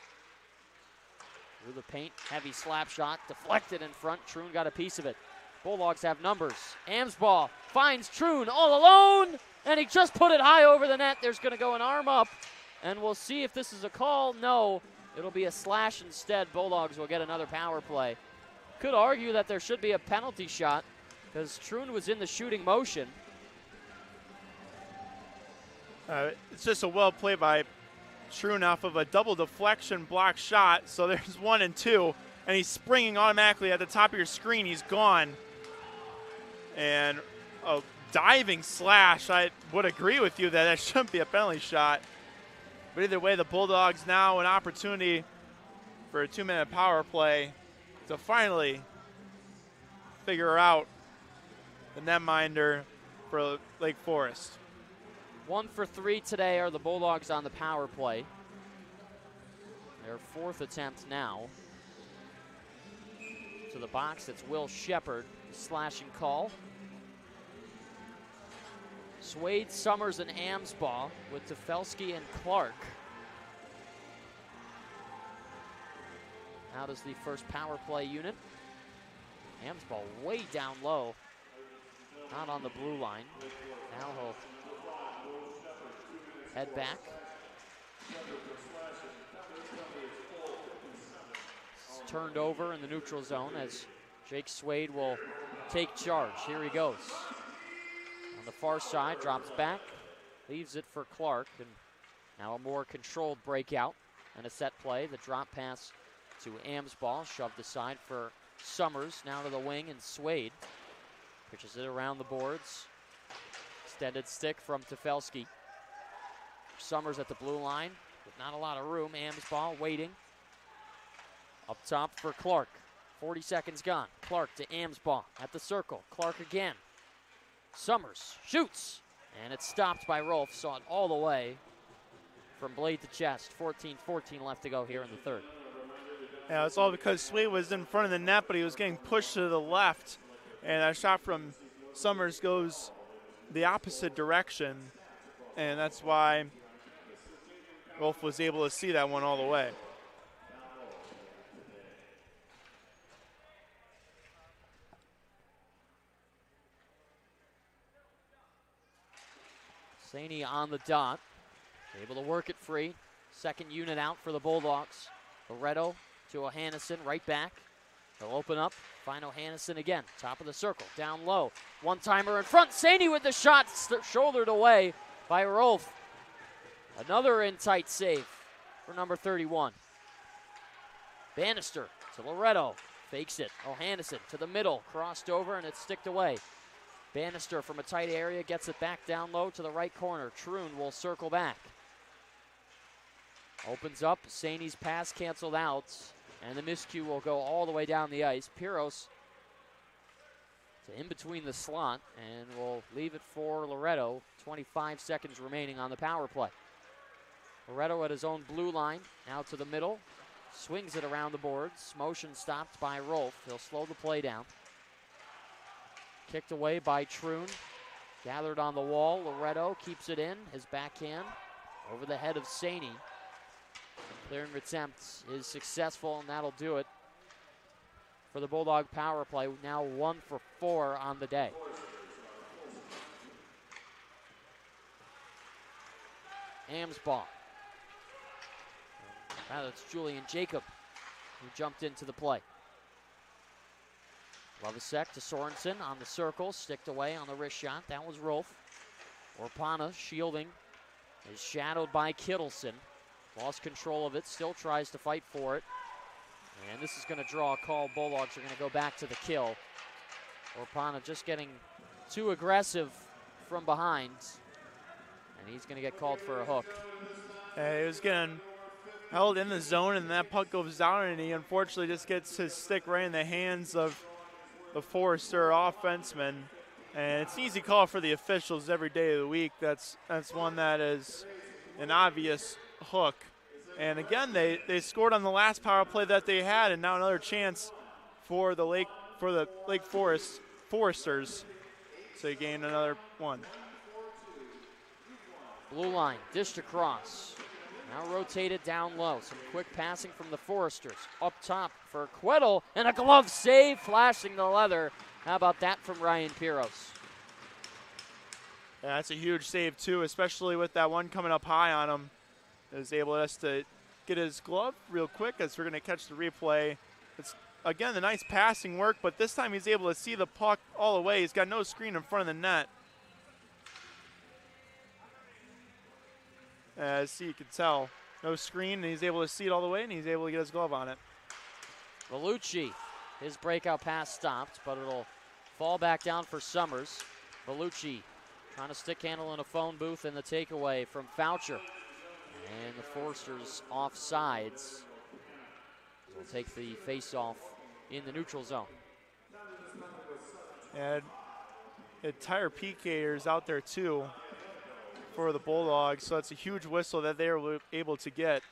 Through the paint, heavy slap shot, deflected in front. Troon got a piece of it. Bulldogs have numbers. Amsbaugh finds Troon all alone, and he just put it high over the net. There's going to go an arm up, and we'll see if this is a call. No. It'll be a slash instead. Bulldogs will get another power play. Could argue that there should be a penalty shot because Troon was in the shooting motion. It's just a well play by Troon off of a double deflection block shot. So there's 1 and 2, and he's springing automatically at the top of your screen. He's gone. And a diving slash. I would agree with you that shouldn't be a penalty shot. But either way, the Bulldogs now an opportunity for a 2-minute power play to finally figure out the netminder for Lake Forest. 1 for 3 today are the Bulldogs on the power play. Their 4th attempt now. To the box, it's Will Shepard, slashing call. Swade, Summers, and Amsbaugh with Tefelsky and Clark. Out is the first power play unit. Amsbaugh way down low. Not on the blue line. Now he'll head back. It's turned over in the neutral zone as Jake Swade will take charge. Here he goes. On the far side, drops back, leaves it for Clark, and now a more controlled breakout and a set play. The drop pass to Amsball, shoved aside for Summers, now to the wing, and Swade pitches it around the boards. Extended stick from Tefelski. Summers at the blue line with not a lot of room. Amsball waiting. Up top for Clark. 40 seconds gone. Clark to Amsball at the circle. Clark again. Summers shoots, and it's stopped by Rolf. Saw it all the way from blade to chest. 14-14 left to go here in the third. Yeah, it's all because Swade was in front of the net, but he was getting pushed to the left, and a shot from Summers goes the opposite direction, and that's why Rolf was able to see that one all the way. Saney on the dot, able to work it free. Second unit out for the Bulldogs. Loretto to O'Hannison, right back. He'll open up, find O'Hannison again. Top of the circle, down low. One-timer in front. Saney with the shot, shouldered away by Rolf. Another in-tight save for number 31. Bannister to Loretto, fakes it. O'Hannison to the middle, crossed over, and it's sticked away. Bannister from a tight area gets it back down low to the right corner. Troon will circle back. Opens up, Saney's pass canceled out, and the miscue will go all the way down the ice. Piros to in between the slot, and we'll leave it for Loretto. 25 seconds remaining on the power play. Loretto at his own blue line, now to the middle. Swings it around the boards. Motion stopped by Rolf. He'll slow the play down. Kicked away by Troon. Gathered on the wall. Loretto keeps it in. His backhand over the head of Saney. Clearing attempt is successful, and that'll do it for the Bulldog power play. Now 1 for 4 on the day. Amsball. That's Julian Jacob who jumped into the play. Lovasek to Sorensen on the circle, sticked away on the wrist shot. That was Rolf. Orpana shielding is shadowed by Kittleson. Lost control of it, still tries to fight for it. And this is going to draw a call. Bulldogs are going to go back to the kill. Orpana just getting too aggressive from behind. And he's going to get called for a hook. He was getting held in the zone, and that puck goes down, and he unfortunately just gets his stick right in the hands of the Forester offenseman. And it's an easy call for the officials every day of the week. That's one that is an obvious hook. And again, they scored on the last power play that they had, and now another chance for the Lake Foresters. So they gained another one. Blue line, dished across. Now rotated down low. Some quick passing from the Foresters. Up top for Quettle, and a glove save, flashing the leather. How about that from Ryan Piros? Yeah, that's a huge save too, especially with that one coming up high on him. Is able to get his glove real quick as we're going to catch the replay. It's, again, the nice passing work, but this time he's able to see the puck all the way. He's got no screen in front of the net. As you can tell, no screen, and he's able to see it all the way, and he's able to get his glove on it. Vellucci, his breakout pass stopped, but it'll fall back down for Summers. Vellucci trying to stick handle in a phone booth, and the takeaway from Foucher. And the Foresters off sides. Will take the face-off in the neutral zone. And Tyre Picator's out there too for the Bulldogs, so it's a huge whistle that they were able to get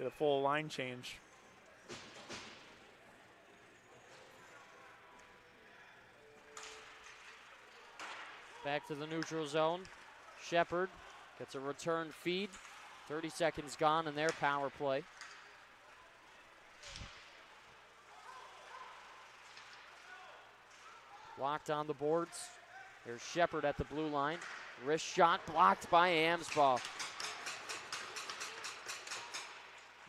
a full line change. Back to the neutral zone. Shepard gets a return feed. 30 seconds gone in their power play. Locked on the boards. There's Shepard at the blue line. Wrist shot blocked by Amsball.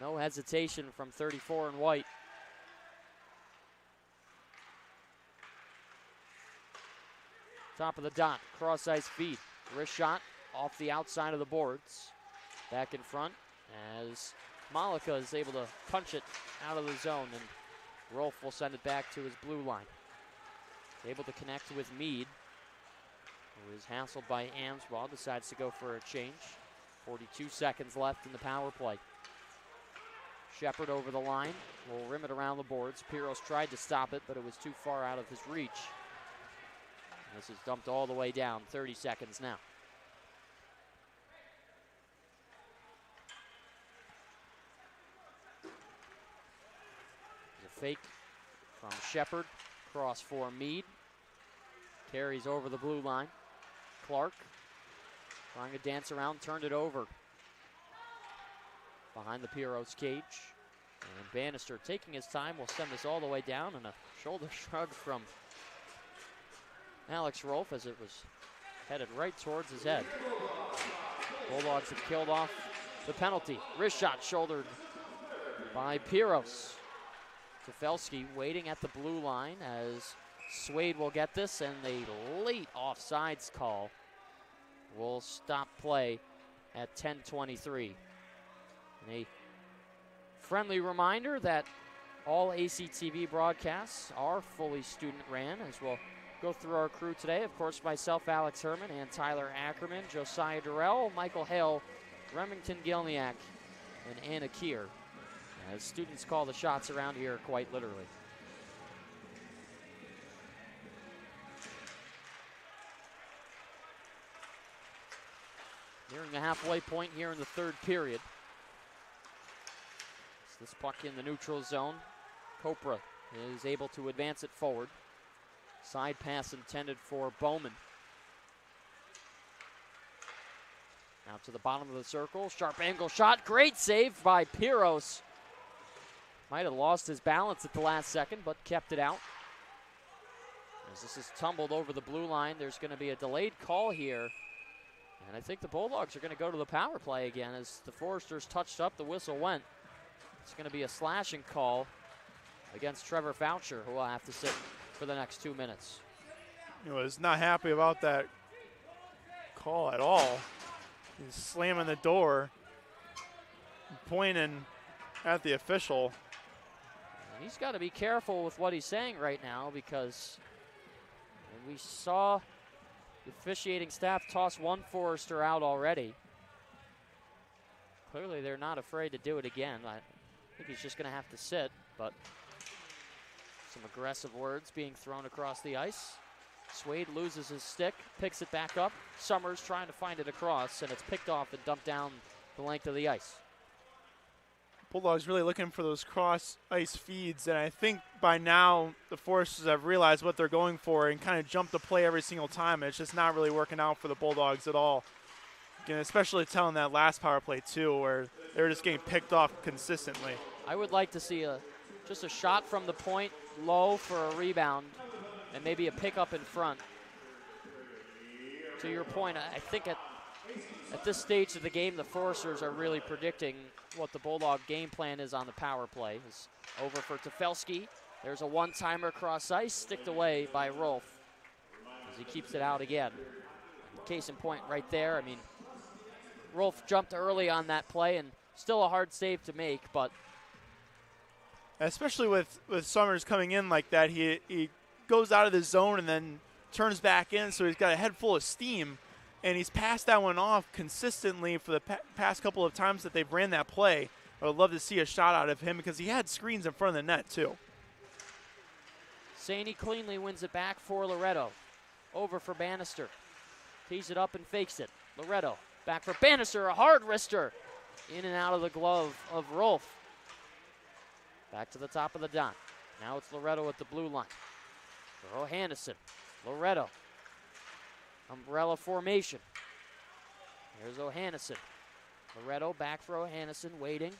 No hesitation from 34 in white. Top of the dot, cross ice feed. Wrist shot off the outside of the boards. Back in front as Malika is able to punch it out of the zone, and Rolf will send it back to his blue line. Able to connect with Mead, who is hassled by Amsbaugh, decides to go for a change. 42 seconds left in the power play. Shepard over the line, will rim it around the boards. Piros tried to stop it, but it was too far out of his reach. And this is dumped all the way down, 30 seconds now. There's a fake from Shepard, cross for Mead. Carries over the blue line. Clark trying to dance around, turned it over. Behind the Piros cage. And Bannister taking his time will send this all the way down, and a shoulder shrug from Alex Rolf as it was headed right towards his head. Bulldogs have killed off the penalty. Wrist shot shouldered by Piros. Tefelsky waiting at the blue line as Swade will get this, and a late offsides call will stop play at 10:23. And a friendly reminder that all ACTV broadcasts are fully student ran, as we'll go through our crew today. Of course, myself, Alex Herman, and Tyler Ackerman, Josiah Durrell, Michael Hale, Remington Gilniak, and Anna Keir, as students call the shots around here quite literally. Nearing the halfway point here in the third period. So this puck in the neutral zone. Copra is able to advance it forward. Side pass intended for Bowman. Now to the bottom of the circle. Sharp angle shot. Great save by Piros. Might have lost his balance at the last second, but kept it out. As this is tumbled over the blue line, there's going to be a delayed call here. And I think the Bulldogs are going to go to the power play again. As the Foresters touched up, the whistle went. It's going to be a slashing call against Trevor Foucher, who will have to sit for the next 2 minutes. He was not happy about that call at all. He's slamming the door, pointing at the official. And he's got to be careful with what he's saying right now, because we saw the officiating staff toss one Forester out already. Clearly they're not afraid to do it again. I think he's just going to have to sit, but some aggressive words being thrown across the ice. Swade loses his stick, picks it back up. Summers trying to find it across, and it's picked off and dumped down the length of the ice. Bulldogs really looking for those cross-ice feeds, and I think by now the Foresters have realized what they're going for and kind of jumped the play every single time. And it's just not really working out for the Bulldogs at all. Again, especially telling that last power play too, where they were just getting picked off consistently. I would like to see just a shot from the point, low for a rebound, and maybe a pickup in front. To your point, I think at this stage of the game, the Foresters are really predicting what the Bulldog game plan is on the power play. It's over for Tefelsky. There's a one-timer cross ice, sticked away by Rolf as he keeps it out again. Case in point right there. I mean, Rolf jumped early on that play, and still a hard save to make, but especially with Summers coming in like that, he goes out of the zone and then turns back in, so he's got a head full of steam. And he's passed that one off consistently for the past couple of times that they've ran that play. I would love to see a shot out of him because he had screens in front of the net too. Saney cleanly wins it back for Loretto. Over for Bannister. Tees it up and fakes it. Loretto back for Bannister, a hard wrister. In and out of the glove of Rolf. Back to the top of the dot. Now it's Loretto at the blue line. For O'Hannison. Loretto. Umbrella formation. There's O'Hannison. Loretto back for O'Hannison, waiting.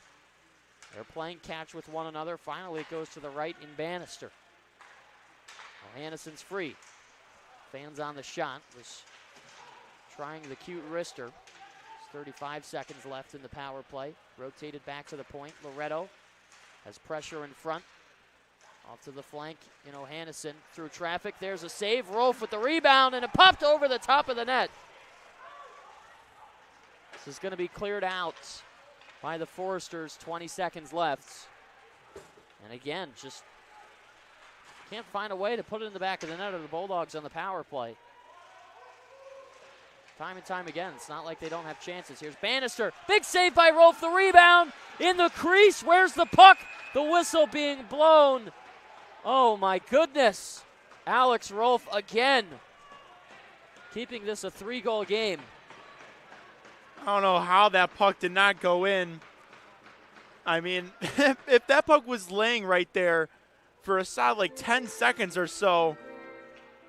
They're playing catch with one another. Finally, it goes to the right in Bannister. O'Hannison's free. Fans on the shot. Was trying the cute wrister. There's 35 seconds left in the power play. Rotated back to the point. Loretto has pressure in front. Off to the flank in O'Hannison through traffic. There's a save. Rolf with the rebound, and it popped over the top of the net. This is going to be cleared out by the Foresters, 20 seconds left. And again, just can't find a way to put it in the back of the net of the Bulldogs on the power play. Time and time again, it's not like they don't have chances. Here's Bannister, big save by Rolf, the rebound in the crease. Where's the puck? The whistle being blown. Oh my goodness. Alex Rolf again, keeping this a 3-goal game. I don't know how that puck did not go in. I mean, if that puck was laying right there for a solid like 10 seconds or so,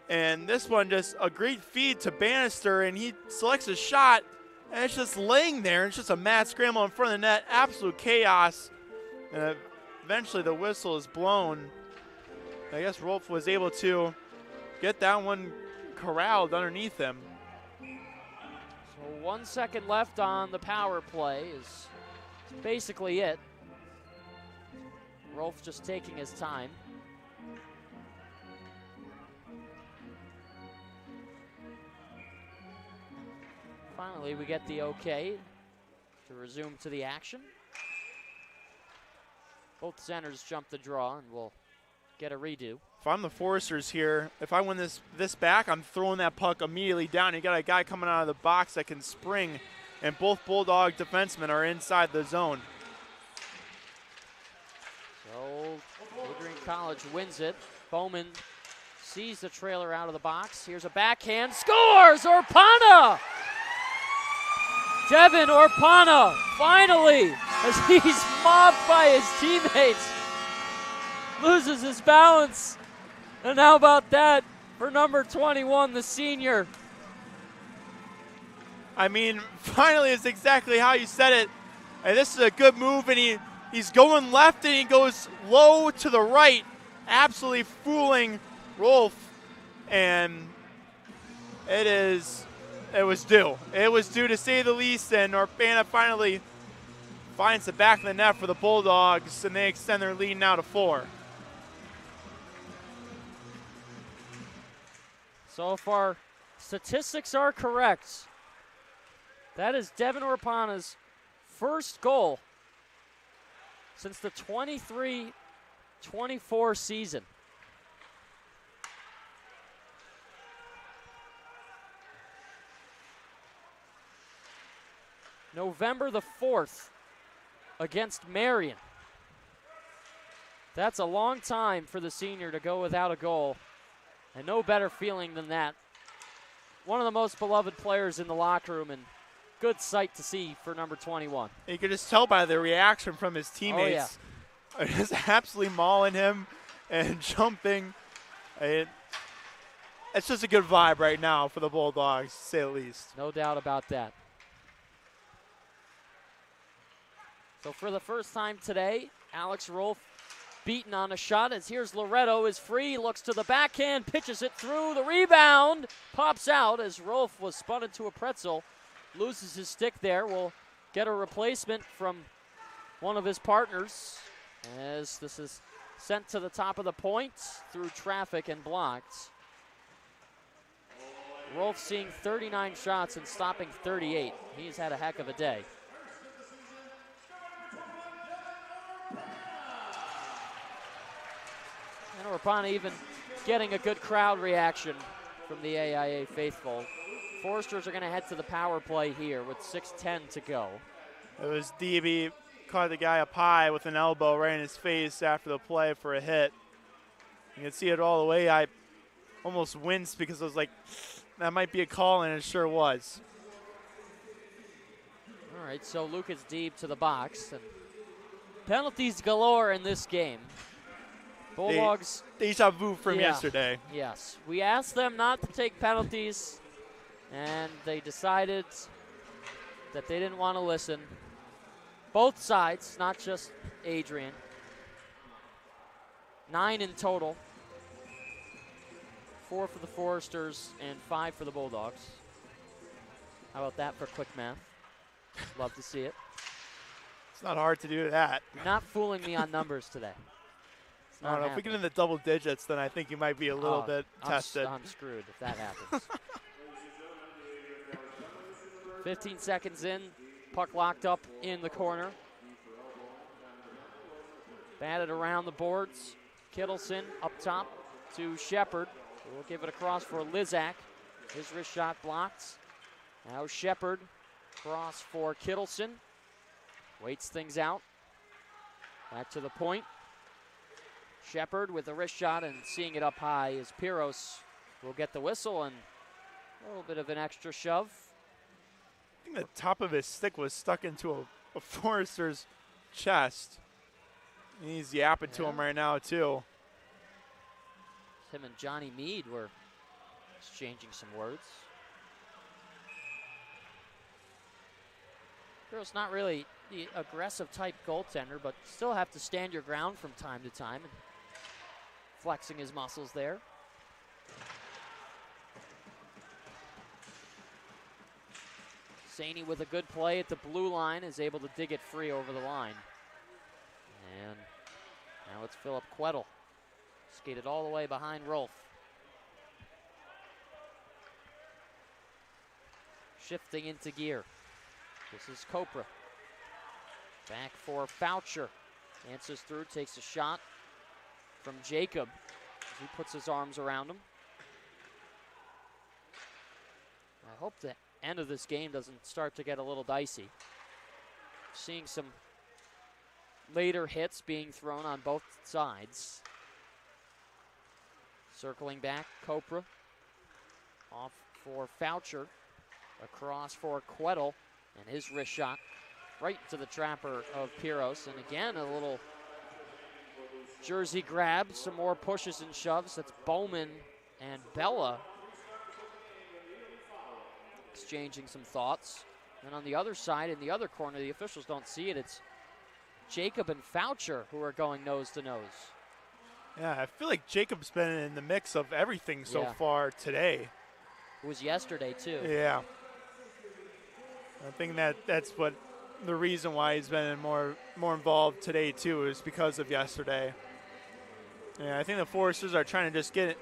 and this one just a great feed to Bannister, and he selects a shot, and it's just laying there. It's just a mad scramble in front of the net, absolute chaos. And eventually the whistle is blown. I guess Rolf was able to get that one corralled underneath him. So 1 second left on the power play is basically it. Rolf just taking his time. Finally, we get the okay to resume to the action. Both centers jump the draw, and we'll get a redo. If I'm the Foresters here, if I win this back, I'm throwing that puck immediately down. You got a guy coming out of the box that can spring, and both Bulldog defensemen are inside the zone. So Adrian College wins it. Bowman sees the trailer out of the box. Here's a backhand, scores! Orpana! Devin Orpana, finally, as he's mobbed by his teammates, loses his balance. And how about that for number 21, the senior? I mean, finally is exactly how you said it. And this is a good move, and he's going left and he goes low to the right, absolutely fooling Rolf. And it was due. It was due to say the least, and Orpana finally finds the back of the net for the Bulldogs, and they extend their lead now to 4. So if our statistics are correct, that is Devin Orpana's first goal since the 23-24 season. November the 4th against Marion. That's a long time for the senior to go without a goal, and no better feeling than that. One of the most beloved players in the locker room, and good sight to see for number 21. You could just tell by the reaction from his teammates. Oh, yeah. Just absolutely mauling him and jumping. It's just a good vibe right now for the Bulldogs, to say the least. No doubt about that. So for the first time today, Alex Rolf beaten on a shot, as here's Loretto is free, looks to the backhand, pitches it through, the rebound pops out as Rolf was spun into a pretzel, loses his stick there. Will get a replacement from one of his partners as this is sent to the top of the point through traffic and blocked. Rolf seeing 39 shots and stopping 38. He's had a heck of a day. And Orpana even getting a good crowd reaction from the AIA faithful. Foresters are going to head to the power play here with 6:10 to go. It was DB caught the guy up high with an elbow right in his face after the play for a hit. You can see it all the way. I almost winced because I was like, that might be a call, and it sure was. All right, so Lucas Deeb to the box. And penalties galore in this game. Bulldogs. Deja vu from yesterday. Yes. We asked them not to take penalties, and they decided that they didn't want to listen. Both sides, not just Adrian. 9 in total. 4 for the Foresters and 5 for the Bulldogs. How about that for quick math? Love to see it. It's not hard to do that. You're not fooling me on numbers today. I don't know. If we get in the double digits, then I think you might be a little bit tested. I'm screwed if that happens. 15 seconds in, puck locked up in the corner. Batted around the boards. Kittleson up top to Shepard. We'll give it across for Lizak. His wrist shot blocked. Now Shepard, cross for Kittleson. Waits things out. Back to the point. Shepard with the wrist shot and seeing it up high is Piros. Will get the whistle and a little bit of an extra shove. I think the top of his stick was stuck into a Forrester's chest. He's yapping to him right now, too. Him and Johnny Mead were exchanging some words. Piros not really the aggressive type goaltender, but still have to stand your ground from time to time and flexing his muscles there. Saney with a good play at the blue line is able to dig it free over the line. And now it's Philip Quettle. Skated all the way behind Rolf. Shifting into gear. This is Copra. Back for Foucher. Answers through, takes a shot from Jacob. He puts his arms around him. I hope the end of this game doesn't start to get a little dicey. Seeing some later hits being thrown on both sides. Circling back, Copra. Off for Foucher. Across for Quettle. And his wrist shot right to the trapper of Piros. And again, a little jersey grab. Some more pushes and shoves. That's Bowman and Bella exchanging some thoughts. And on the other side, in the other corner, the officials don't see it. It's Jacob and Foucher who are going nose to nose. Yeah, I feel like Jacob's been in the mix of everything so far today. It was yesterday, too. Yeah. I think that's what the reason why he's been more involved today, too, is because of yesterday. Yeah, I think the Foresters are trying to just get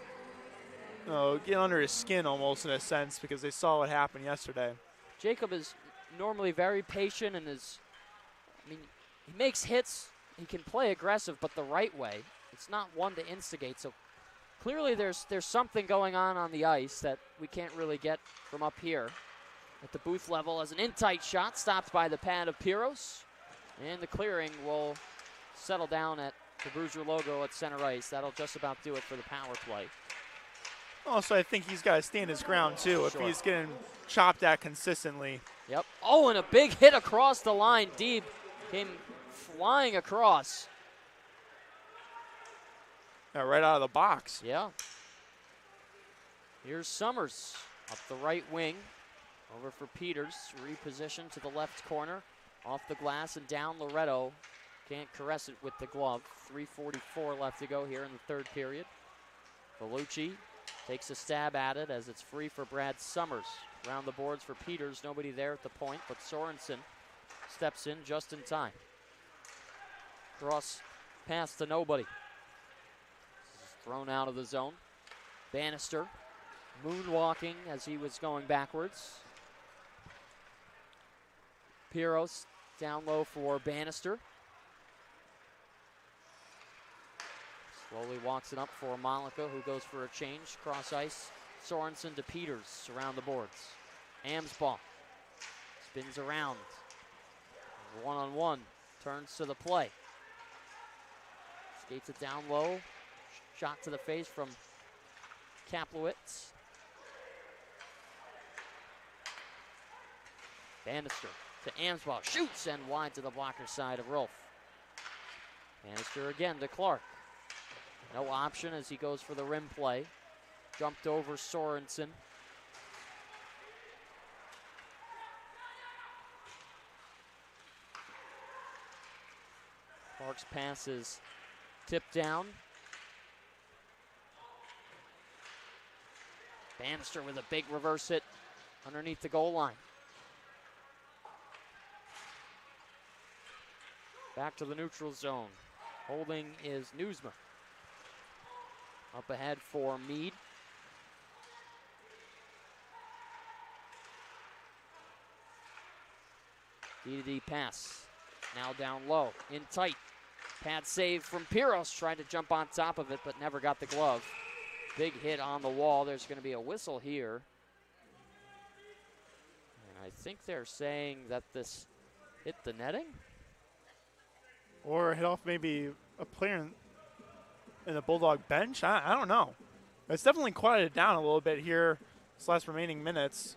under his skin almost in a sense because they saw what happened yesterday. Jacob is normally very patient and he makes hits. He can play aggressive, but the right way. It's not one to instigate. So clearly there's something going on the ice that we can't really get from up here at the booth level. As an in-tight shot stopped by the pad of Piros. And the clearing will settle down at the Bruiser logo at center ice. That'll just about do it for the power play. Also, I think he's got to stand his ground, too, if he's getting chopped at consistently. Yep. Oh, and a big hit across the line. Deeb came flying across. Yeah, right out of the box. Yeah. Here's Summers up the right wing. Over for Peters. Repositioned to the left corner. Off the glass and down Loretto. Can't caress it with the glove. 3:44 left to go here in the third period. Bellucci takes a stab at it as it's free for Brad Summers. Around the boards for Peters. Nobody there at the point, but Sorensen steps in just in time. Cross pass to nobody. Thrown out of the zone. Bannister moonwalking as he was going backwards. Piros down low for Bannister. Slowly walks it up for Malika, who goes for a change. Cross ice. Sorensen to Peters around the boards. Amsbaugh spins around. One-on-one. Turns to the play. Skates it down low. Shot to the face from Kaplowitz. Bannister to Amsbaugh. Shoots and wide to the blocker side of Rolf. Bannister again to Clark. No option as he goes for the rim play. Jumped over Sorensen. Clark's pass is tipped down. Bannister with a big reverse hit underneath the goal line. Back to the neutral zone. Holding is Newsma. Up ahead for Mead. D-to-D pass. Now down low. In tight. Pad save from Piros, trying to jump on top of it, but never got the glove. Big hit on the wall. There's going to be a whistle here. And I think they're saying that this hit the netting? Or hit off maybe a player in the Bulldog bench? I don't know. It's definitely quieted down a little bit here this last remaining minutes.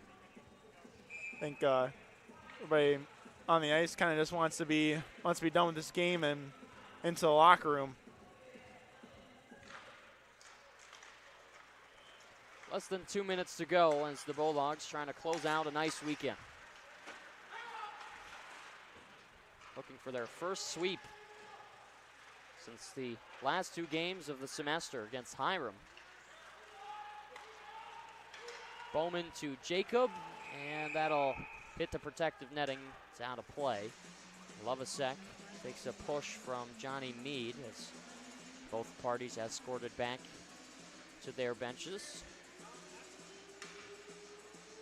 I think everybody on the ice kind of just wants to be done with this game and into the locker room. Less than 2 minutes to go as the Bulldogs trying to close out a nice weekend. Looking for their first sweep since the last 2 games of the semester against Hiram. Bowman to Jacob, and that'll hit the protective netting. It's out of play. Lovasek takes a push from Johnny Mead as both parties escorted back to their benches.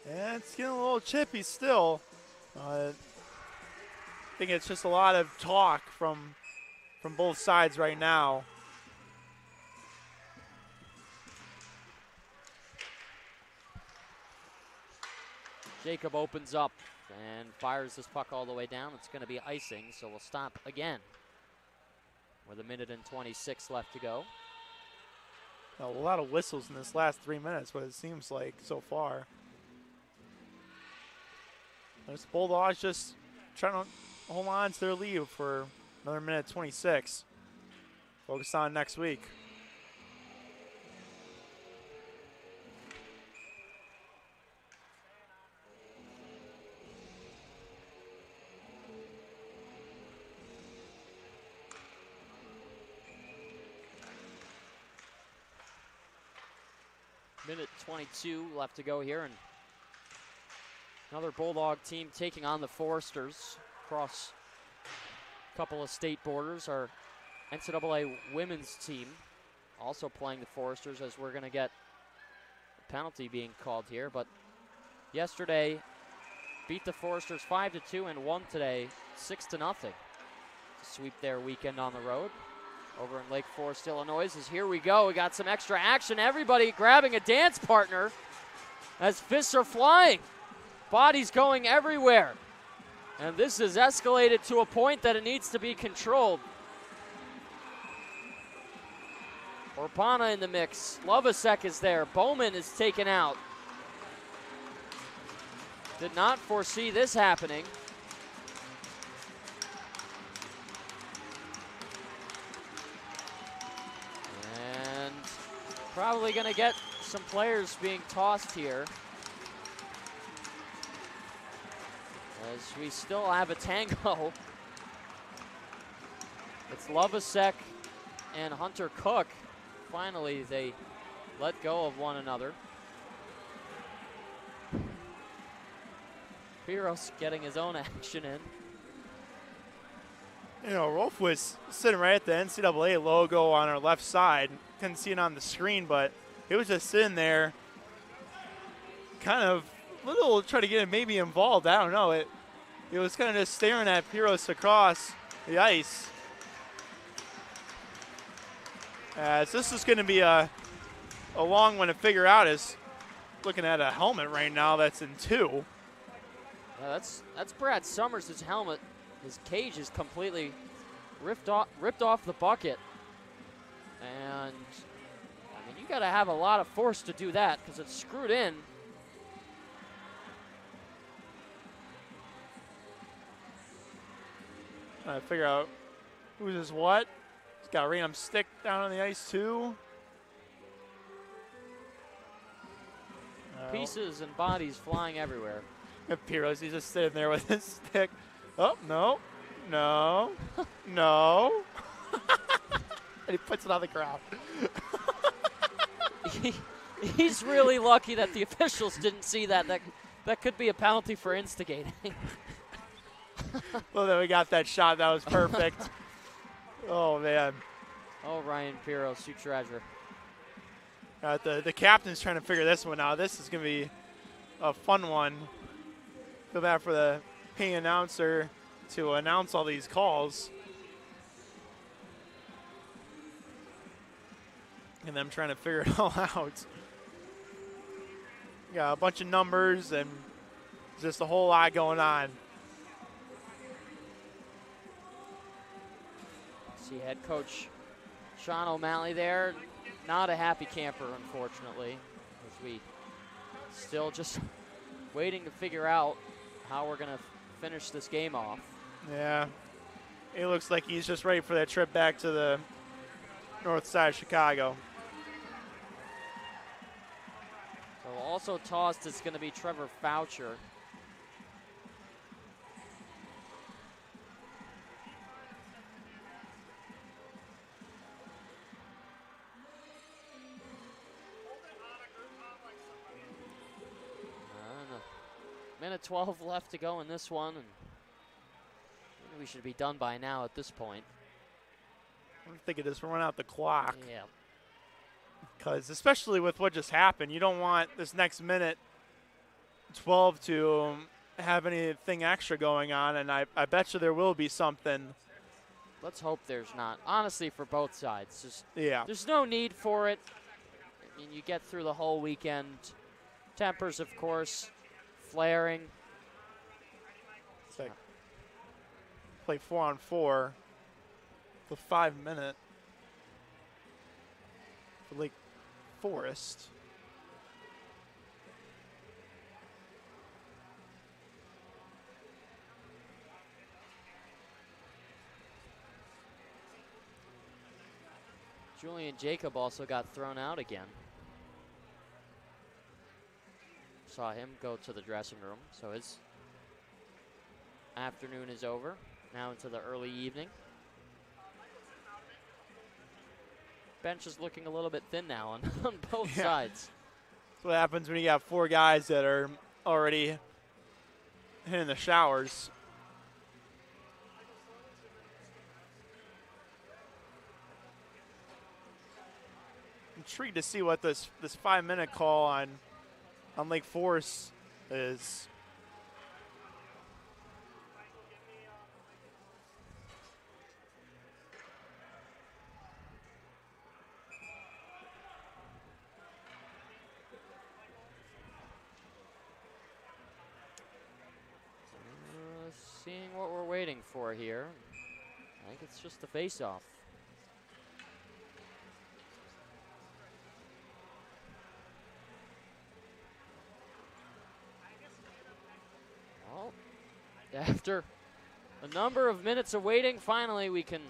Yeah, it's getting a little chippy still. I think it's just a lot of talk from both sides right now. Jacob opens up and fires this puck all the way down. It's going to be icing, so we'll stop again with 1:26 left to go. A lot of whistles in this last 3 minutes, what it seems like so far. This Bulldogs just trying to hold on to their lead for another 1:26. Focus on next week. Minute 22 left to go here, and another Bulldog team taking on the Foresters across a couple of state borders. Our NCAA women's team also playing the Foresters, as we're going to get a penalty being called here. But yesterday beat the Foresters 5-2 and won today 6-0 to sweep their weekend on the road. Over in Lake Forest, Illinois, as here we go. We got some extra action. Everybody grabbing a dance partner as fists are flying. Bodies going everywhere. And this is escalated to a point that it needs to be controlled. Orpana in the mix. Lovasek is there. Bowman is taken out. Did not foresee this happening. And probably going to get some players being tossed here, as we still have a tango. It's Lovasek and Hunter Cook. Finally, they let go of one another. Piros getting his own action in. You know, Rolf was sitting right at the NCAA logo on our left side. Couldn't see it on the screen, but he was just sitting there, kind of little trying to get him maybe involved. I don't know. It was kind of just staring at Piros across the ice. As this is going to be a long one to figure out. Is looking at a helmet right now that's in 2. Yeah, that's Brad Summers' helmet. His cage is completely ripped off the bucket. And, I mean, you got to have a lot of force to do that because it's screwed in. Trying to figure out who's this what. He's got a random stick down on the ice, too. Pieces and bodies flying everywhere. And Piros, he's just sitting there with his stick. Oh, no, no, no. And he puts it on the ground. He's really lucky that the officials didn't see that. That could be a penalty for instigating. Well, then we got that shot. That was perfect. Oh, man. Oh, Ryan Piros, you treasure. The captain's trying to figure this one out. This is going to be a fun one. Feel bad for the paying announcer to announce all these calls. and them trying to figure it all out. Got a bunch of numbers and just a whole lot going on. See head coach Sean O'Malley there. Not a happy camper, unfortunately, as we still just waiting to figure out how we're going to finish this game off. Yeah, it looks like he's just ready for that trip back to the north side of Chicago. So also tossed is going to be Trevor Foucher. Minute 12 left to go in this one, and we should be done by now at this point. I'm thinking just run out the clock. Yeah. Because especially with what just happened, you don't want this next minute 12 to have anything extra going on, and I bet you there will be something. Let's hope there's not. Honestly, for both sides. Just, yeah. There's no need for it. I mean, you get through the whole weekend. Tempers, of course, flaring. It's like play 4-on-4 the 5 minute for Lake Forest. Julian Jacob also got thrown out again. Saw him go to the dressing room, so his afternoon is over. Now into the early evening. Bench is looking a little bit thin now on both sides. That's what happens when you got 4 guys that are already hitting the showers. Intrigued to see what this 5-minute call on Lake Forest is. Seeing what we're waiting for here. I think it's just the face-off. Well, after a number of minutes of waiting, finally we can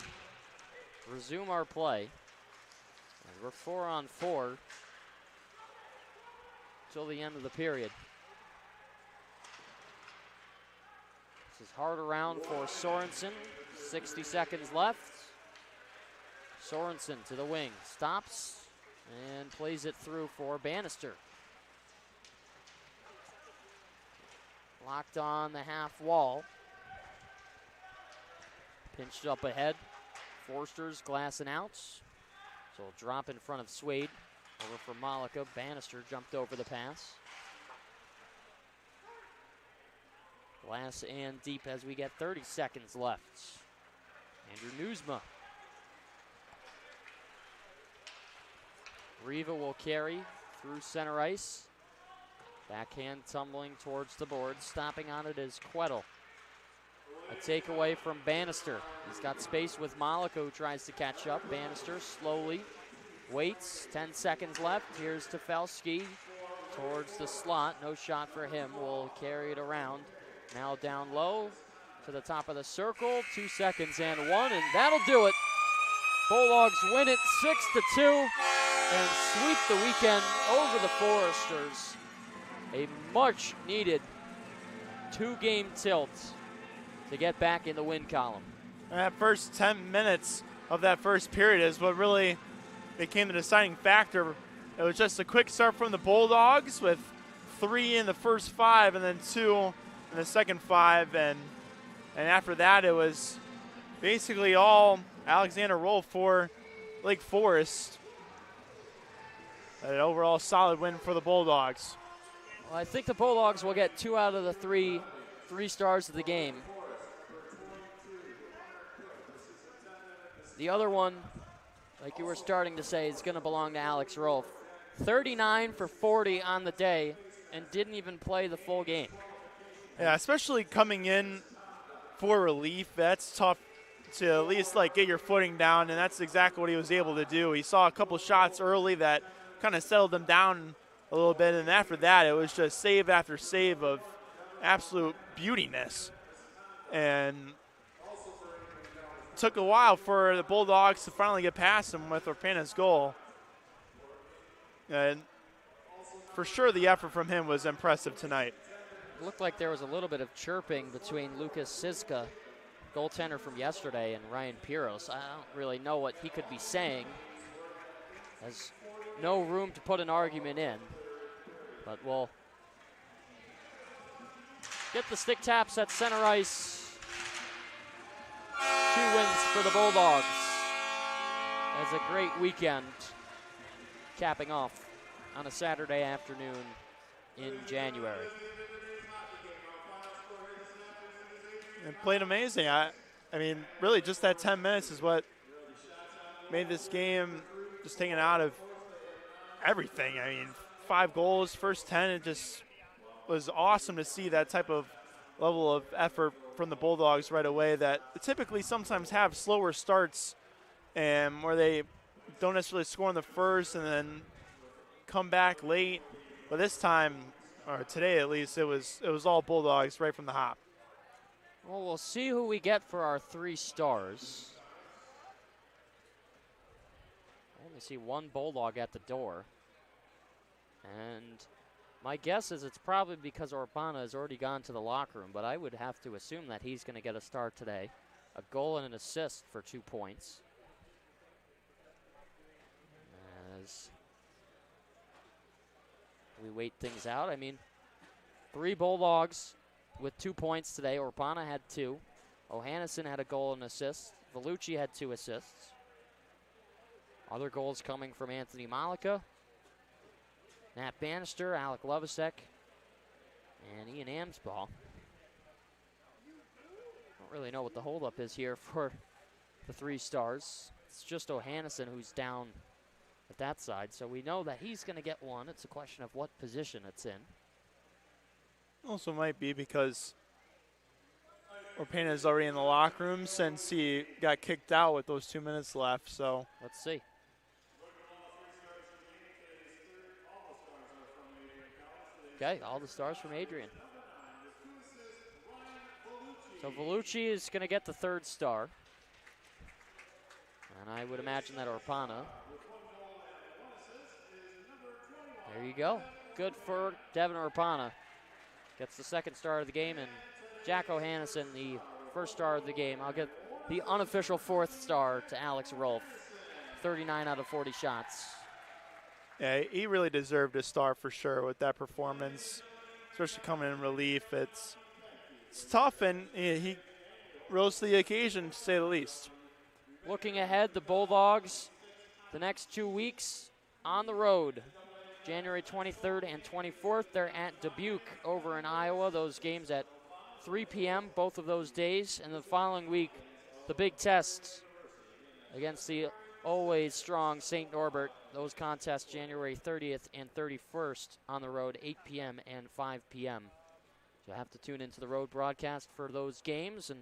resume our play. And we're 4-on-4 till the end of the period. This is hard around for Sorensen. 60 seconds left. Sorensen to the wing, stops and plays it through for Bannister. Locked on the half wall. Pinched up ahead. Forster's glassing out. So a drop in front of Swade. Over for Malika. Bannister jumped over the pass. Glass and deep as we get 30 seconds left. Andrew Newsma. Riva will carry through center ice. Backhand tumbling towards the board. Stopping on it is Quettle. A takeaway from Bannister. He's got space with Malika, who tries to catch up. Bannister slowly waits. 10 seconds left. Here's Tefelsky towards the slot. No shot for him. Will carry it around. Now down low to the top of the circle. 2 seconds and 1, and that'll do it. Bulldogs win it 6-2 and sweep the weekend over the Foresters. A much needed 2-game tilt to get back in the win column. That first 10 minutes of that first period is what really became the deciding factor. It was just a quick start from the Bulldogs with 3 in the first 5 and then 2 in the second 5, and after that it was basically all Alexander Roll for Lake Forest. An overall solid win for the Bulldogs. Well, I think the Bulldogs will get 2 out of the 3 stars of the game. The other one like you were starting to say, is going to belong to Alex Rolfe. 39 for 40 on the day and didn't even play the full game. Yeah, especially coming in for relief, that's tough to at least get your footing down, and that's exactly what he was able to do. He saw a couple shots early that kind of settled him down a little bit, and after that it was just save after save of absolute beautiness. And it took a while for the Bulldogs to finally get past him with Orpana's goal. And for sure the effort from him was impressive tonight. It looked like there was a little bit of chirping between Lucas Siska, goaltender from yesterday, and Ryan Piros. I don't really know what he could be saying. There's no room to put an argument in, but we'll get the stick taps at center ice. 2 wins for the Bulldogs. That's a great weekend, capping off on a Saturday afternoon in January. And played amazing. I mean, really just that 10 minutes is what made this game just taken out of everything. I mean, 5 goals, first 10, it just was awesome to see that type of level of effort from the Bulldogs right away that typically sometimes have slower starts and where they don't necessarily score in the first and then come back late. But this time, or today at least, it was all Bulldogs right from the hop. Well, we'll see who we get for our 3 stars. I only see 1 Bulldog at the door. And my guess is it's probably because Orpana has already gone to the locker room, but I would have to assume that he's going to get a start today. A goal and an assist for 2 points. As we wait things out, I mean, 3 Bulldogs with 2 points today. Orpana had 2. Ohannesson had a goal and assist. Vellucci had 2 assists. Other goals coming from Anthony Malika, Nat Bannister, Alec Lovasek, and Ian Amsball. Don't really know what the holdup is here for the 3 stars. It's just Ohannesson who's down at that side, so we know that he's going to get 1. It's a question of what position it's in. Also might be because Orpana is already in the locker room since he got kicked out with those 2 minutes left. So let's see. Okay, all the stars from Adrian. So Vellucci is going to get the 3rd star. And I would imagine that Orpana. There you go. Good for Devin Orpana. Gets the 2nd star of the game, and Jack Ohannesson, the 1st star of the game. I'll get the unofficial 4th star to Alex Rolfe. 39 out of 40 shots. Yeah, he really deserved a star for sure with that performance, especially coming in relief. It's tough, and he rose to the occasion, to say the least. Looking ahead, the Bulldogs, the next 2 weeks on the road. January 23rd and 24th, they're at Dubuque over in Iowa. Those games at 3 p.m. both of those days. And the following week, the big test against the always strong St. Norbert. Those contests January 30th and 31st on the road, 8 p.m. and 5 p.m. You'll have to tune into the road broadcast for those games, and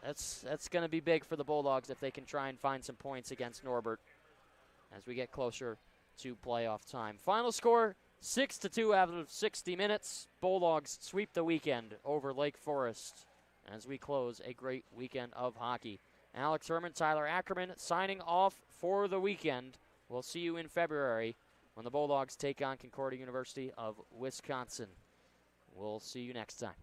that's going to be big for the Bulldogs if they can try and find some points against Norbert as we get closer to playoff time. Final score, 6-2 out of 60 minutes. Bulldogs sweep the weekend over Lake Forest as we close a great weekend of hockey. Alex Herman, Tyler Ackerman signing off for the weekend. We'll see you in February when the Bulldogs take on Concordia University of Wisconsin. We'll see you next time.